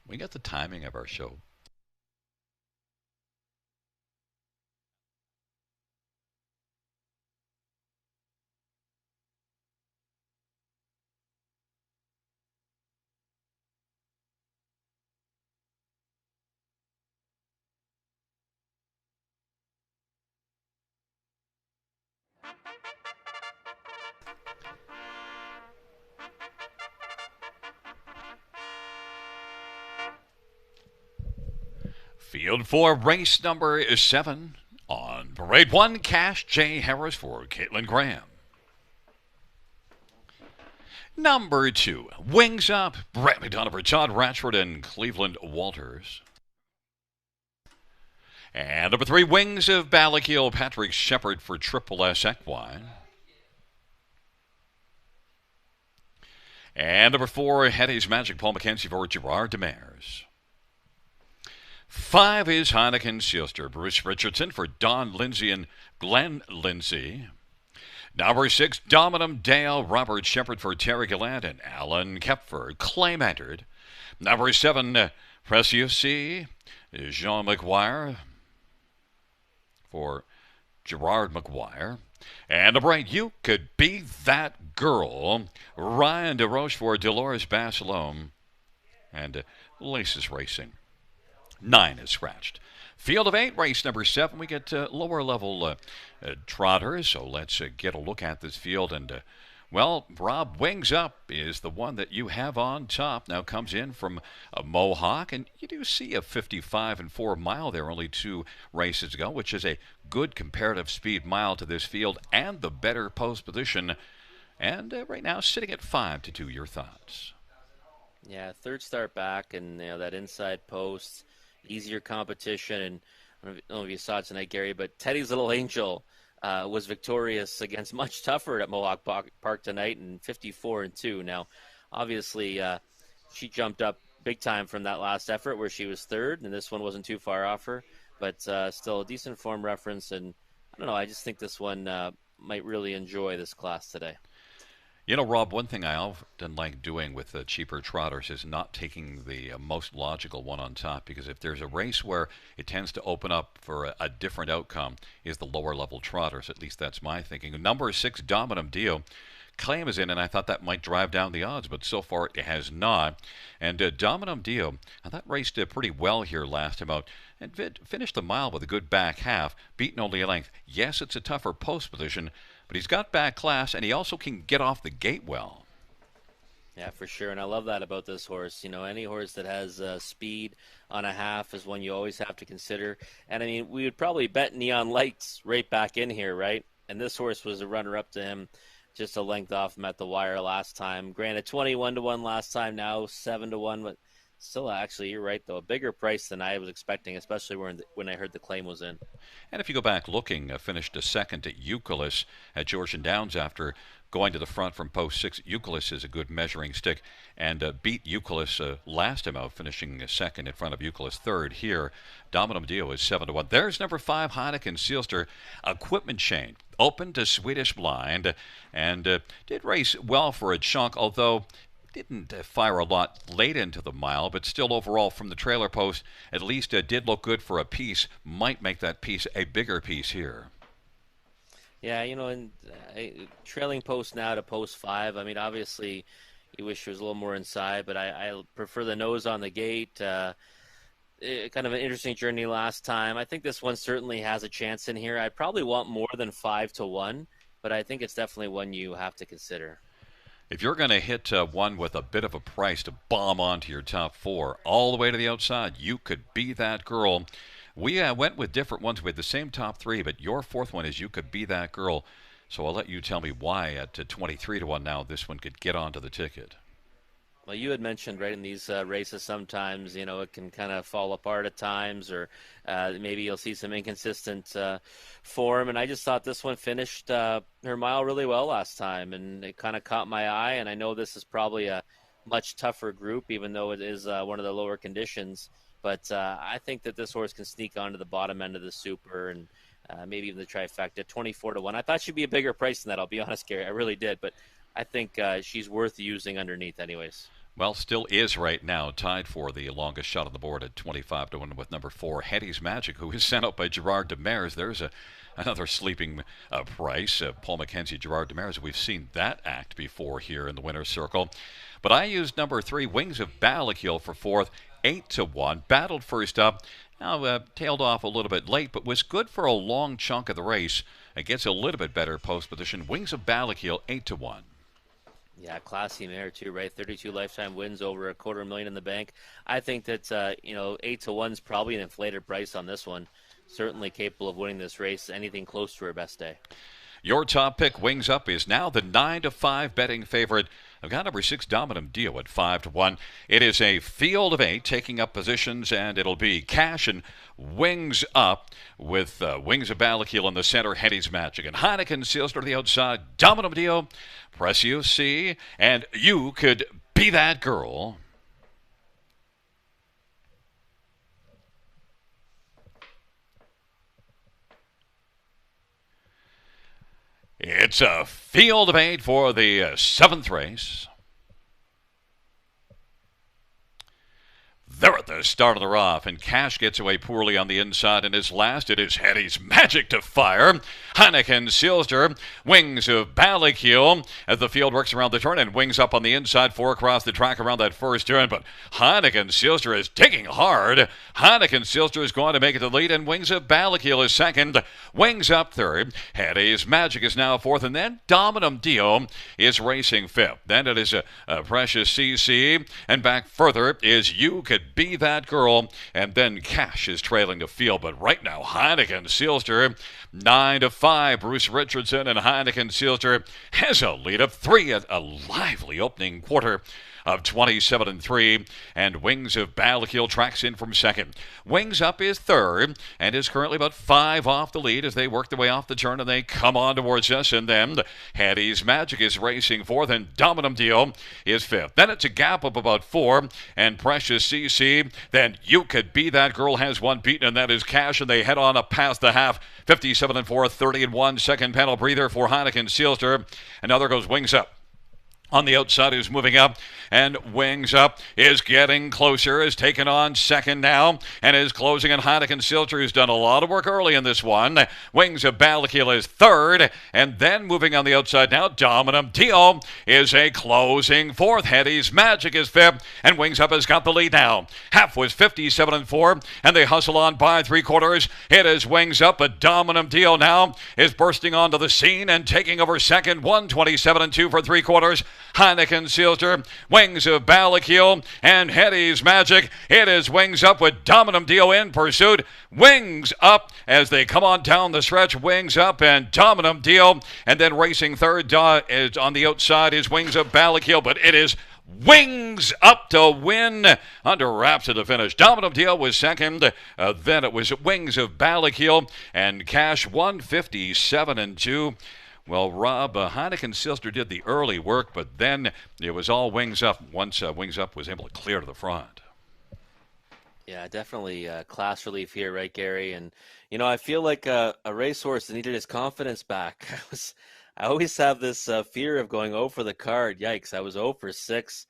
We got the timing of our show. Field 4, race number 7 on Parade 1, Cash J. Harris for Caitlin Graham. Number 2, Wings Up, Brett McDonough for Todd Ratchford and Cleveland Walters. And number 3, Wings of Ballakeel, Patrick Shepard for Triple S Equine. And number 4, Hetty's Magic, Paul McKenzie for Gerard Demers. 5 is Heineken Sealster, Bruce Richardson for Don Lindsay and Glenn Lindsay. Number 6, Dominum Dale, Robert Shepard for Terry Gallant and Alan Kepfer. Claim entered. Number 7, Precious C, Jean McGuire for Gerard McGuire. And the bright, you could be that girl. Ryan DeRoche for Dolores Basilone. And Laces Racing. 9 is scratched. Field of 8, race number 7. We get lower level trotters. So let's get a look at this field. And, well, Rob, Wings Up is the one that you have on top. Now comes in from a Mohawk. And you do see a 55 and 4 mile there, only 2 races to go, which is a good comparative speed mile to this field and the better post position. And right now sitting at 5-2. Your thoughts? Yeah, third start back, and that inside post, easier competition. And I don't know if you saw it tonight, Gary, but Teddy's Little Angel was victorious against much tougher at Mohawk Park tonight in 54 and 2. Now, obviously, she jumped up big time from that last effort where she was third, and this one wasn't too far off her, but still a decent form reference. And I don't know, I just think this one might really enjoy this class today. You know, Rob, one thing I often like doing with the cheaper trotters is not taking the most logical one on top, because if there's a race where it tends to open up for a different outcome is the lower level trotters. At least that's my thinking. Number 6, Dominum Dio. Claim is in, and I thought that might drive down the odds, but so far it has not. And Dominum Dio, I thought raced pretty well here last time out, and finished the mile with a good back half, beaten only a length. Yes, it's a tougher post position, but he's got back class, and he also can get off the gate well. Yeah, for sure, and I love that about this horse. Any horse that has speed on a half is one you always have to consider. And, I mean, we would probably bet Neon Lights right back in here, right? And this horse was a runner-up to him, just a length off him at the wire last time. Granted, 21-1 last time, now 7-1, but still, actually, you're right, though. A bigger price than I was expecting, especially when I heard the claim was in. And if you go back looking, finished a second at Euclid at Georgian Downs after going to the front from post 6. Euclid is a good measuring stick, and beat Euclid last time out, finishing second in front of Euclid third here. Dominum Dio is 7-1. There's number 5, Heineken Sealster, Equipment Chain. Open to Swedish Blind, and did race well for a chunk, although didn't fire a lot late into the mile, but still overall from the trailer post, at least did look good for a piece. Might make that piece a bigger piece here. Yeah, and trailing post now to post 5. I mean, obviously, you wish she was a little more inside, but I prefer the nose on the gate. Kind of an interesting journey last time. I think this one certainly has a chance in here. I probably want more than 5-1, but I think it's definitely one you have to consider. If you're going to hit one with a bit of a price to bomb onto your top 4 all the way to the outside, you could be that girl. We went with different ones with the same top 3, but your 4th one is You Could Be That Girl. So I'll let you tell me why at 23-1 now this one could get onto the ticket. Well, you had mentioned, right, in these races sometimes, it can kind of fall apart at times, or maybe you'll see some inconsistent form. And I just thought this one finished her mile really well last time, and it kind of caught my eye. And I know this is probably a much tougher group, even though it is one of the lower conditions. But I think that this horse can sneak onto the bottom end of the super and maybe even the trifecta, 24-1. I thought she'd be a bigger price than that, I'll be honest, Gary. I really did. But I think she's worth using underneath anyways. Well, still is right now tied for the longest shot on the board at 25-1 with number 4, Hetty's Magic, who is sent out by Gerard Demers. There's another sleeping price. Paul McKenzie, Gerard Demers. We've seen that act before here in the winner's circle. But I used number 3, Wings of Ballakil, for 4th, 8-1. Battled first up. Now tailed off a little bit late, but was good for a long chunk of the race. It gets a little bit better post position. Wings of Ballakil, 8-1. Yeah, classy mare too, right? 32 lifetime wins, over $250,000 in the bank. I think that 8-1 is probably an inflated price on this one. Certainly capable of winning this race. Anything close to her best day. Your top pick, Wings Up, is now the 9-5 betting favorite. I've got number 6, Dominum Dio, at 5-1. It is a field of 8 taking up positions, and it'll be Cash and Wings Up with Wings of Ballakil in the center, Hetty's Magic, and Heineken Sealster to the outside, Dominum Dio, Press UC, and You Could Be That Girl. It's a field of 8 for the 7th race. They're at the to start her off, and Cash gets away poorly on the inside, and is last. It is Hetty's Magic to fire. Heineken Silster, Wings of Ballakeel, as the field works around the turn, and Wings up on the inside, 4 across the track around that first turn, but Heineken Silster is digging hard. Heineken Silster is going to make it the lead, and Wings of Ballakeel is second. Wings up third. Hetty's Magic is now fourth, and then Dominum Dio is racing fifth. Then it is a Precious CC, and back further is You Could Be That Girl, and then Cash is trailing the field. But right now, Heineken Silster 9-5. Bruce Richardson and Heineken Silster has a lead of 3 at a lively opening quarter of 27-3, and Wings of Ballakeel tracks in from second. Wings Up is third, and is currently about 5 off the lead as they work their way off the turn, and they come on towards us, and then Hetty's Magic is racing fourth, and Dominum Dio is fifth. Then it's a gap of about 4, and Precious CC, then You Could Be That Girl has one beaten, and that is Cash, and they head on up past the half, 57-4, 30-1, second panel breather for Heineken Silster, and now there goes Wings Up. On the outside is moving up, and Wings Up is getting closer, is taken on second now, and is closing, and Heineken Silter has done a lot of work early in this one. Wings of Ballakeel is third, and then moving on the outside now, Dominum Dio is a closing fourth. Hetty's Magic is fifth, and Wings Up has got the lead now. Half was 57-4, and they hustle on by 3/4. It is Wings Up, but Dominum Dio now is bursting onto the scene and taking over second, 127-2 for 3/4. Heineken Silter, Wings of Ballakeel, and Hetty's Magic. It is Wings Up with Dominum Dio in pursuit. Wings Up as they come on down the stretch. Wings Up and Dominum Dio, and then racing third is on the outside is Wings of Ballakeel, but it is Wings Up to win under wraps at the finish. Dominum Dio was second. Then it was Wings of Ballakeel, and Cash 157-2. Well, Rob, Heineken Silster did the early work, but then it was all Wings Up once Wings Up was able to clear to the front. Yeah, definitely class relief here, right, Gary? And, you know, I feel like a racehorse that needed his confidence back. I always have this fear of going 0 for the card. Yikes, I was 0 for 6.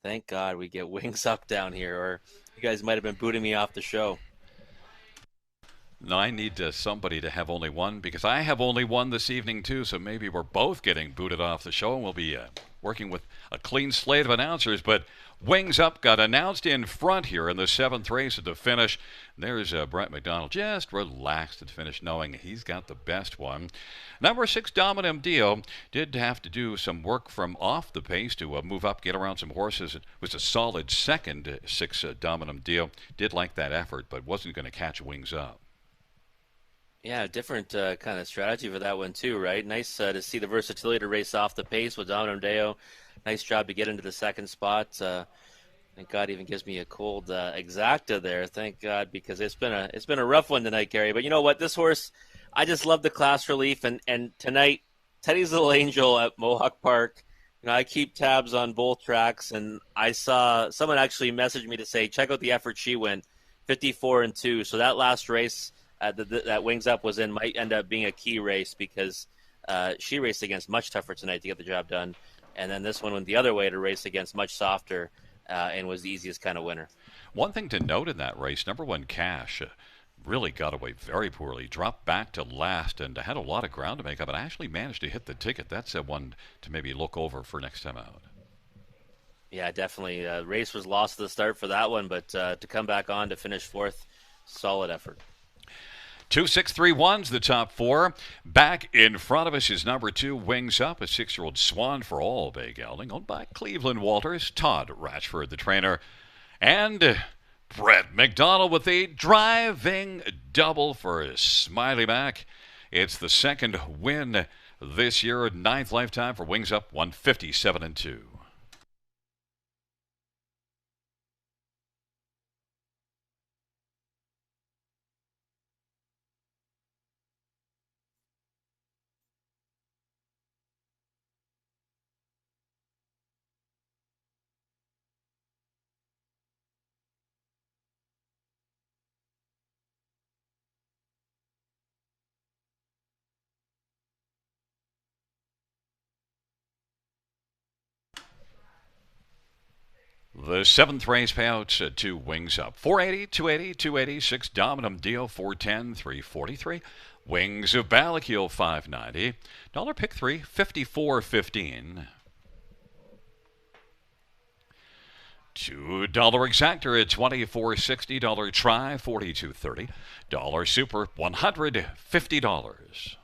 Thank God we get Wings Up down here, or you guys might have been booting me off the show. No, I need somebody to have only one, because I have only one this evening too, so maybe we're both getting booted off the show, and we'll be working with a clean slate of announcers. But Wings Up got announced in front here in the 7th race at the finish. There's Brett McDonald just relaxed at the finish, knowing he's got the best one. Number 6, Dominum Dio, did have to do some work from off the pace to move up, get around some horses. It was a solid second, 6 Dominum Dio. Did like that effort, but wasn't going to catch Wings Up. Yeah, different kind of strategy for that one too, right? Nice to see the versatility to race off the pace with Dominum Dio. Nice job to get into the second spot. Thank God, even gives me a cold exacta there. Thank God, because it's been a rough one tonight, Gary. But you know what? This horse, I just love the class relief, and tonight, Teddy's Little Angel at Mohawk Park. You know, I keep tabs on both tracks, and I saw someone actually message me to say, check out the effort she went, 54-2. So that last race that Wings Up was in might end up being a key race, because she raced against much tougher tonight to get the job done, and then this one went the other way to race against much softer and was the easiest kind of winner. One thing to note in that race, number 1 Cash really got away very poorly, dropped back to last, and had a lot of ground to make up, and actually managed to hit the ticket. That's one to maybe look over for next time out. Yeah, definitely. Race was lost at the start for that one, but to come back on to finish 4th, solid effort. 2, 6, 3, 1's the top 4. Back in front of us is number 2, Wings Up, a 6-year-old swan for all Bay Gelding, owned by Cleveland Walters, Todd Ratchford, the trainer, and Brett McDonald with a driving double for Smiley Mac. It's the second win this year, 9th lifetime for Wings Up, 157-2. The seventh race payouts at 2 Wings Up. 480, 280, 280, 6 Dominum Deal, 410, 343. Wings of Ballakeel, 590. Dollar pick 3, 54.15. $2 exactor at $24.60. Dollar try, $42.30. Dollar super, $150.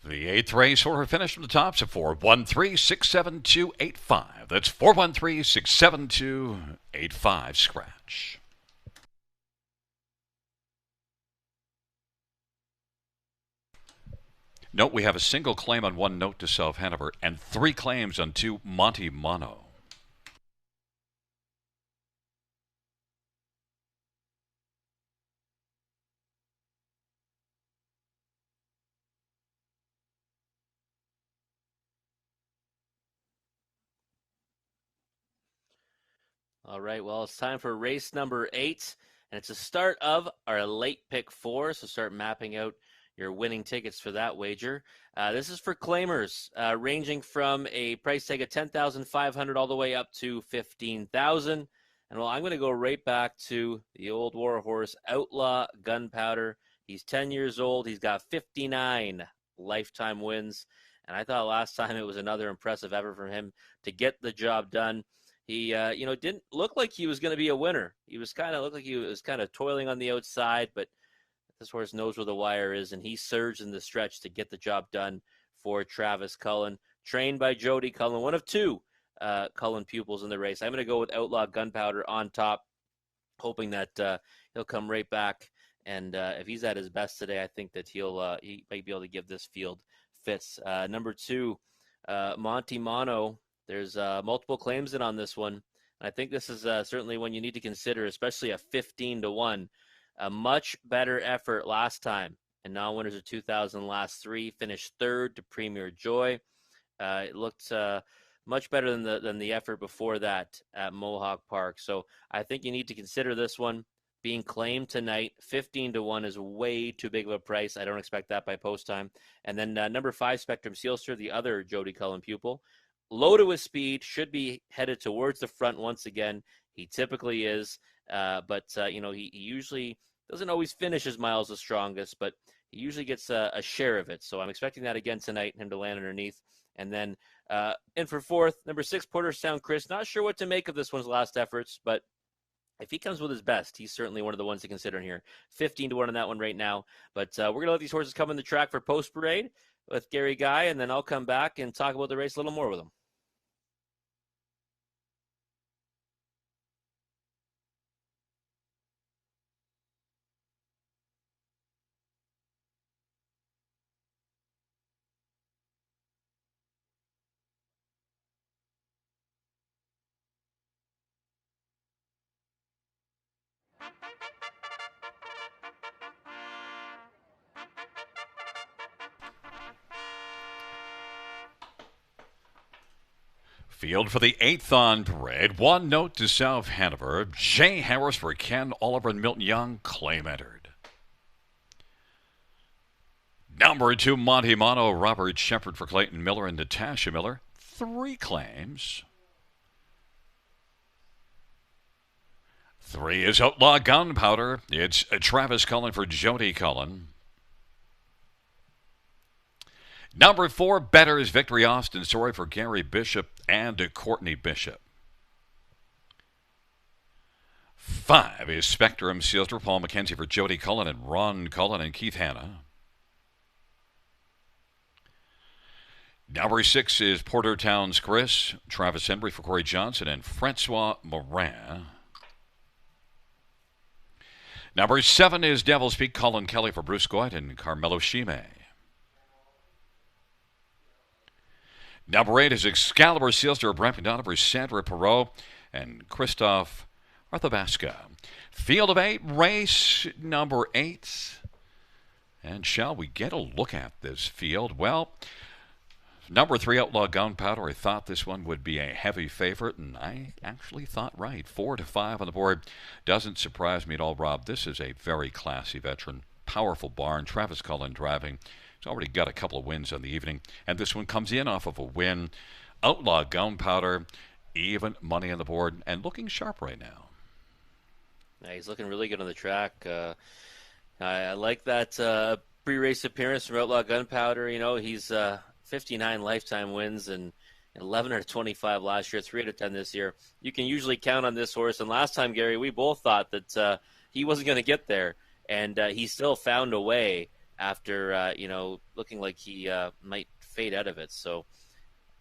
The eighth race order finished from the tops at 413-672-85. That's 413-672-85 scratch. Note we have a single claim on one note to self Hanover and 3 claims on 2 Monte Mono. All right, well, it's time for race number 8, and it's a start of our late pick 4, so start mapping out your winning tickets for that wager. This is for claimers, ranging from a price tag of $10,500 all the way up to $15,000. And well, I'm going to go right back to the old warhorse, Outlaw Gunpowder. He's 10 years old. He's got 59 lifetime wins, and I thought last time it was another impressive effort from him to get the job done. He, didn't look like he was going to be a winner. He was looked like he was kind of toiling on the outside, but this horse knows where the wire is, and he surged in the stretch to get the job done for Travis Cullen. Trained by Jody Cullen, one of 2 Cullen pupils in the race. I'm going to go with Outlaw Gunpowder on top, hoping that he'll come right back. And if he's at his best today, I think that he might be able to give this field fits. Number 2, Monty Mono. There's multiple claims in on this one. I think this is certainly one you need to consider, especially a 15-1. A much better effort last time. And non-winners of 2000 last 3, finished 3rd to Premier Joy. It looked much better than the effort before that at Mohawk Park. So I think you need to consider this one being claimed tonight. 15-1 is way too big of a price. I don't expect that by post time. And then number 5, Spectrum Sealster, the other Jody Cullen pupil, loaded with speed, should be headed towards the front once again. He typically is, but he usually doesn't always finish his miles the strongest, but he usually gets a share of it. So I'm expecting that again tonight, him to land underneath. And then in for 4th, number 6, Porterstown Chris. Not sure what to make of this one's last efforts, but if he comes with his best, he's certainly one of the ones to consider in here. 15-1 on that one right now. But we're going to let these horses come in the track for post parade with Gary Guy, and then I'll come back and talk about the race a little more with him. Field for the 8th on parade. 1 note to South Hanover. Jay Harris for Ken Oliver and Milton Young. Claim entered. Number 2, Monty Mono. Robert Shepard for Clayton Miller and Natasha Miller. 3 claims. 3 is Outlaw Gunpowder. It's Travis Cullen for Jody Cullen. Number 4, Better's Victory Austin Story for Gary Bishop and Courtney Bishop. 5 is Spectrum Sealster, Paul McKenzie for Jody Cullen and Ron Cullen and Keith Hanna. Number 6 is Portertown's Chris, Travis Embry for Corey Johnson and Francois Morin. Number 7 is Devil's Peak, Colin Kelly for Bruce Goit and Carmelo Shime. Number 8 is Excalibur Sealster, Brent McDonough for Sandra Perot and Christoph Arthabasca. Field of 8, race number 8. And shall we get a look at this field? Well, number 3, Outlaw Gunpowder. I thought this one would be a heavy favorite, and I actually thought right. 4-5 on the board. Doesn't surprise me at all, Rob. This is a very classy veteran. Powerful barn. Travis Cullen driving. He's already got a couple of wins on the evening, and this one comes in off of a win. Outlaw Gunpowder, even money on the board, and looking sharp right now. Yeah, he's looking really good on the track. I like that pre-race appearance from Outlaw Gunpowder. You know, he's 59 lifetime wins and 11 out of 25 last year, 3 out of 10 this year. You can usually count on this horse. And last time, Gary, we both thought that he wasn't going to get there, and he still found a way after looking like he might fade out of it. So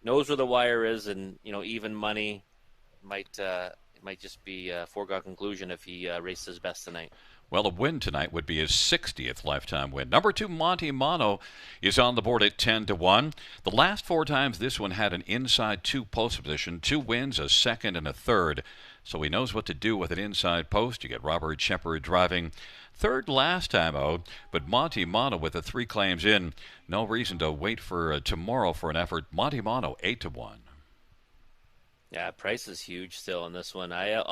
knows where the wire is, and even money might just be a foregone conclusion if he races his best tonight. Well, a win tonight would be his 60th lifetime win. Number 2, Monty Mono, is on the board at 10-1. The last 4 times this one had an inside 2 post position, 2 wins, a second and a third. So he knows what to do with an inside post. You get Robert Shepard driving 3rd last time out, but Monty Mono with the 3 claims in. No reason to wait for tomorrow for an effort. Monty Mono 8-1. Yeah, price is huge still on this one. I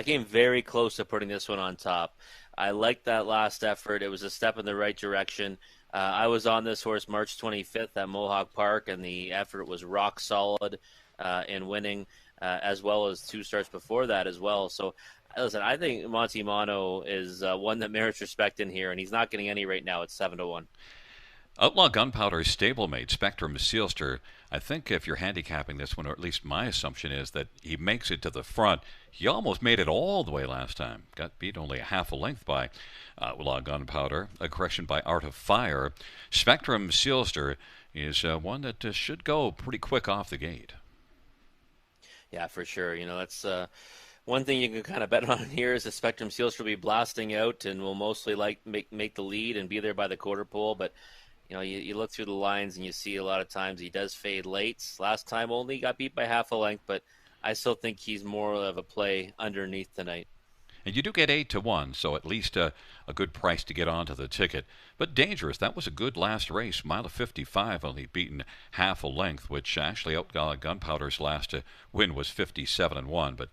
came very close to putting this one on top. I liked that last effort. It was a step in the right direction. I was on this horse March 25th at Mohawk Park, and the effort was rock solid in winning, as well as 2 starts before that as well. So, listen, I think Monty Mono is one that merits respect in here, and he's not getting any right now at 7-1. Outlaw Gunpowder's stablemate, Spectrum Sealster. I think if you're handicapping this one, or at least my assumption is that he makes it to the front. He almost made it all the way last time. Got beat only a half a length by Outlaw Gunpowder. A correction by Art of Fire. Spectrum Sealster is one that should go pretty quick off the gate. Yeah, for sure. That's one thing you can kind of bet on here is the Spectrum Seals will be blasting out and will mostly like make the lead and be there by the quarter pole. But you look through the lines and you see a lot of times he does fade late. Last time only got beat by half a length, but I still think he's more of a play underneath tonight. And you do get 8 to 1, so at least a good price to get onto the ticket. But dangerous. That was a good last race. Mile of 55, only beaten half a length, which actually Gunpowder's last win was 57-1. But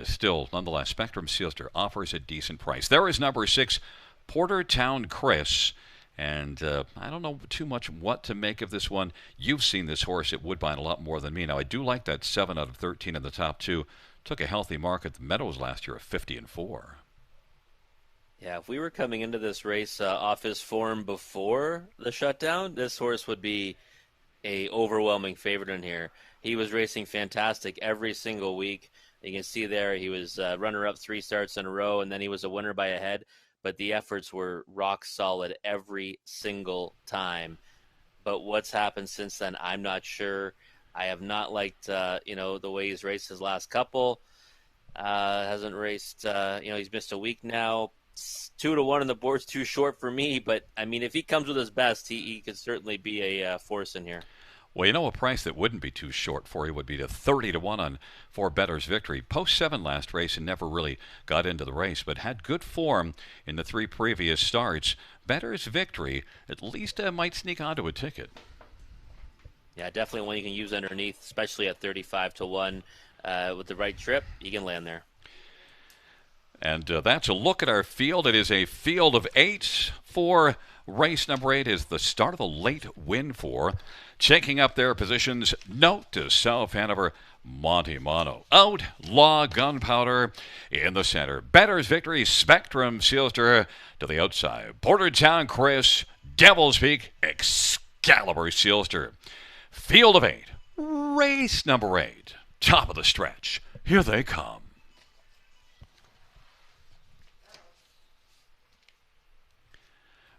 still, nonetheless, Spectrum Sealster offers a decent price. There is number 6, Portertown Chris. And I don't know too much what to make of this one. You've seen this horse at Woodbine a lot more than me. Now, I do like that 7 out of 13 in the top 2. Took a healthy mark at the Meadows last year of 50-4. Yeah, if we were coming into this race off his form before the shutdown, this horse would be a overwhelming favorite in here. He was racing fantastic every single week. You can see there he was runner-up 3 starts in a row, and then he was a winner by a head. But the efforts were rock solid every single time. But what's happened since then, I'm not sure. I have not liked, the way he's raced his last couple. Hasn't raced, he's missed a week now. 2 to 1 on the board's too short for me. But I mean, if he comes with his best, he could certainly be a force in here. Well, a price that wouldn't be too short for you would be to 30-1 on For Better's Victory. Post 7 last race and never really got into the race, but had good form in the 3 previous starts. Better's Victory at least might sneak onto a ticket. Yeah, definitely one you can use underneath, especially at 35-1. With the right trip, you can land there. And that's a look at our field. It is a field of 8 for race number 8 is the start of the late win for. Checking up their positions, Note to Self, Hanover, Monte Mono. Outlaw Gunpowder in the center. Better's Victory, Spectrum Sealster to the outside. Portertown Chris, Devil's Peak, Excalibur Sealster. Field of 8, race number 8. Top of the stretch. Here they come.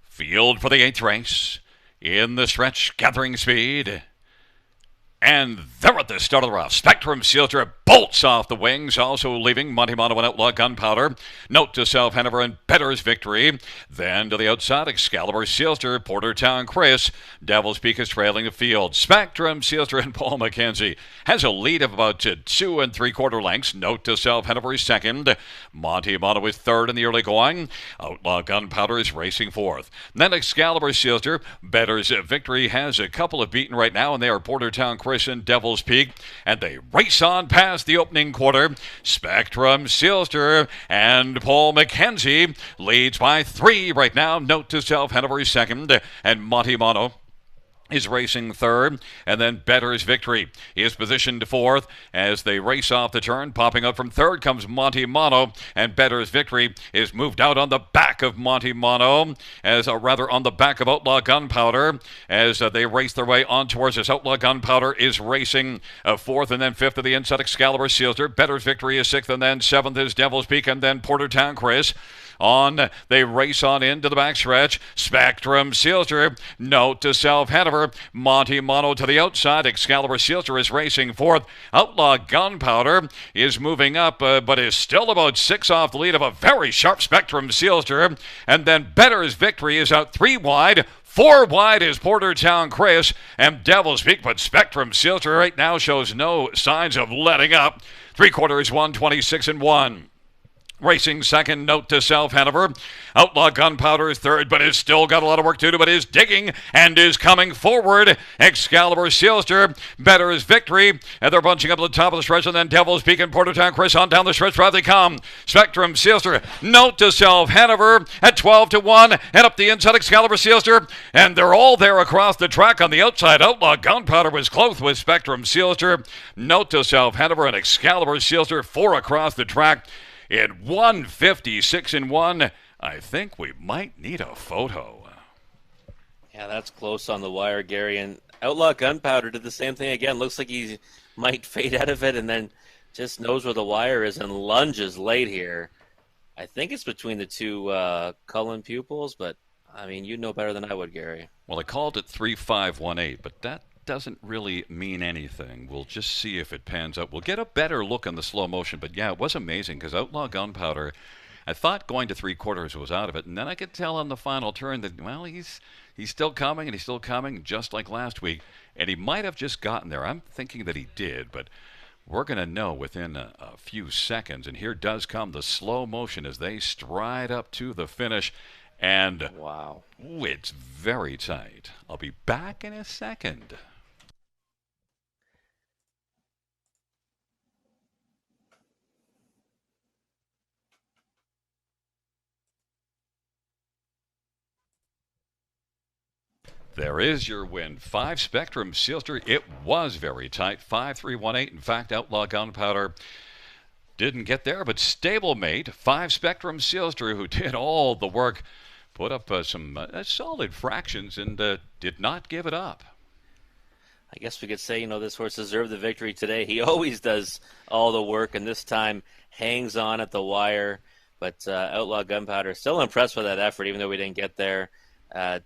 Field for the 8th race. In the stretch, gathering speed. And they're at the start of the route. Spectrum Sealster bolts off the wings, also leaving Monte Mono and Outlaw Gunpowder. Note to Self, Hanover, and Better's Victory. Then to the outside, Excalibur Sealster, Portertown Chris. Devil's Peak is trailing the field. Spectrum Sealster and Paul McKenzie has a lead of about 2 3/4 lengths. Note to Self, Hanover is second. Monte Mono is third in the early going. Outlaw Gunpowder is racing fourth. Then Excalibur Sealster, Better's Victory has a couple of beaten right now, and they are Portertown Chris and Devil's Peak, and they race on past the opening quarter. Spectrum Sealster and Paul McKenzie leads by 3 right now. Note to Self, Hanover is second, and Monte Mono is racing third, and then Better's Victory is positioned fourth as they race off the turn. Popping up from third comes Monte Mono, and Better's Victory is moved out on the back of Monte Mono, rather on the back of Outlaw Gunpowder as they race their way on towards us. Outlaw Gunpowder is racing fourth, and then fifth to the inside Excalibur Sealster. Better's Victory is sixth, and then seventh is Devil's Peak, and then Portertown Chris. They race on into the backstretch. Spectrum Sealster, Note to Self, Hanover, Monte Mono to the outside. Excalibur Sealster is racing fourth. Outlaw Gunpowder is moving up, but is still about 6 off the lead of a very sharp Spectrum Sealster. And then Better's Victory is out 3 wide. 4 wide is Portertown Chris and Devil's Peak, but Spectrum Sealster right now shows no signs of letting up. 3/4 126-1. Racing second, Note to Self, Hanover. Outlaw Gunpowder is third, but has still got a lot of work to do, but is digging and is coming forward. Excalibur Sealster, Better's Victory, and they're bunching up at the top of the stretch, and then Devil's Peak and Portertown Chris on down the stretch. Drive they come. Spectrum Sealster, Note to Self, Hanover at 12-1, and up the inside Excalibur Sealster, and they're all there across the track on the outside. Outlaw Gunpowder was close with Spectrum Sealster, Note to Self, Hanover, and Excalibur Sealster 4 across the track. In 156-1, I think we might need a photo. Yeah, that's close on the wire, Gary. And Outlaw Gunpowder did the same thing again. Looks like he might fade out of it and then just knows where the wire is and lunges late here. I think it's between the two Cullen pupils, but, I mean, you know better than I would, Gary. Well, I called it 3518, but that doesn't really mean anything. We'll just see if it pans out. We'll get a better look on the slow motion. But yeah, it was amazing because Outlaw Gunpowder, I thought going to 3/4 was out of it, and then I could tell on the final turn that well, he's still coming and he's still coming, just like last week, and he might have just gotten there. I'm thinking that he did, but we're going to know within a few seconds. And here does come the slow motion as they stride up to the finish. And Wow. ooh, it's very tight. I'll be back in a second. There is your win. 5 Spectrum Sealster. It was very tight. 5-3-1-8. In fact, Outlaw Gunpowder didn't get there, but stablemate 5 Spectrum Sealster, who did all the work, put up some solid fractions and did not give it up. I guess we could say, this horse deserved the victory today. He always does all the work, and this time hangs on at the wire. But Outlaw Gunpowder, still impressed with that effort, even though we didn't get there.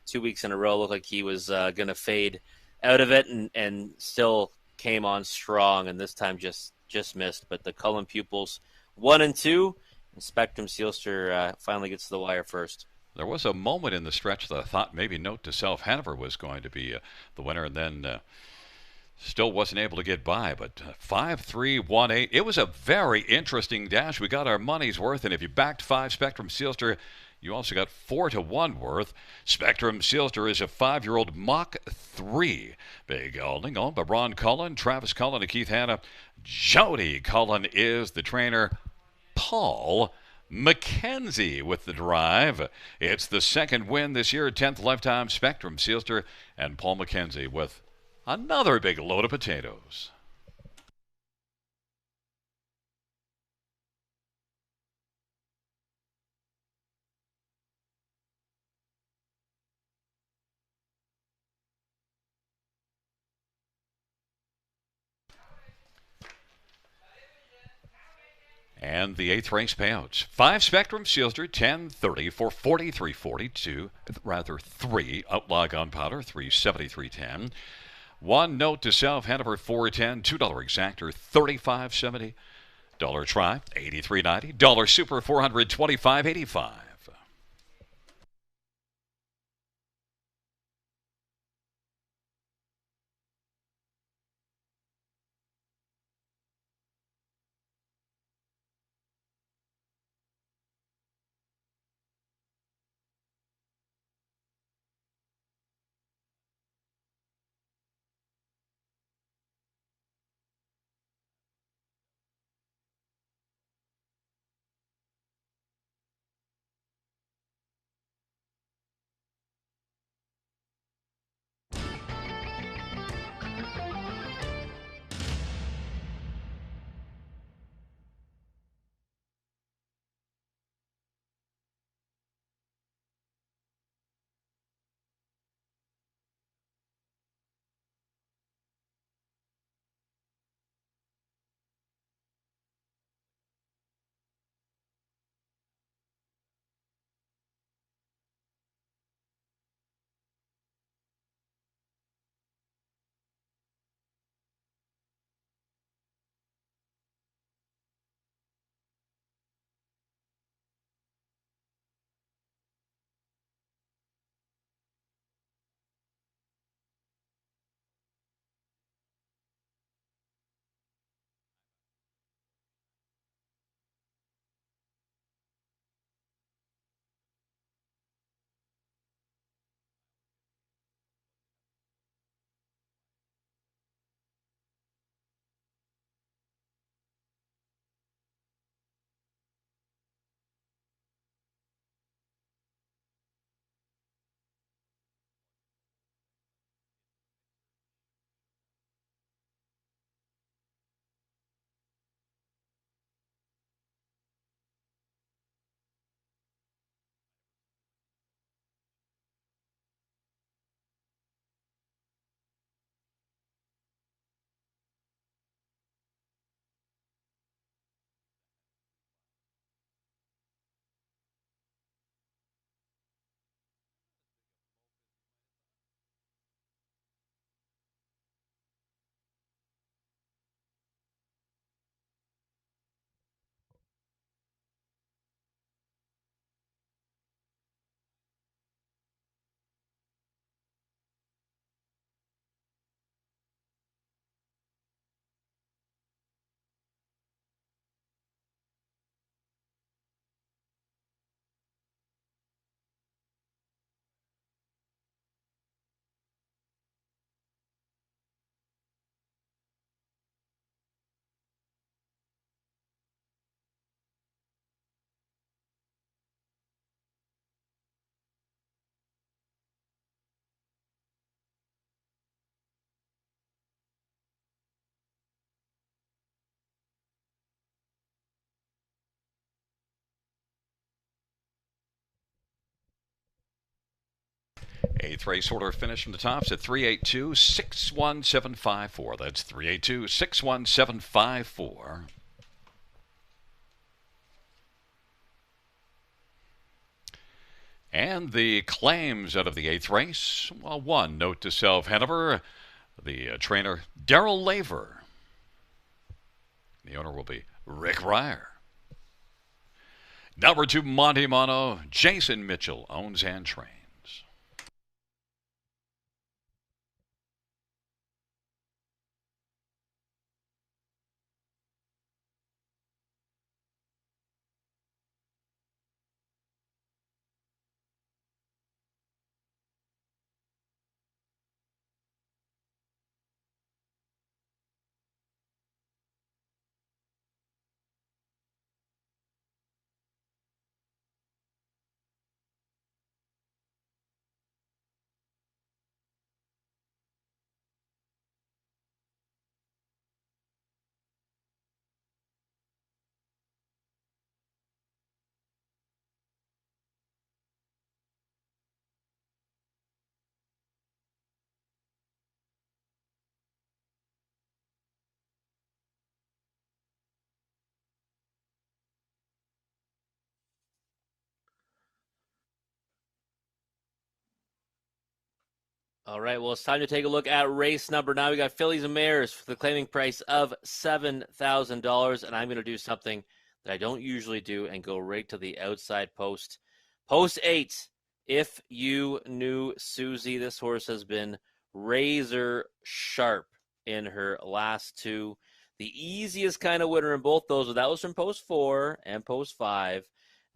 2 weeks in a row, looked like he was going to fade out of it, and still came on strong, and this time just missed. But the Cullen pupils 1 and 2, and Spectrum Sealster finally gets to the wire first. There was a moment in the stretch that I thought maybe Note to Self Hanover was going to be the winner, and then still wasn't able to get by. But 5-3-1-8. It was a very interesting dash. We got our money's worth, and if you backed 5 Spectrum Sealster, you also got 4-1 worth. Spectrum Sealster is a 5-year-old Mach 3. Big gelding owned by Ron Cullen, Travis Cullen, and Keith Hanna. Jody Cullen is the trainer. Paul McKenzie with the drive. It's the second win this year, 10th lifetime Spectrum Sealster, and Paul McKenzie with another big load of potatoes. And the 8th race payouts. 5 Spectrum Sealster, 10.30 for 43.42. Rather 3 Outlaw Gunpowder, 3.73.10. 1 Note to Self Hanover, 4.10. $2 Exactor, 35.70. Dollar Try, 83.90. Dollar Super, 425.85. Eighth race order finish from the tops at 382 61754. That's 382 61754. And the claims out of the eighth race. Well, one, note to self, Hanover, the trainer, Daryl Laver. The owner will be Rick Ryer. Number 2, Monte Mono, Jason Mitchell owns and trains. All right, well, it's time to take a look at race number 9. We got fillies and mares for the claiming price of $7,000, and I'm going to do something that I don't usually do and go right to the outside post. Post 8, If You Knew Susie. This horse has been razor sharp in her last 2. The easiest kind of winner in both those, but that was from post 4 and post 5.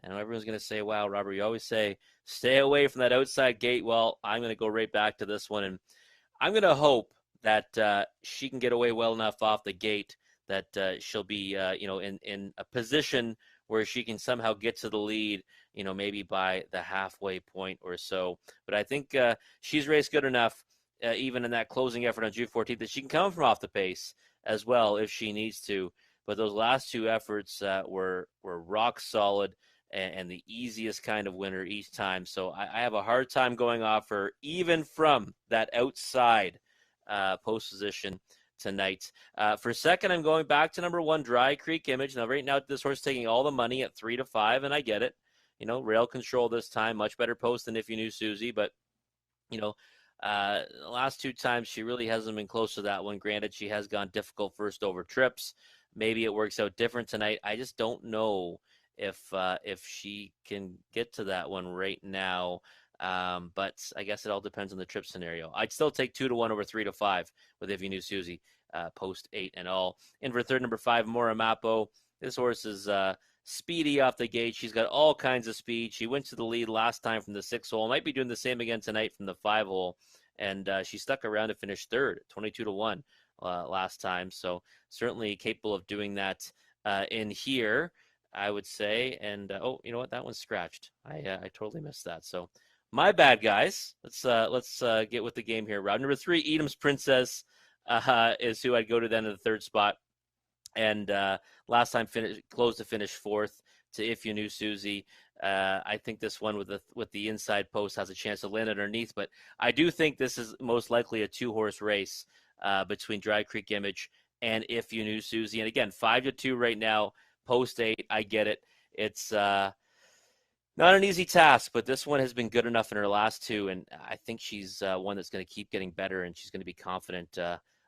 And everyone's going to say, wow, Robert, you always say, stay away from that outside gate. Well, I'm going to go right back to this one. And I'm going to hope that she can get away well enough off the gate that she'll be, in a position where she can somehow get to the lead, maybe by the halfway point or so. But I think she's raced good enough, even in that closing effort on June 14th, that she can come from off the pace as well if she needs to. But those last 2 efforts were rock solid and the easiest kind of winner each time. So I have a hard time going off her, even from that outside post position tonight. For second, I'm going back to number 1, Dry Creek Image. Now, right now, this horse is taking all the money at 3-5, and I get it. Rail control this time, much better post than If You Knew Susie, but, the last 2 times, she really hasn't been close to that one. Granted, she has gone difficult first over trips. Maybe it works out different tonight. I just don't know if she can get to that one right now. But I guess it all depends on the trip scenario. I'd still take 2-1 over 3-5 with If You Knew Susie, post 8 and all. In for third, number 5, Moramapo. This horse is speedy off the gate. She's got all kinds of speed. She went to the lead last time from the 6 hole. Might be doing the same again tonight from the 5 hole. And she stuck around to finish third, 22-1 last time. So certainly capable of doing that in here, I would say. And you know what? That one's scratched. I totally missed that. So my bad, guys. Let's get with the game here. Round number 3, Edam's Princess is who I'd go to then in the third spot. And last time closed to finish 4th to If You Knew Susie. I think this one with the inside post has a chance to land underneath, but I do think this is most likely a 2-horse race between Dry Creek Image and If You Knew Susie. And again, 5-2 right now. Post 8, I get it. It's not an easy task, but this one has been good enough in her last 2, and I think she's one that's going to keep getting better, and she's going to be confident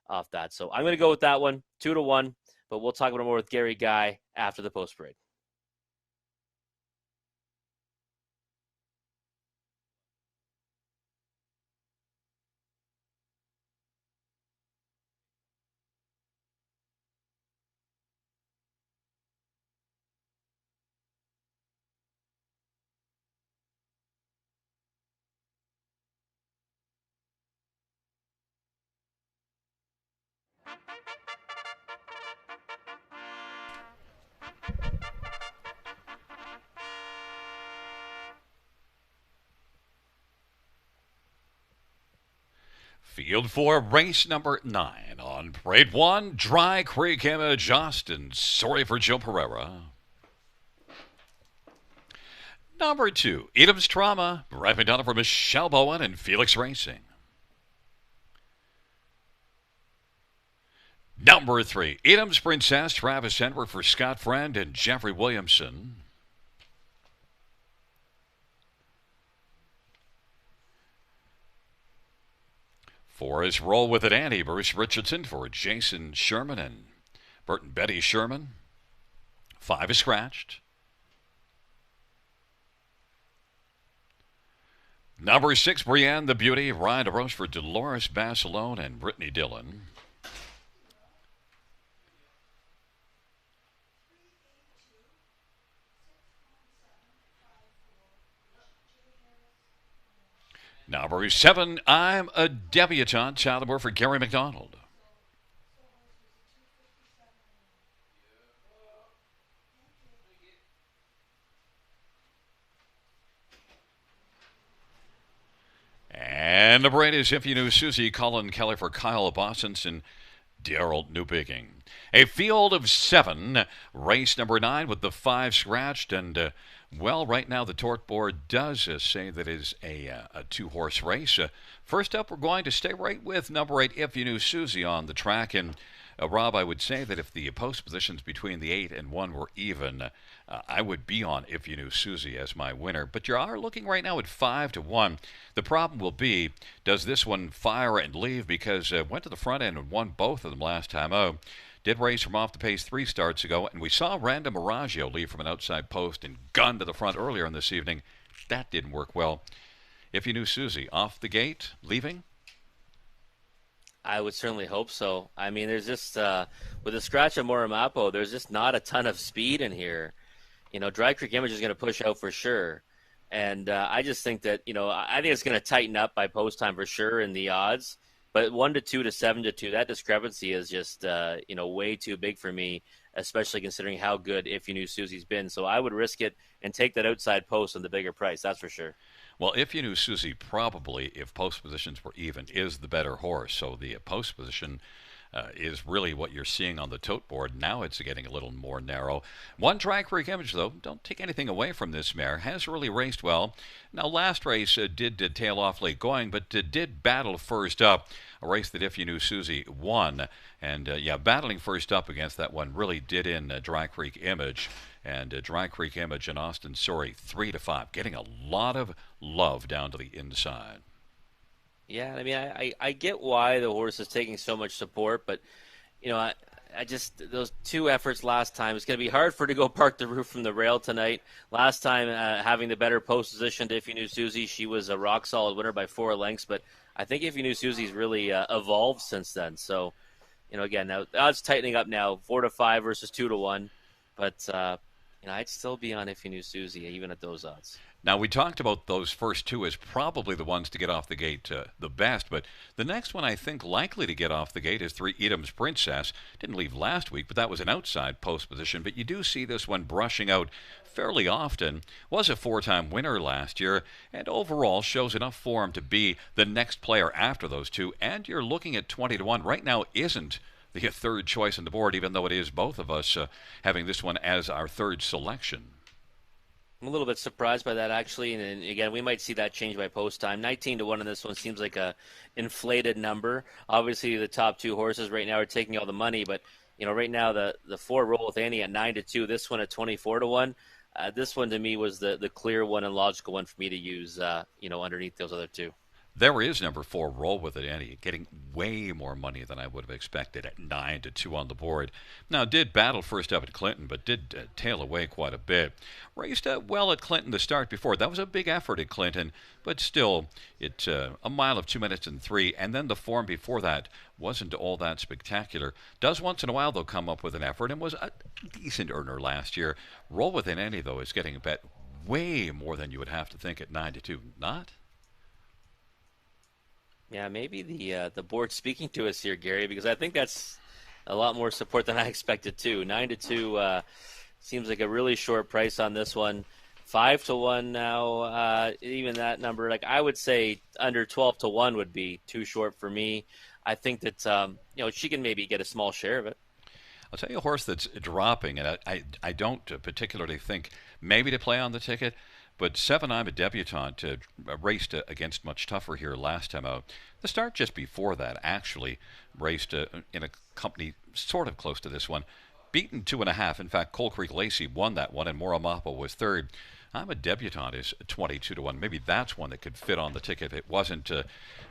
off that. So I'm going to go with that one, 2-1, but we'll talk about it more with Gary Guy after the post break. Field 4, race number 9 on Parade 1, Dry Creek Image, Austin. Sorry for Joe Pereira. Number 2, Edam's Trauma, wrapping down for Michelle Bowen and Felix Racing. Number 3, Edam's Princess, Travis Edward for Scott Friend and Jeffrey Williamson. Four is Roll With It Annie, Bruce Richardson for Jason Sherman and Bert and Betty Sherman. 5 is scratched. Number 6, Brienne the Beauty, Ryan DeRoche for Dolores Basilone and Brittany Dillon. Number 7, I'm a Debutante, Challenger for Gary McDonald. And number 8 is If You Knew Susie, Colin Kelly for Kyle Bossens and Daryl Newbigging. A field of 7, race number 9 with the 5 scratched. And, well, right now the torque board does say that it is a 2-horse race. First up, we're going to stay right with number 8, If You Knew Susie, on the track. And, Rob, I would say that if the post positions between the 8 and 1 were even, I would be on If You Knew Susie as my winner. But you are looking right now at 5-1. The problem will be, does this one fire and leave? Because went to the front end and won both of them last time out. Did race from off the pace 3 starts ago, and we saw Random Miraggio leave from an outside post and gun to the front earlier in this evening. That didn't work well. If You Knew Susie, off the gate, leaving? I would certainly hope so. I mean, there's just with the scratch of Moramapo, there's just not a ton of speed in here. Dry Creek Image is going to push out for sure. And I just think that, I think it's going to tighten up by post time for sure in the odds. But 1-2 to 7-2, that discrepancy is just, way too big for me, especially considering how good If You Knew Susie's been. So I would risk it and take that outside post on the bigger price, that's for sure. Well, If You Knew Susie, probably, if post positions were even, is the better horse. So the post position is really what you're seeing on the tote board. Now it's getting a little more narrow. One Dry Creek Image, though, don't take anything away from this mare, has really raced well. Now, last race did tail off late going, but did battle first up. A race that If You Knew Susie won. And, battling first up against that one really did in Dry Creek Image. And Dry Creek Image and Austin Sorry 3-5, getting a lot of love down to the inside. Yeah, I mean, I get why the horse is taking so much support, but, I just, those 2 efforts last time, it's going to be hard for her to go park the roof from the rail tonight. Last time, having the better post position to If You Knew Susie, she was a rock-solid winner by 4 lengths, but I think If You Knew Susie's really evolved since then. So, again, now the odds tightening up now, 4-5 versus 2-1, but, I'd still be on If You Knew Susie, even at those odds. Now, we talked about those first 2 as probably the ones to get off the gate the best, but the next one I think likely to get off the gate is 3 Edam's Princess. Didn't leave last week, but that was an outside post position. But you do see this one brushing out fairly often. Was a 4-time winner last year, and overall shows enough form to be the next player after those 2. And you're looking at 20-1. Right now isn't the 3rd choice on the board, even though it is both of us having this one as our 3rd selection. I'm a little bit surprised by that, actually. And again, we might see that change by post time. 19-1 on this one seems like a inflated number. Obviously, the top 2 horses right now are taking all the money, but right now the 4 Roll With Annie at 9-2. This one at 24-1. This one to me was the clear one and logical one for me to use. Underneath those other 2. There is number 4, Roll With It Annie, getting way more money than I would have expected at 9-2 on the board. Now, did battle first up at Clinton, but did tail away quite a bit. Raced well at Clinton to start before. That was a big effort at Clinton, but still, it's a mile of 2 minutes and 3, and then the form before that wasn't all that spectacular. Does once in a while, though, come up with an effort, and was a decent earner last year. Roll With It Annie, though, is getting a bet way more than you would have to think at 9-2. Not? Yeah, maybe the board speaking to us here, Gary, because I think that's a lot more support than I expected too. 9-2 seems like a really short price on this one. 5-1 now, even that number, like I would say under 12-1 would be too short for me. I think that she can maybe get a small share of it. I'll tell you a horse that's dropping, and I don't particularly think maybe to play on the ticket, But 7, I'm a debutante, raced against much tougher here last time out. The start just before that actually raced in a company sort of close to this one. Beaten 2.5. In fact, Coal Creek Lacey won that one, and Moramapa was third. I'm a debutante is 22 to 1. Maybe that's one that could fit on the ticket if it wasn't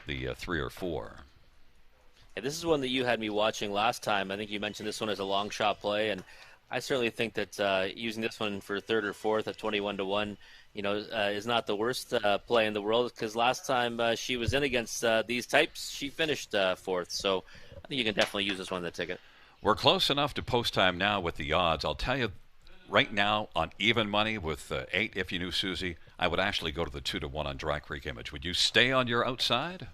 the 3 or 4. Yeah, this is one that you had me watching last time. I think you mentioned this one as a long shot play, and I certainly think that using this one for third or fourth at 21 to 1, is not the worst play in the world, because last time she was in against these types, she finished fourth. So I think you can definitely use this one in the ticket. We're close enough to post time now with the odds. I'll tell you right now on even money with 8, if you knew Susie, I would actually go to the 2 to 1 on Dry Creek Image. Would you stay on your outside?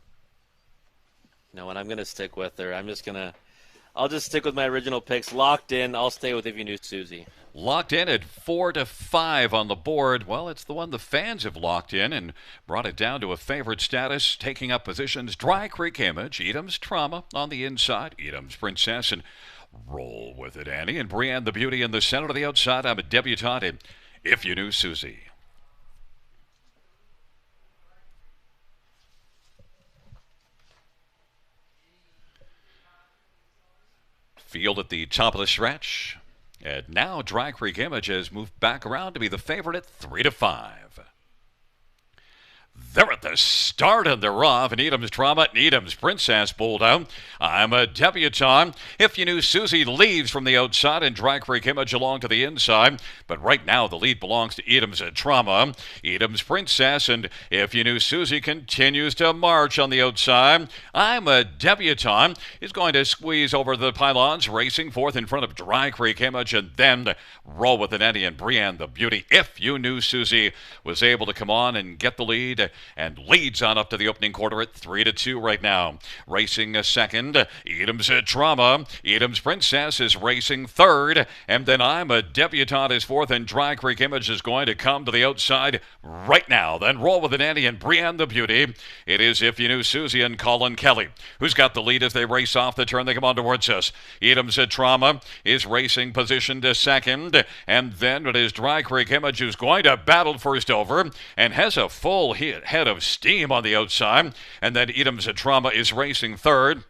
No, and I'm going to stick with her. I'll just stick with my original picks. Locked in. I'll stay with If You Knew Susie. Locked in at 4 to 5 on the board. Well, it's the one the fans have locked in and brought it down to a favorite status, taking up positions. Dry Creek Image, Edam's Trauma on the inside, Edam's Princess, and Roll With It, Annie, and Brienne the Beauty in the center to the outside. I'm a debutante. If You Knew Susie. Field at the top of the stretch. And now Dry Creek Image has moved back around to be the favorite at 3 to 5. They're at the start and they're off, and Edam's Trauma and Edam's Princess pulled out. I'm a debutante. If You Knew Susie leaves from the outside and Dry Creek Image along to the inside. But right now the lead belongs to Edam's Trauma, Edam's Princess, and If You Knew Susie continues to march on the outside. I'm a debutante is going to squeeze over the pylons, racing fourth in front of Dry Creek Image, and then Roll With It, Eddie, and Brienne the Beauty. If You Knew Susie was able to come on and get the lead, and leads on up to the opening quarter at 3 to 2 right now. Racing a second, Edam's Trauma. Edam's Princess is racing third, and then I'm a debutante is fourth, and Dry Creek Image is going to come to the outside right now. Then Roll With It, Annie, and Brienne the Beauty. It is If You Knew Susie and Colin Kelly who's got the lead as they race off the turn. They come on towards us. Edam's Trauma is racing position to second, and then it is Dry Creek Image who's going to battle first over and has a full head of steam on the outside, and then Edam's Trauma is racing third.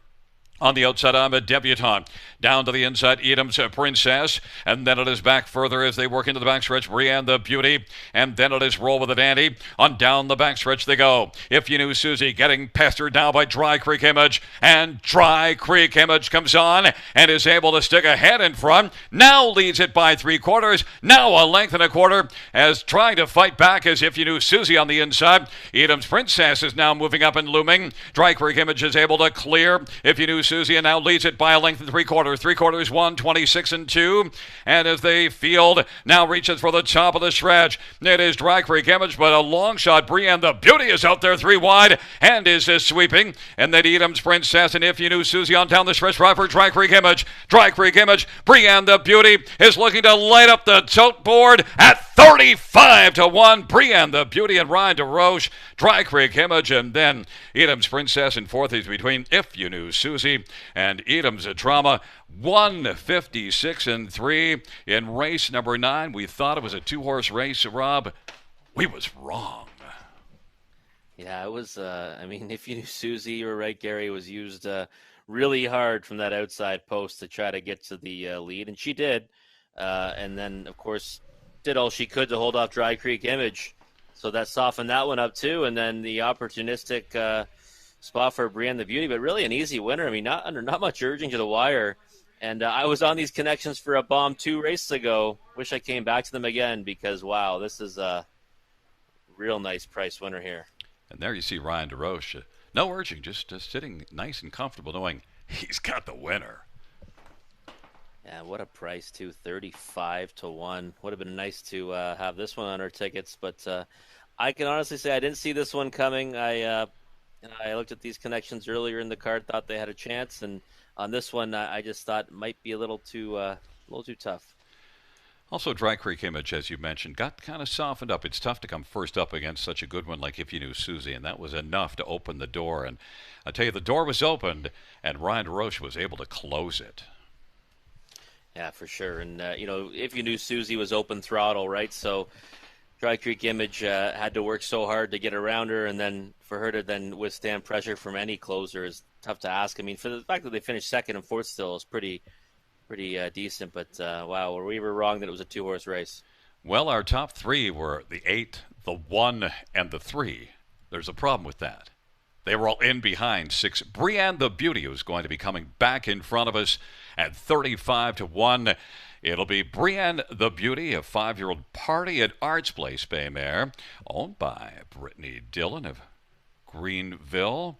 On the outside, I'm a debutante. Down to the inside, Edam's Princess. And then it is back further as they work into the backstretch. Brienne the Beauty. And then it is Roll With It, Annie. On down the backstretch they go. If You Knew Susie getting pestered now by Dry Creek Image. And Dry Creek Image comes on and is able to stick a head in front. Now leads it by 3/4. Now a length and a quarter as trying to fight back as If You Knew Susie on the inside. Edam's Princess is now moving up and looming. Dry Creek Image is able to clear If You Knew Susie, and now leads it by a length and 3/4. 3/4 1, 26 and 2. And as they field, now reaches for the top of the stretch. It is Dry Creek Image, but a long shot. Brienne the Beauty is out there 3 wide and is sweeping. And then Edam's Princess and If You Knew Susie on down the stretch right for Dry Creek Image. Dry Creek Image, Brienne the Beauty is looking to light up the tote board at 35 to 1. Brienne the Beauty and Ryan DeRoche. Dry Creek Image, and then Edam's Princess in fourth is between If You Knew Susie and Edam's Trauma. 156 and 3 in race number 9. We thought it was a 2-horse race, Rob. We was wrong. Yeah, it was. If You Knew Susie, you were right, Gary. It was used really hard from that outside post to try to get to the lead, and she did. And then, of course, did all she could to hold off Dry Creek Image. So that softened that one up too. And then the opportunistic spot for Brienne the Beauty, but really an easy winner. I mean, not much urging to the wire. And I was on these connections for a bomb 2 races ago. Wish I came back to them again because, wow, this is a real nice price winner here. And there you see Ryan DeRoche. No urging, just sitting nice and comfortable knowing he's got the winner. Yeah, what a price, too. 35 to 1. Would have been nice to have this one on our tickets, but I can honestly say I didn't see this one coming. I looked at these connections earlier in the card, thought they had a chance, and on this one, I just thought it might be a little too tough. Also, Dry Creek Image, as you mentioned, got kind of softened up. It's tough to come first up against such a good one like If You Knew Susie, and that was enough to open the door. And I tell you, the door was opened, and Ryan DeRoche was able to close it. Yeah, for sure. And, If You Knew Susie was open throttle, right? So Dry Creek Image had to work so hard to get around her, and then for her to then withstand pressure from any closer is tough to ask. I mean, for the fact that they finished second and fourth still is pretty decent. But wow, we were wrong that it was a two-horse race. Well, our top three were the 8, the 1, and the 3. There's a problem with that. They were all in behind 6. Brienne the Beauty was going to be coming back in front of us at 35 to 1. It'll be Brienne the Beauty, a 5-year-old Party at Arts Place Bay mare, owned by Brittany Dillon of Greenville.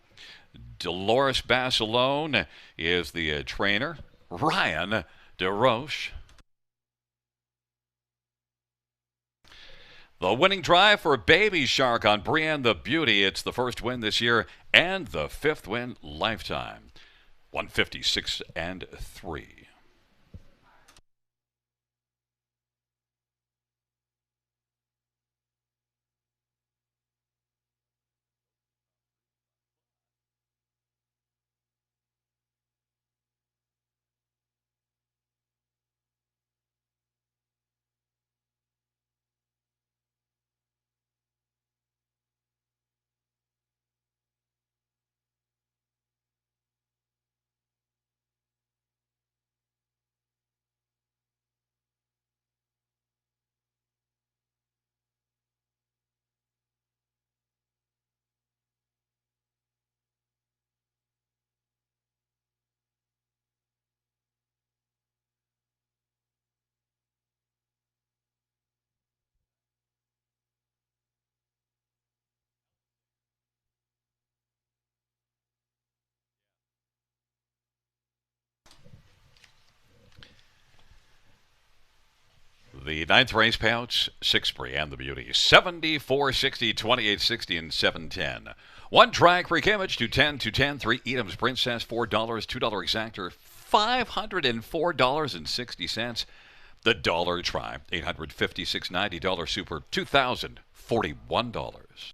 Dolores Basilone is the trainer. Ryan DeRoche. The winning drive for Baby Shark on Brienne the Beauty. It's the first win this year and the 5th win lifetime. 156 and 3. The ninth race payouts, 6 Brienne the Beauty, 74-60, 28-60, and 710. 1 Drag Creek Image, 210, 210, 3 Edam's Princess, $4, $2 Exactor, $504.60. The Dollar Tribe, $856.90 Super, $2,041.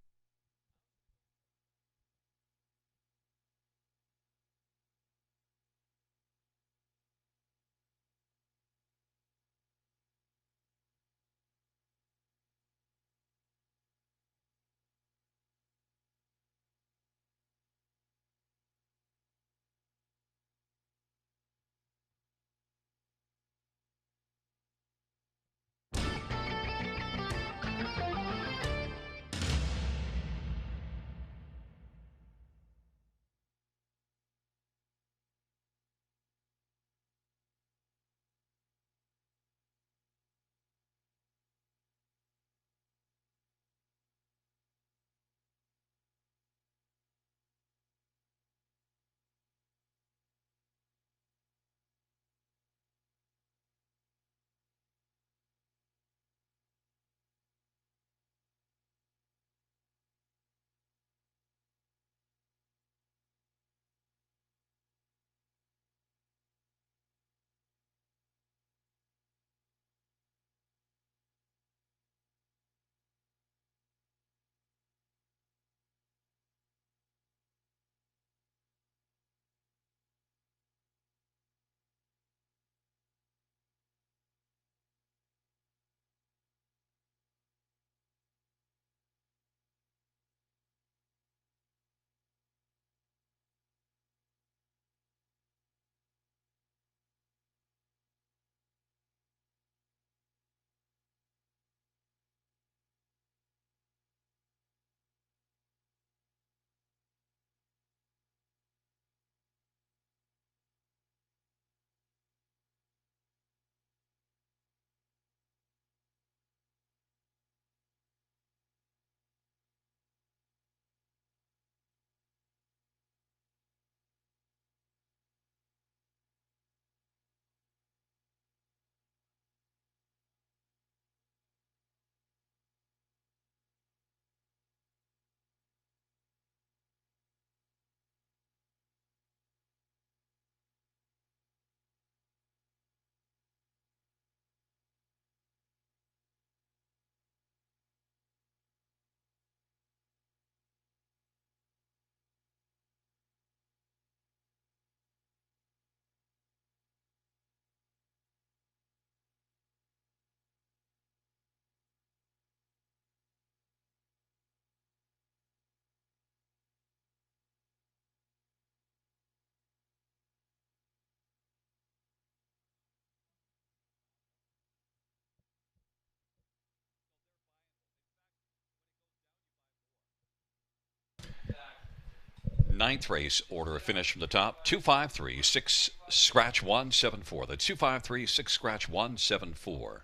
ninth race order of finish from the top. 2536 scratch 174. The 2536 scratch 174.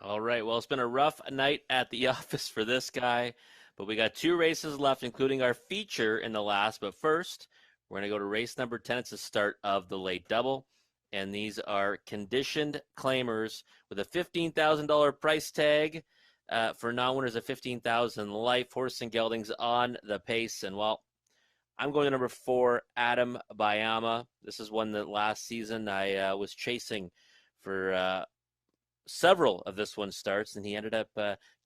All right. Well, it's been a rough night at the office for this guy, but we got two races left, including our feature in the last. But first, we're going to go to race number 10. It's the start of the late double. And these are conditioned claimers with a $15,000 price tag for non-winners of 15,000 life. Horse and geldings on the pace. And well, I'm going to number 4, Adam Bayama. This is one that last season I was chasing for several of this one starts, and he ended up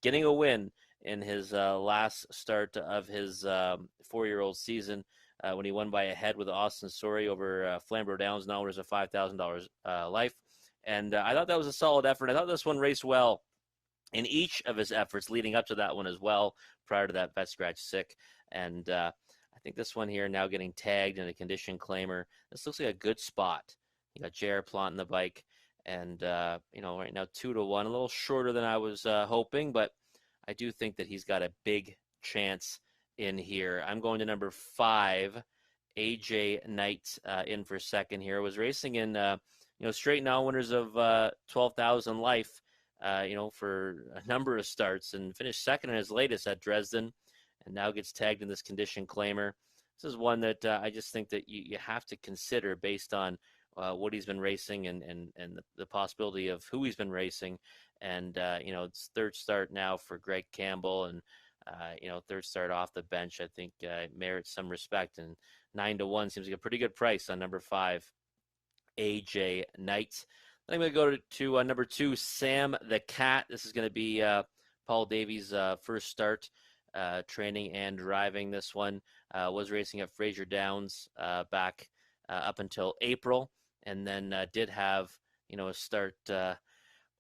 getting a win in his last start of his 4-year-old season when he won by a head with Austin Sorey over Flamborough Downs, now was a $5,000 life. And I thought that was a solid effort. I thought this one raced well in each of his efforts leading up to that one as well, prior to that vet scratch sick. And I think this one here now getting tagged in a condition claimer. This looks like a good spot. You got J.R. Plant the bike. And, right now 2-1, a little shorter than I was hoping, but I do think that he's got a big chance in here. I'm going to number 5, AJ Knight in for second here. Was racing in, straight now winners of 12,000 life, for a number of starts and finished second in his latest at Dresden and now gets tagged in this condition claimer. This is one that I just think that you have to consider based on what he's been racing and the possibility of who he's been racing. And, it's third start now for Greg Campbell and, third start off the bench, I think merits some respect. And 9-1 seems like a pretty good price on number 5, AJ Knight. Then I'm going to go to number 2, Sam the Cat. This is going to be Paul Davies' first start training and driving. This one was racing at Fraser Downs back up until April. And then did have, a start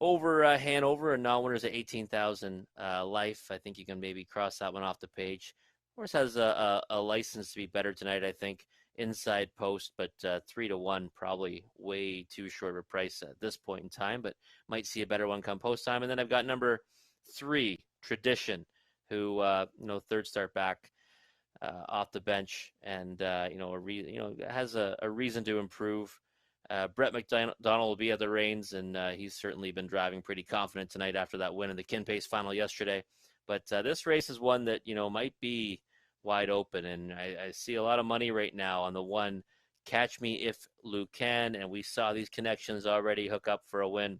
over Hanover and non-winners at 18,000 life. I think you can maybe cross that one off the page. Horse has a license to be better tonight, I think, inside post, but 3-1 probably way too short of a price at this point in time, but might see a better one come post time. And then I've got number 3, Tradition, who, third start back off the bench and, has a reason to improve. Brett McDonald will be at the reins, and he's certainly been driving pretty confident tonight after that win in the Kinpace final yesterday. But this race is one that, might be wide open, and I see a lot of money right now on the one, Catch Me If Luke Can, and we saw these connections already hook up for a win,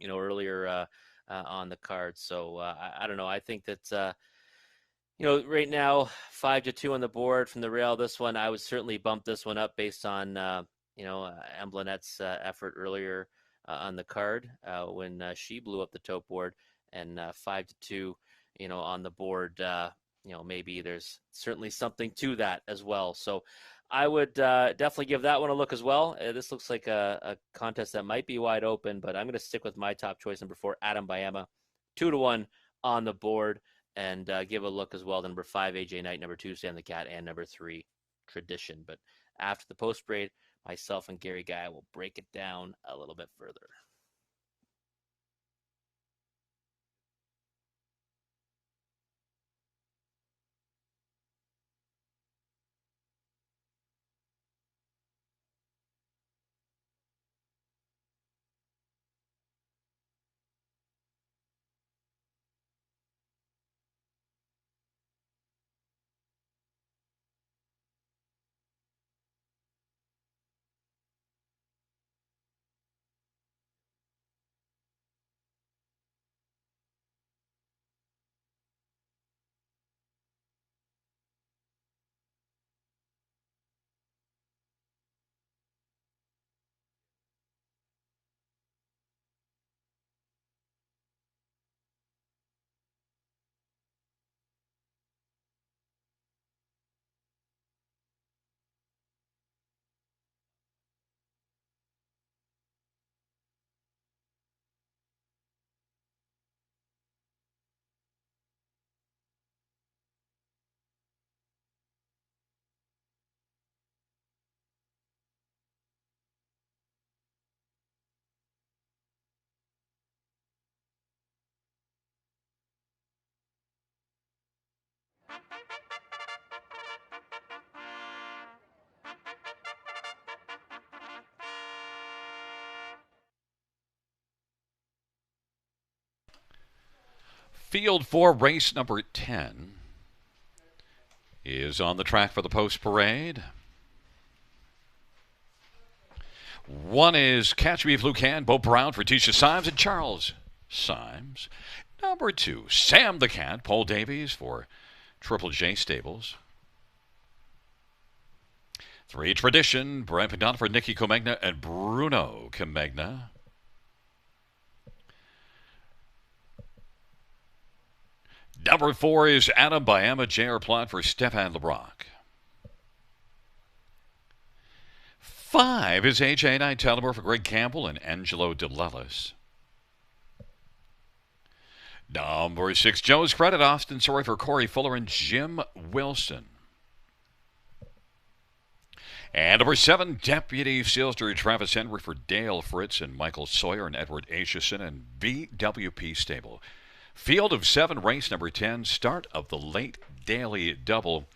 earlier on the card. So I don't know. I think that, right now 5-2 on the board from the rail. This one, I would certainly bump this one up based on, Emblanette's effort earlier on the card when she blew up the tote board, and 5-2, on the board. Maybe there's certainly something to that as well. So I would definitely give that one a look as well. This looks like a contest that might be wide open, but I'm going to stick with my top choice, number 4, Adam Bayama, 2-1 on the board, and give a look as well to number 5, AJ Knight, number 2, Sam the Cat, and number 3, Tradition. But after the post braid, myself and Gary Guy will break it down a little bit further. Field 4, race number 10 is on the track for the post parade. One is Catch Me If You Can, Bo Brown for Tisha Symes and Charles Symes. Number 2, Sam the Cat, Paul Davies for Triple J Stables. 3, Tradition, Brad McDonald for Nicky Comegna and Bruno Comegna. Number 4 is Adam Bayama, J.R. Plot for Stefan LeBrock. 5 is AJ Knight Tullamore for Greg Campbell and Angelo DeLellis. Number 6, Joe's Credit, Austin Sorry for Corey Fuller and Jim Wilson. And number 7, Deputy Sealster Travis Henry for Dale Fritz and Michael Sawyer and Edward Aitchison and BWP Stable. Field of 7, race number 10, start of the late daily double.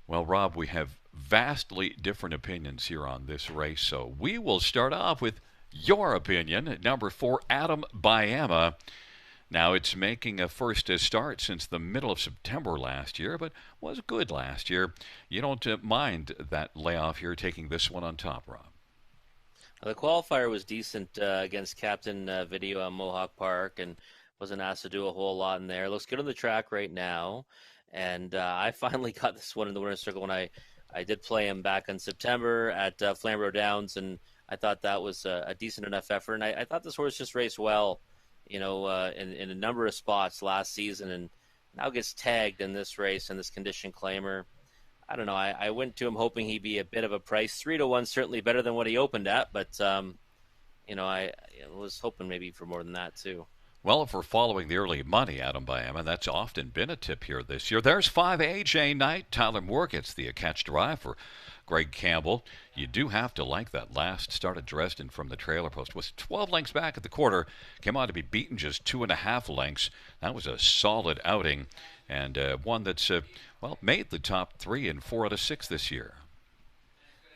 Well, Rob, we have vastly different opinions here on this race, so we will start off with your opinion at number 4, Adam Bayama. Now, it's making a first start since the middle of September last year, but was good last year. You don't mind that layoff here, taking this one on top, Rob? The qualifier was decent against Captain Video at Mohawk Park and wasn't asked to do a whole lot in there. Looks good on the track right now. And I finally got this one in the winner's circle when I did play him back in September at Flamborough Downs, and I thought that was a decent enough effort. And I thought this horse just raced well, in a number of spots last season, and now gets tagged in this race in this condition claimer. I don't know. I went to him hoping he'd be a bit of a price. 3-1, certainly better than what he opened at, but I was hoping maybe for more than that too. Well, if we're following the early money, Adam Bayama, that's often been a tip here this year. There's 5, AJ Knight. Tyler Moore gets the catch drive for Greg Campbell. You do have to like that last start at Dresden from the trailer post. Was 12 lengths back at the quarter. Came on to be beaten just 2.5 lengths. That was a solid outing, and one that's, made the top 3 in 4 out of 6 this year.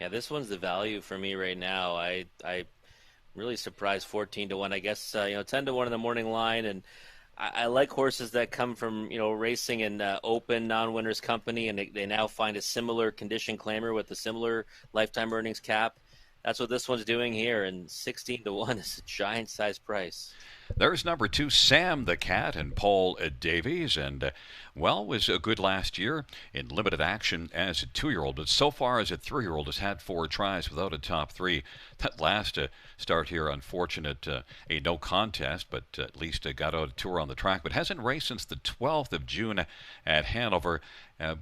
Yeah, this one's the value for me right now. I really surprised 14-1. I guess 10-1 in the morning line, and I like horses that come from racing in open non-winners company, and they now find a similar condition claimer with a similar lifetime earnings cap. That's what this one's doing here, and 16-1 is a giant size price. There's number 2, Sam the Cat and Paul Davies, and was good last year in limited action as a 2-year-old, but so far as a 3-year-old has had 4 tries without a top 3. That last start here, unfortunate, a no contest, but at least got out a tour on the track, but hasn't raced since the 12th of June at Hanover.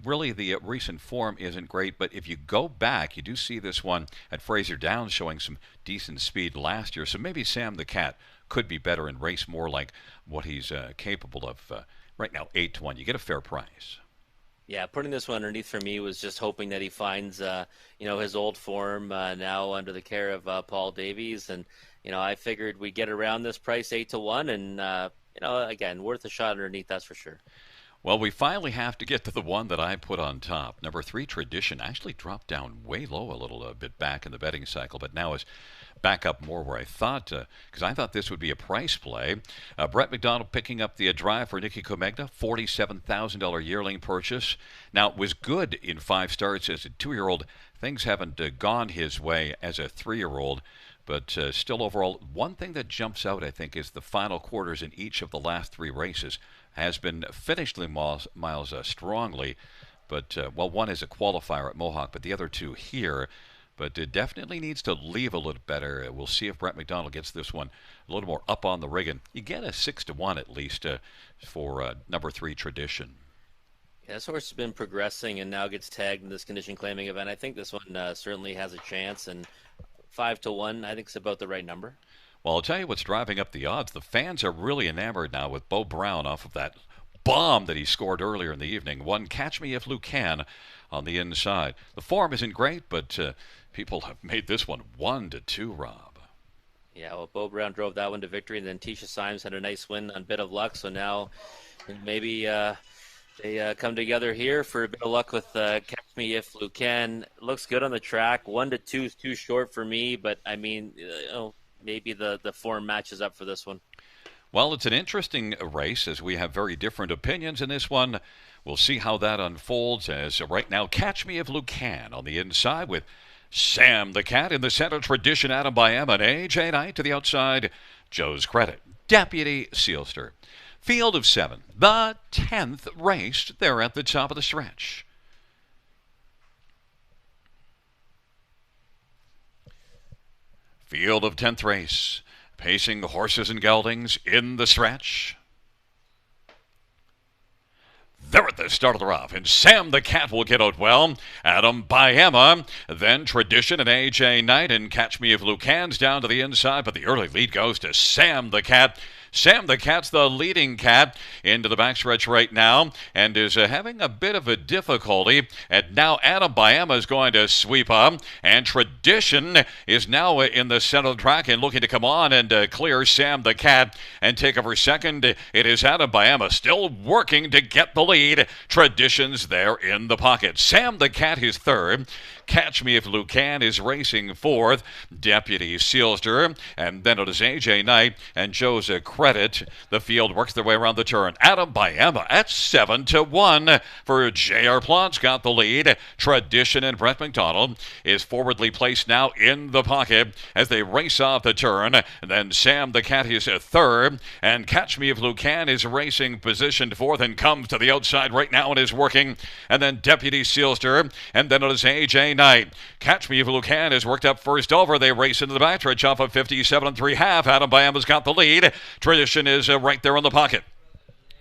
Really, the recent form isn't great, but if you go back, you do see this one at Fraser Downs showing some decent speed last year, so maybe Sam the Cat could be better and race more like what he's capable of. Right now, 8-1. You get a fair price. Yeah, putting this one underneath for me was just hoping that he finds, his old form now under the care of Paul Davies. And, I figured we'd get around this price 8-1 and, again, worth a shot underneath, that's for sure. Well, we finally have to get to the one that I put on top. Number 3, Tradition, actually dropped down way low a little bit back in the betting cycle, but now is back up more where I thought, because I thought this would be a price play. Brett McDonald picking up the drive for Nicky Comegna, $47,000 yearling purchase. Now, it was good in 5 starts as a 2-year-old. Things haven't gone his way as a 3-year-old. But still, overall, one thing that jumps out, I think, is the final quarters in each of the last 3 races has been finished miles strongly. But, one is a qualifier at Mohawk, but the other 2 here. But it definitely needs to leave a little better. We'll see if Brett McDonald gets this one a little more up on the rig. And you get a 6-1 at least for number 3, Tradition. Yeah, this horse has been progressing and now gets tagged in this condition claiming event. I think this one certainly has a chance, and 5-1, I think, is about the right number. Well, I'll tell you what's driving up the odds. The fans are really enamored now with Bo Brown off of that bomb that he scored earlier in the evening. One, Catch Me If You Can on the inside. The form isn't great, but people have made this one 1-2, Rob. Yeah, well, Bo Brown drove that one to victory, and then Tisha Symes had a nice win on Bit of Luck, so now maybe They come together here for a bit of luck with Catch Me If You Can. Looks good on the track. 1 to 2 is too short for me, but I mean, maybe the form matches up for this one. Well, it's an interesting race as we have very different opinions in this one. We'll see how that unfolds as right now, Catch Me If You Can on the inside with Sam the Cat in the center, Tradition Adam by Emma, and AJ Knight to the outside, Joe's Credit, Deputy Sealster. Field of 7, the 10th race. They're at the top of the stretch. Field of 10th race. Pacing horses and geldings in the stretch. They're at the start of the rough, and Sam the Cat will get out well. Adam by Emma, then Tradition and AJ Knight, and Catch Me If You Can's down to the inside, but the early lead goes to Sam the Cat. Sam the Cat's the leading cat into the backstretch right now and is having a bit of a difficulty. And now Adam by Emma is going to sweep up, and Tradition is now in the center of the track and looking to come on and clear Sam the Cat and take over second. It is Adam by Emma still working to get the lead. Tradition's there in the pocket. Sam the Cat is third. Catch Me If You Can is racing fourth. Deputy Sealster, and then it is AJ Knight and Joe's Credit. The field works their way around the turn. Adam by Emma at 7-1 for J.R. Plant's got the lead. Tradition and Brett McDonald is forwardly placed now in the pocket as they race off the turn. And then Sam the Cat is third, and Catch Me If You Can is racing positioned fourth and comes to the outside right now and is working. And then Deputy Sealster, and then it is AJ Knight. Catch Me If You Can is worked up first over. They race into the backstretch off of 57 3/2. Adam by Emma's got the lead. Tradition is right there in the pocket.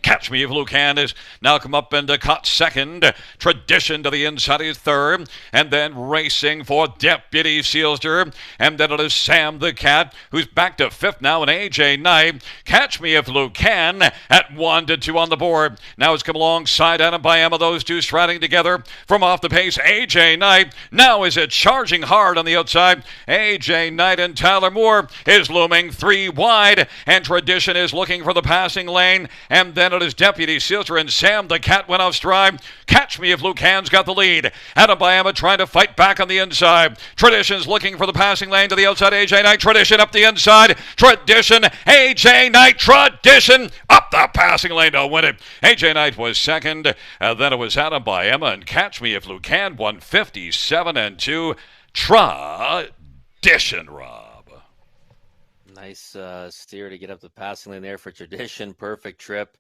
Catch Me If You Can is now come up and caught second. Tradition to the inside is third. And then racing for Deputy Sealster. And then it is Sam the Cat, who's back to fifth now, and AJ Knight. Catch Me If You Can at 1-2 on the board. Now it's come alongside Adam by Emma, those two striding together from off the pace. AJ Knight now is it charging hard on the outside. AJ Knight and Tyler Moore is looming 3 wide. And Tradition is looking for the passing lane. And then it is Deputy Sealster, and Sam the Cat went off stride. Catch Me If You Can's got the lead. Adam by Emma trying to fight back on the inside. Tradition's looking for the passing lane to the outside. AJ Knight, Tradition up the inside. Tradition, AJ Knight, Tradition up the passing lane to win it. AJ Knight was second. Then it was Adam by Emma, and Catch Me If You Can won 57-2. Tradition, Rob. Nice steer to get up the passing lane there for Tradition. Perfect trip.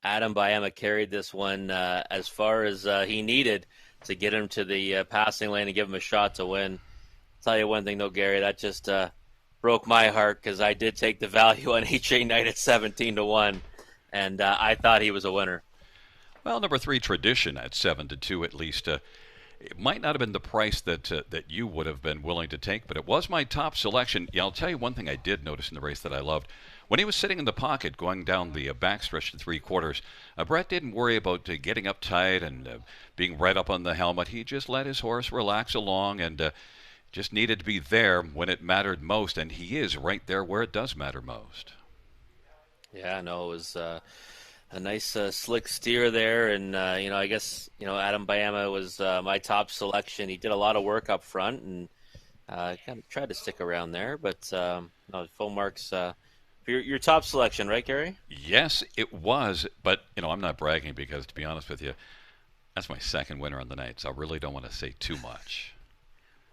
Adam by Emma carried this one as far as he needed to get him to the passing lane and give him a shot to win. I'll tell you one thing, though, Gary, that just broke my heart because I did take the value on AJ Knight at 17-1, and I thought he was a winner. Well, number 3, Tradition at 7-2 at least. It might not have been the price that you would have been willing to take, but it was my top selection. Yeah, I'll tell you one thing I did notice in the race that I loved. When he was sitting in the pocket going down the backstretch to 3/4, Brett didn't worry about getting uptight and being right up on the helmet. He just let his horse relax along and just needed to be there when it mattered most, and he is right there where it does matter most. Yeah, no, it was a nice slick steer there, and I guess Adam by Emma was my top selection. He did a lot of work up front and kind of tried to stick around there, but full marks for your top selection, right, Gary? Yes, it was, but I'm not bragging because, to be honest with you, that's my second winner on the night, so I really don't want to say too much.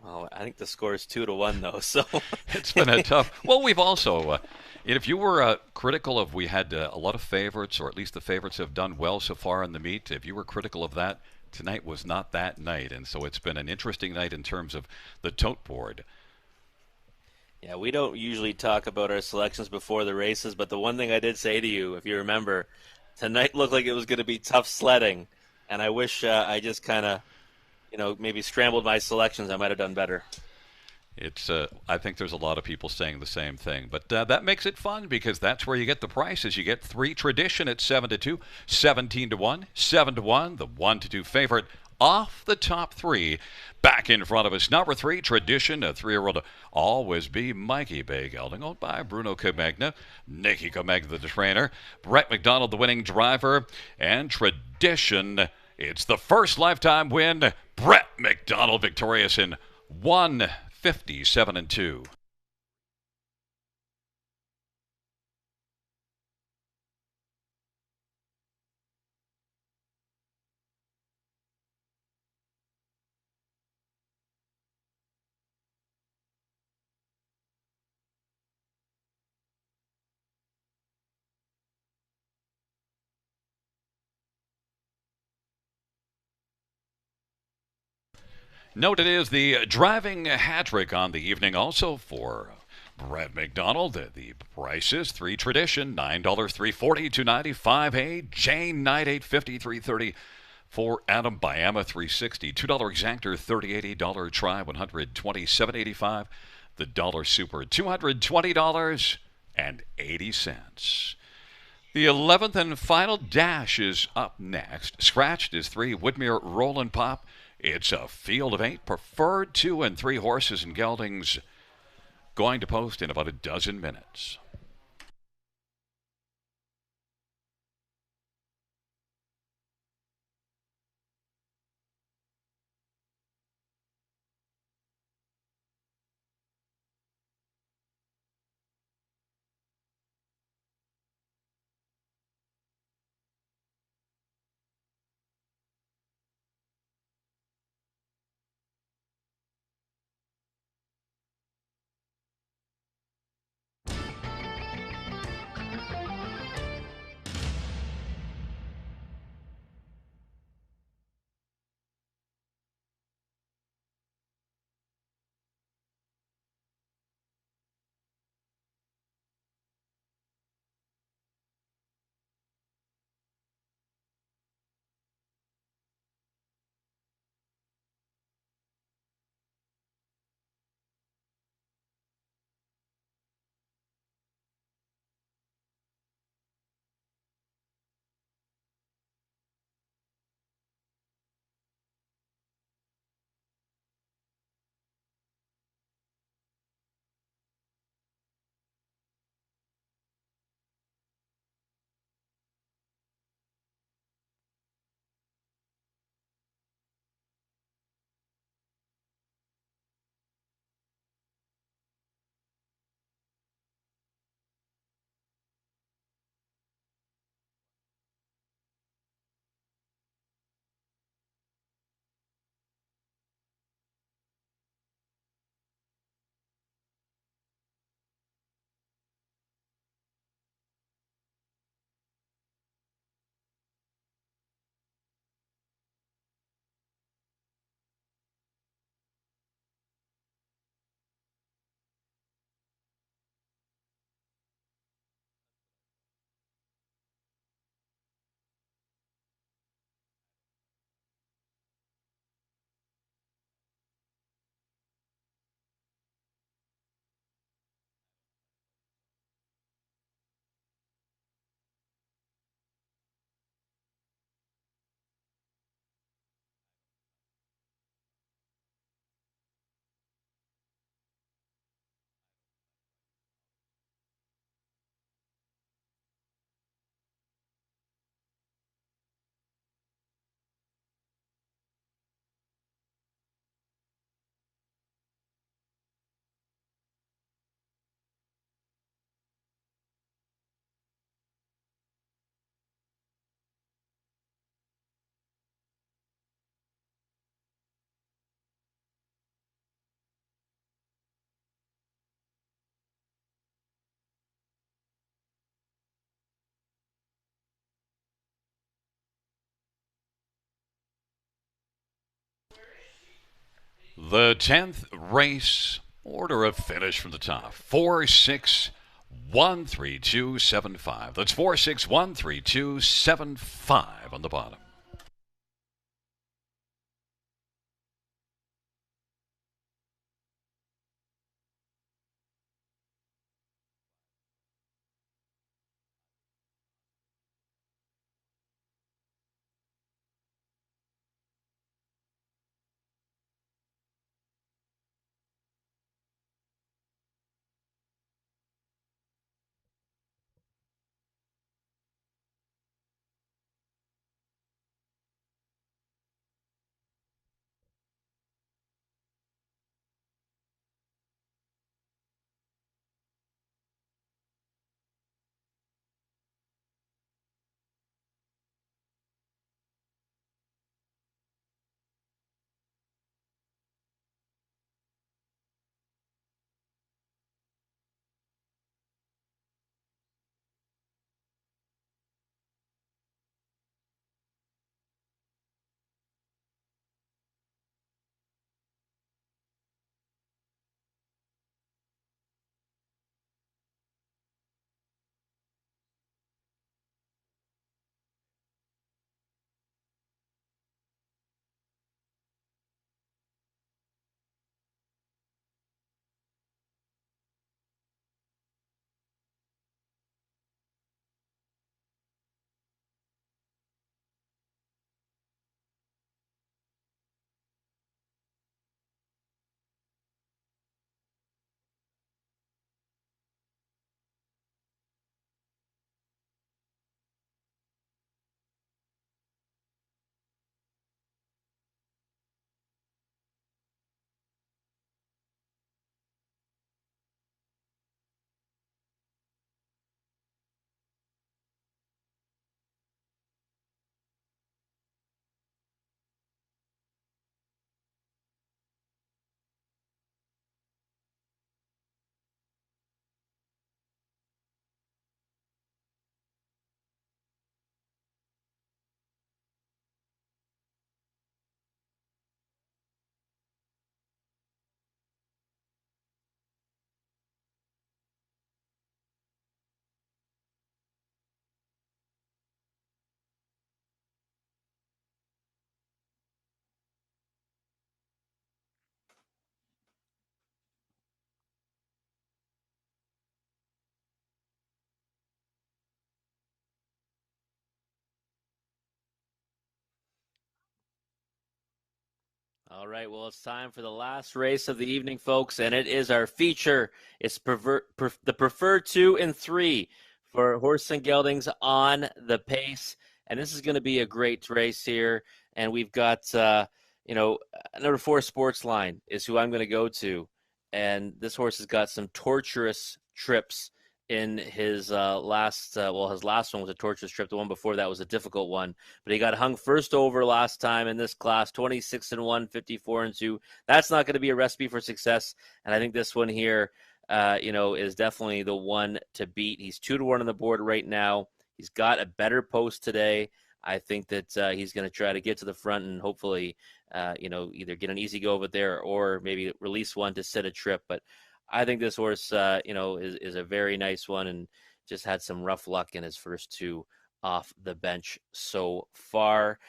Well, I think the score is 2-1 though, so it's been a tough. Well, we've also, if you were critical of, we had a lot of favorites, or at least the favorites have done well so far in the meet. If you were critical of that, tonight was not that night, and so it's been an interesting night in terms of the tote board. Yeah, we don't usually talk about our selections before the races, but the one thing I did say to you, if you remember, tonight looked like it was going to be tough sledding, and I wish I just kind of, maybe scrambled my selections. I might have done better. It's. I think there's a lot of people saying the same thing, but that makes it fun because that's where you get the prices. You get 3 Tradition at 7-2, 17-1, 7-1, the 1-2 favorite off the top three. Back in front of us, number 3, Tradition, a 3-year-old, always be Mikey Bay Gelding, owned by Bruno Comegna, Nicky Comegna, the trainer, Brett McDonald, the winning driver, and Tradition. It's the first lifetime win. Brett McDonald victorious in 157-2. Note it is the driving hat trick on the evening also for Brett McDonald. The prices: 3 Tradition, $9, $340, $295. A Jane Knight, $850, $330. For Adam Biama, $360, $2 Exactor, $30.80, dollar Try, $127.85. The Dollar Super, $220.80. The 11th and final dash is up next. Scratched is 3 Woodmere Roll and Pop. It's a field of 8 preferred 2 and 3 horses and geldings going to post in about a dozen minutes. The 10th race, order of finish from the top: 4, 6, 1, 3, 2, 7, 5. That's 4, 6, 1, 3, 2, 7, 5 on the bottom. All right, well, it's time for the last race of the evening, folks, and it is our feature. It's the preferred 2 and 3 for horse and geldings on the pace, and this is going to be a great race here. And we've got, number 4 Sports Line is who I'm going to go to, and this horse has got some torturous trips in his his last one was a torturous trip. The one before that was a difficult one, but he got hung first over last time in this class, 26-1, 54-2. That's not going to be a recipe for success, and I think this one here, is definitely the one to beat. He's 2-1 on the board right now. He's got a better post today. I think that he's going to try to get to the front and hopefully, either get an easy go over there or maybe release one to sit a trip, but I think this horse, is a very nice one and just had some rough luck in his first 2 off the bench so far.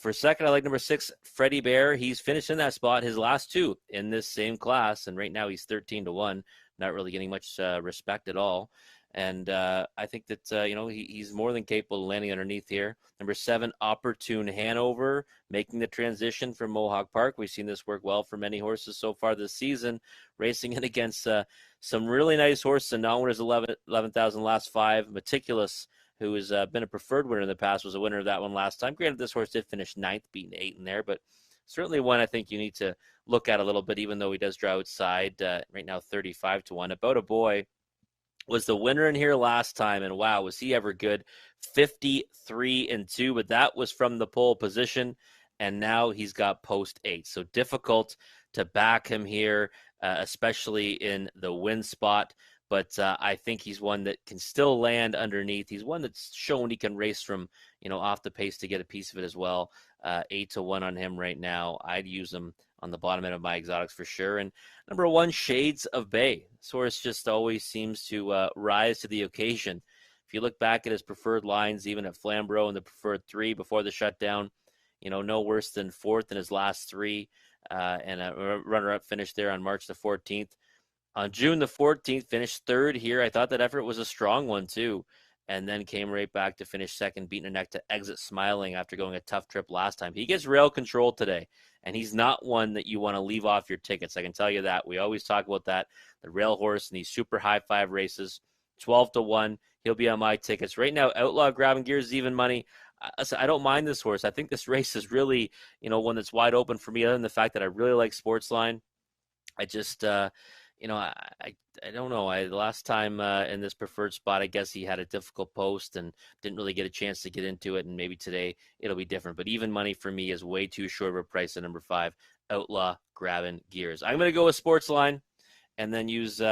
For second, I like number 6, Freddie Bear. He's finished in that spot his last 2 in this same class, and right now he's 13-1, not really getting much respect at all. And I think that, he's more than capable of landing underneath here. Number 7, Opportune Hanover, making the transition from Mohawk Park. We've seen this work well for many horses so far this season, racing in against some really nice horses. And non-winners 11,000 last 5. Meticulous, who has been a preferred winner in the past, was a winner of that one last time. Granted, this horse did finish 9th, beating 8 in there, but certainly one I think you need to look at a little bit, even though he does draw outside right now 35-1. About a Boy was the winner in here last time, and wow, was he ever good. 53-2, but that was from the pole position, and now he's got post 8. So difficult to back him here, especially in the win spot. But I think he's one that can still land underneath. He's one that's shown he can race from, off the pace to get a piece of it as well. 8-1 on him right now. I'd use him on the bottom end of my exotics for sure. And number 1, Shades of Bay. This horse just always seems to rise to the occasion. If you look back at his preferred lines, even at Flamborough and the preferred 3 before the shutdown, no worse than 4th in his last 3, and a runner-up finish there on March the 14th. On June the 14th, finished 3rd here. I thought that effort was a strong one too, and then came right back to finish 2nd, beating a neck to exit smiling after going a tough trip last time. He gets rail control today, and he's not one that you want to leave off your tickets. I can tell you that. We always talk about that. The rail horse in these super high 5 races, 12-1. He'll be on my tickets. Right now, Outlaw Grabbing Gears is even money. I don't mind this horse. I think this race is really, one that's wide open for me, other than the fact that I really like Sportsline. I just, I don't know. The last time in this preferred spot, I guess he had a difficult post and didn't really get a chance to get into it, and maybe today it'll be different. But even money for me is way too short of a price at number 5, Outlaw Grabbing Gears. I'm going to go with Sportsline and then use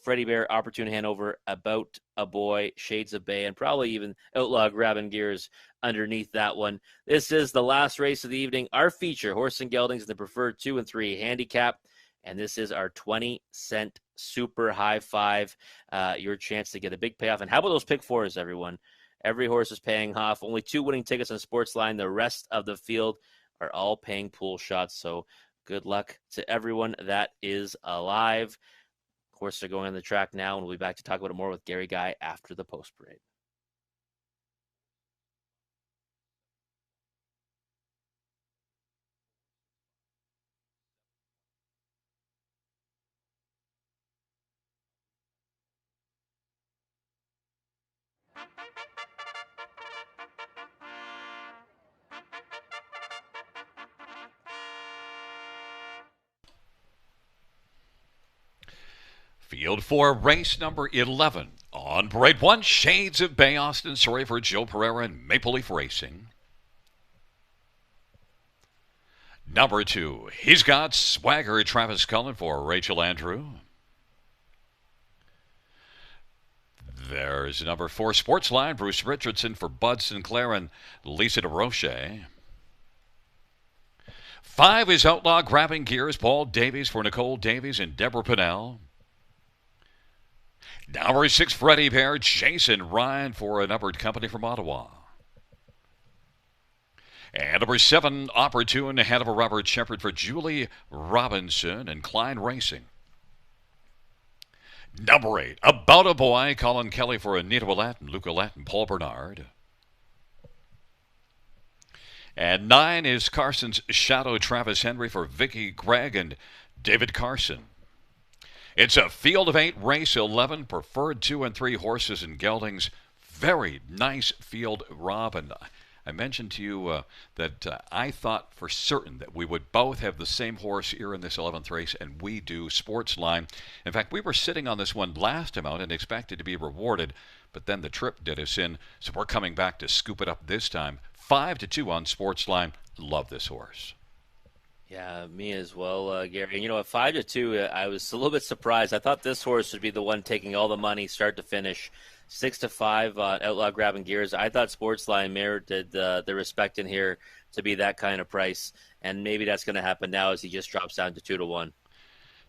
Freddie Bear, Opportune Hanover, About a Boy, Shades of Bay, and probably even Outlaw Grabbing Gears underneath that one. This is the last race of the evening. Our feature, Horse and Geldings, in the preferred 2 and 3 handicap. And this is our 20-cent super high 5, your chance to get a big payoff. And how about those pick 4s, everyone? Every horse is paying off. Only 2 winning tickets on Sportsline. The rest of the field are all paying pool shots. So good luck to everyone that is alive. Horses are going on the track now, and we'll be back to talk about it more with Gary Guy after the post parade. Field 4, race number 11. On parade 1, Shades of Bay, Austin Surrey for Joe Pereira and Maple Leaf Racing. Number 2, He's Got Swagger, Travis Cullen for Rachel Andrew. There's number 4, Sportsline, Bruce Richardson for Bud Sinclair and Lisa DeRoche. 5 is Outlaw Grabbing Gears, Paul Davies for Nicole Davies and Deborah Pinnell. Number 6, Freddie Bear, Jason Ryan for a numbered company from Ottawa. And number 7, Opportune, Hannibal Robert Shepard for Julie Robinson and Klein Racing. Number 8, About a Boy, Colin Kelly for Anita Willett and Luca Lett and Paul Bernard. And 9 is Carson's Shadow Travis Henry for Vicky Gregg and David Carson. It's a field of 8, race 11, preferred 2 and 3 horses and geldings. Very nice field, Rob. And I mentioned to you that I thought for certain that we would both have the same horse here in this 11th race, and we do. Sportsline. In fact, we were sitting on this one last time out and expected to be rewarded, but then the trip did us in, so we're coming back to scoop it up this time. 5-2 on Sportsline. Love this horse. Yeah, me as well, Gary. And at 5-2, I was a little bit surprised. I thought this horse would be the one taking all the money, start to finish. 6-5, Outlaw Grabbing Gears. I thought Sportsline merited the respect in here to be that kind of price, and maybe that's going to happen now as he just drops down to 2-1.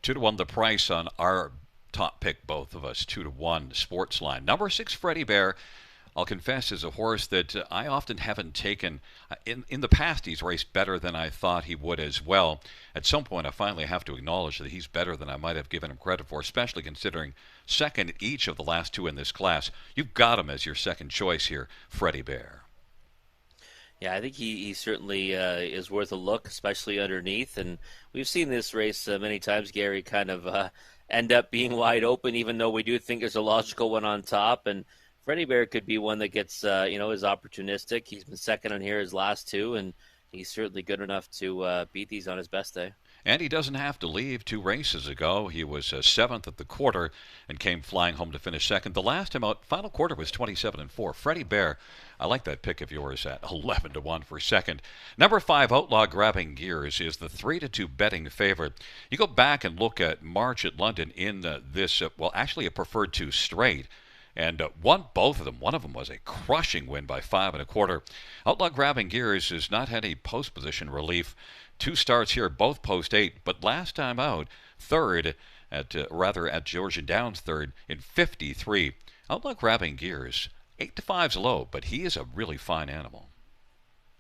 2-1 the price on our top pick, both of us. 2-1 Sportsline. Number 6, Freddie Bear. I'll confess, is a horse that I often haven't taken. In the past, he's raced better than I thought he would as well. At some point, I finally have to acknowledge that he's better than I might have given him credit for, especially considering second each of the last 2 in this class. You've got him as your second choice here, Freddie Bear. Yeah, I think he certainly is worth a look, especially underneath. And we've seen this race many times, Gary, kind of end up being wide open, even though we do think there's a logical one on top. And Freddie Bear could be one that gets, is opportunistic. He's been second on here his last 2, and he's certainly good enough to beat these on his best day. And he doesn't have to leave. 2 races ago, he was 7th at the quarter and came flying home to finish second. The last time out, final quarter was 27-4. Freddie Bear, I like that pick of yours at 11-1 for second. Number 5, Outlaw Grabbing Gears, is the 3-2 betting favorite. You go back and look at March at London in this, actually a preferred 2 straight, and won both of them. One of them was a crushing win by 5 1/4. Outlaw Grabbing Gears has not had any post position relief. 2 starts here, both post 8, but last time out, third at Georgian Downs third in 53. Outlaw Grabbing Gears, 8-5's low, but he is a really fine animal.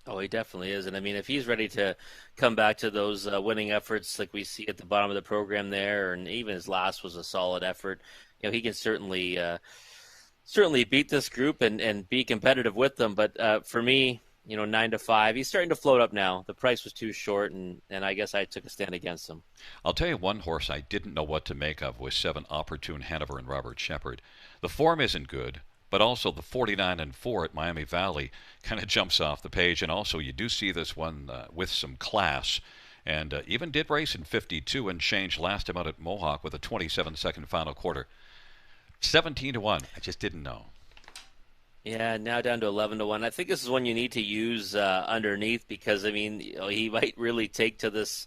Oh, he definitely is. And I mean, if he's ready to come back to those winning efforts like we see at the bottom of the program there, and even his last was a solid effort, he can certainly beat this group and be competitive with them. But for me, 9-5, he's starting to float up now. The price was too short, and I guess I took a stand against him. I'll tell you one horse I didn't know what to make of was 7 Opportune Hanover and Robert Shepard. The form isn't good, but also the 49-4 at Miami Valley kind of jumps off the page. And also you do see this one with some class. And even did race in 52 and change last time out at Mohawk with a 27-second final quarter. 17-1. I just didn't know. Yeah, now down to 11-1. I think this is one you need to use underneath because, I mean, he might really take to this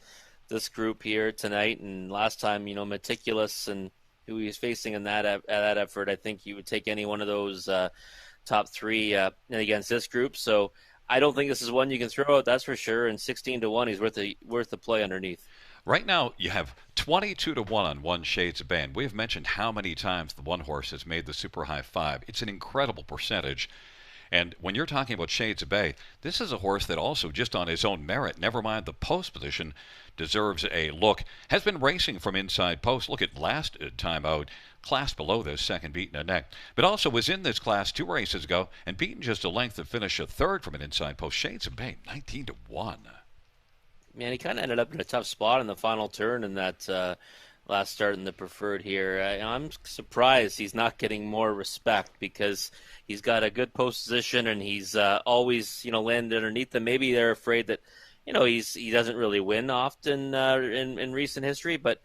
group here tonight. And last time, Meticulous and who he was facing in that effort, I think you would take any one of those top 3 against this group. So I don't think this is one you can throw out, that's for sure. And 16-1, he's worth the play underneath. Right now, you have 22-1 on One Shades of Band. We have mentioned how many times the one horse has made the Super High 5. It's an incredible percentage. And when you're talking about Shades of Bay, this is a horse that also, just on his own merit, never mind the post position, deserves a look. Has been racing from inside post. Look at last time out, class below this, second beaten a neck. But also was in this class 2 races ago and beaten just a length to finish a third from an inside post. Shades of Bay, 19-1. Man, he kind of ended up in a tough spot in the final turn in that last start in the preferred here. I'm surprised he's not getting more respect because he's got a good post position and he's always, landed underneath them. Maybe they're afraid that, he doesn't really win often in recent history. But,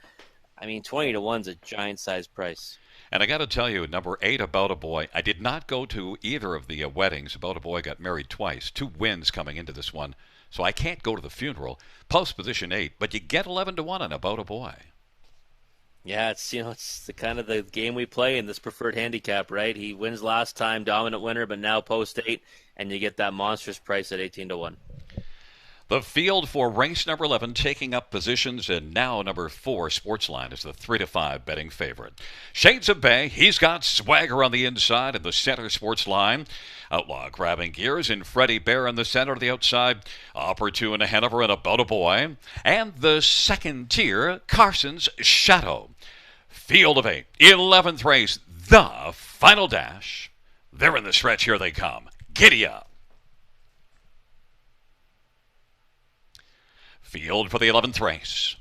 I mean, 20-1's a giant-sized price. And I got to tell you, number 8, About a Boy, I did not go to either of the weddings. About a Boy got married twice, 2 wins coming into this one. So I can't go to the funeral. Post position 8, but you get 11-1 on About a Boy. Yeah, it's the kind of the game we play in this preferred handicap, right? He wins last time, dominant winner, but now post 8, and you get that monstrous price at 18-1. The field for race number 11 taking up positions, and now number 4, Sportsline, is the 3-5 betting favorite. Shades of Bay, he's got swagger on the inside in the center, Sportsline. Outlaw Grabbing Gears in Freddie Bear in the center to the outside. Opportune Hanover and About a Boy. And the second tier, Carson's Shadow. Field of 8, 11th race, the final dash. They're in the stretch, here they come. Giddy up. Field for the 11th race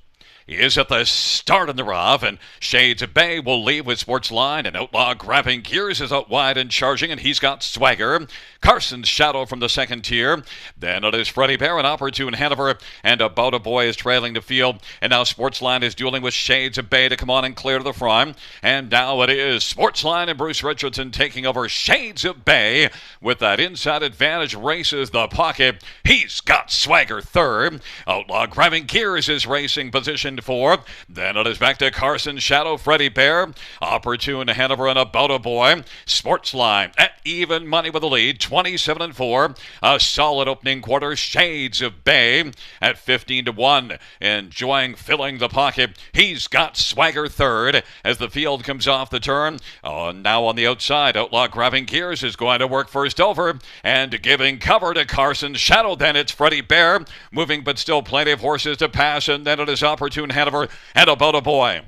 is at the start in the rough, and Shades of Bay will leave with Sportsline, and Outlaw grabbing gears is out wide and charging, and he's got swagger. Carson's Shadow from the second tier. Then it is Freddie Bear and Opportune Hanover, and About a Boy is trailing the field, and now Sportsline is dueling with Shades of Bay to come on and clear to the front, and now it is Sportsline and Bruce Richardson taking over Shades of Bay with that inside advantage. Races the pocket. He's got swagger third. Outlaw grabbing gears is racing position fourth. Then it is back to Carson Shadow, Freddie Bear, Opportune Hanover, and About a Boy. Sportsline at even money with the lead, 27-4. A solid opening quarter. Shades of Bay at 15-1. Enjoying filling the pocket. He's got swagger third as the field comes off the turn. Now on the outside, Outlaw grabbing gears is going to work first over and giving cover to Carson Shadow. Then it's Freddie Bear moving, but still plenty of horses to pass, and then it is Opportune Hanover and About a Boy.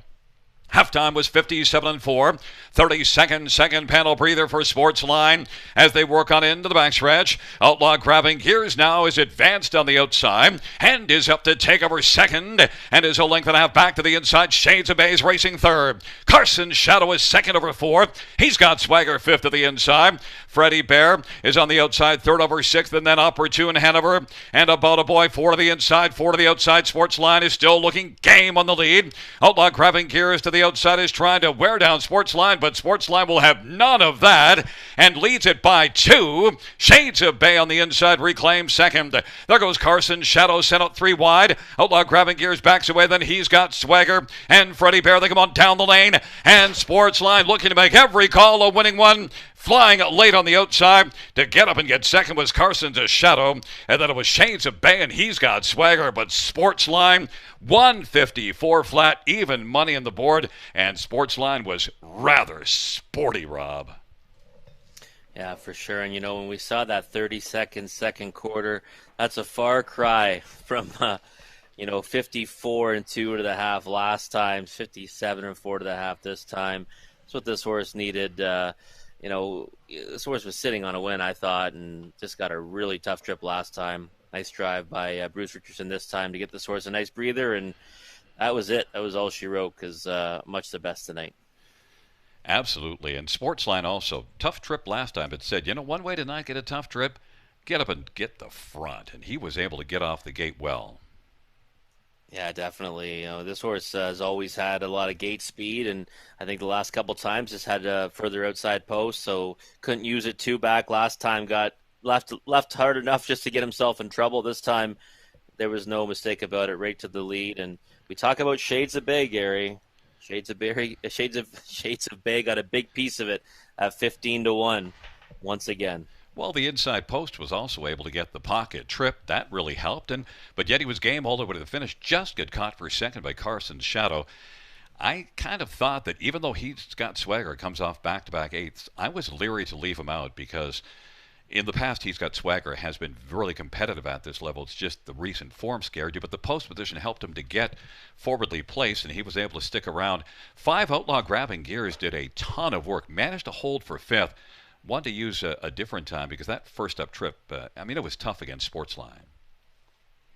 Halftime was 57-4. 30-second second panel breather for Sportsline as they work on into the backstretch. Outlaw grabbing gears now is advanced on the outside and is up to take over second and is a length and a half back to the inside. Shades of Bay is racing third. Carson Shadow is second over fourth. He's got swagger fifth to the inside. Freddie Bear is on the outside, third over sixth, and then Opportune Hanover and About a Boy, four to the inside, four to the outside. Sportsline is still looking game on the lead. Outlaw grabbing gears to the outside is trying to wear down Sportsline, but Sportsline will have none of that and leads it by two. Shades of Bay on the inside reclaims second. There goes Carson Shadow, sent out three wide. Outlaw grabbing gears backs away, then he's got swagger and Freddie Bear. They come on down the lane, and Sportsline looking to make every call a winning one. Flying late on the outside to get up and get second was Carson's Shadow, and then it was Shades of Bay, and he's got swagger, but Sportsline 154 flat, even money on the board, and Sportsline was rather sporty, Rob. Yeah, for sure. And, when we saw that 30-second second quarter, that's a far cry from, 54 and 2.5 last time, 57 and 4.5 this time. That's what this horse needed. This horse was sitting on a win, I thought, and just got a really tough trip last time. Nice drive by Bruce Richardson this time to get this horse a nice breather, and that was it. That was all she wrote, because much the best tonight. Absolutely. And Sportsline also, tough trip last time, but said, one way to not get a tough trip, get up and get the front. And he was able to get off the gate well. Yeah, definitely. This horse has always had a lot of gate speed, and I think the last couple times just had a further outside post, so couldn't use it too back. Last time got left hard enough just to get himself in trouble. This time there was no mistake about it, right to the lead. And we talk about Shades of Bay, Gary. Shades of Bay got a big piece of it at 15-1 once again. Well, the inside post was also able to get the pocket trip. That really helped, but yet he was game all the way to the finish. Just got caught for second by Carson Shadow. I kind of thought that even though he's got swagger, comes off back-to-back eighths, I was leery to leave him out because in the past he's got swagger, has been really competitive at this level. It's just the recent form scared you, but the post position helped him to get forwardly placed, and he was able to stick around. 5 Outlaw grabbing gears did a ton of work, managed to hold for fifth. Wanted to use a different time because that first up trip, it was tough against Sportsline.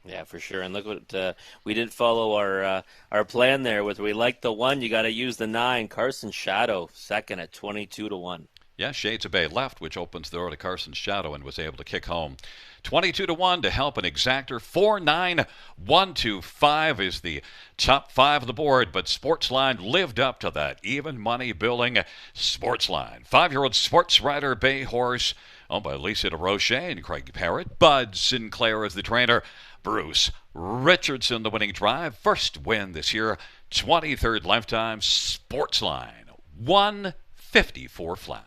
Yeah, for sure. And look what we didn't follow our plan there. With we like the 1, you got to use the 9. Carson Shadow second at 22-1. Yeah, Shades of Bay left, which opens the door to Carson Shadow, and was able to kick home. 22-1 to help an exactor. 4-9-1-2-5 is the top 5 of the board, but Sportsline lived up to that. Even money building Sportsline. 5-year-old sports rider Bay horse owned by Lisa DeRoche and Craig Parrott. Bud Sinclair is the trainer. Bruce Richardson the winning drive. First win this year. 23rd lifetime. Sportsline 154 flat.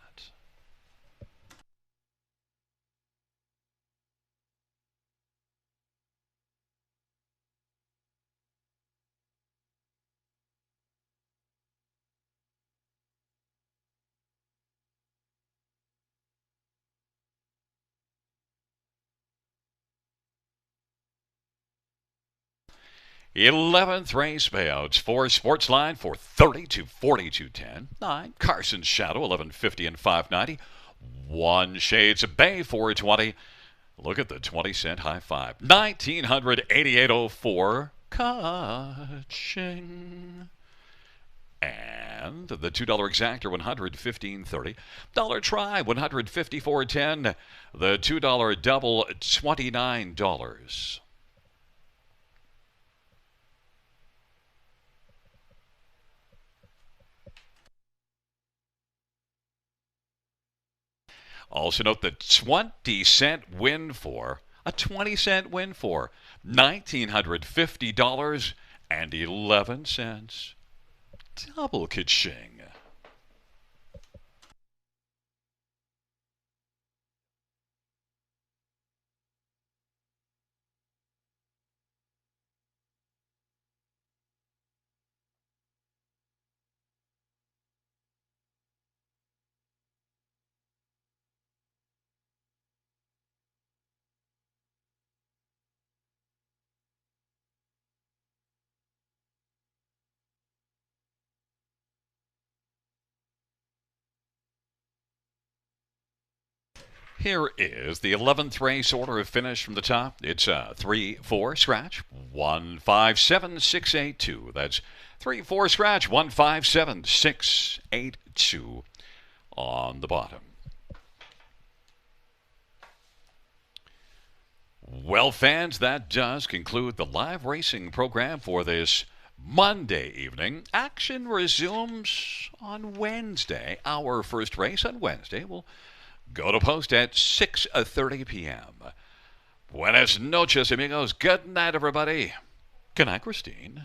11th race payouts for Sportsline for 30 to 42.10. 9 Carson Shadow 11.50 and 5.90. 1 Shades of Bay 4.20. Look at the 20-cent high five. 1988.04. Ka-ching. And the $2 exactor, $115.30. Dollar try, $154.10. The $2 double, $29. Also note the 20-cent win for, a 20-cent win for $1,950.11. Double ka-ching. Here is the 11th race order of finish from the top. It's 3-4 scratch, 157682. That's 3-4 scratch, 157682 on the bottom. Well, fans, that does conclude the live racing program for this Monday evening. Action resumes on Wednesday. Our first race on Wednesday will go to post at 6:30 p.m. Buenas noches, amigos. Good night, everybody. Good night, Christine.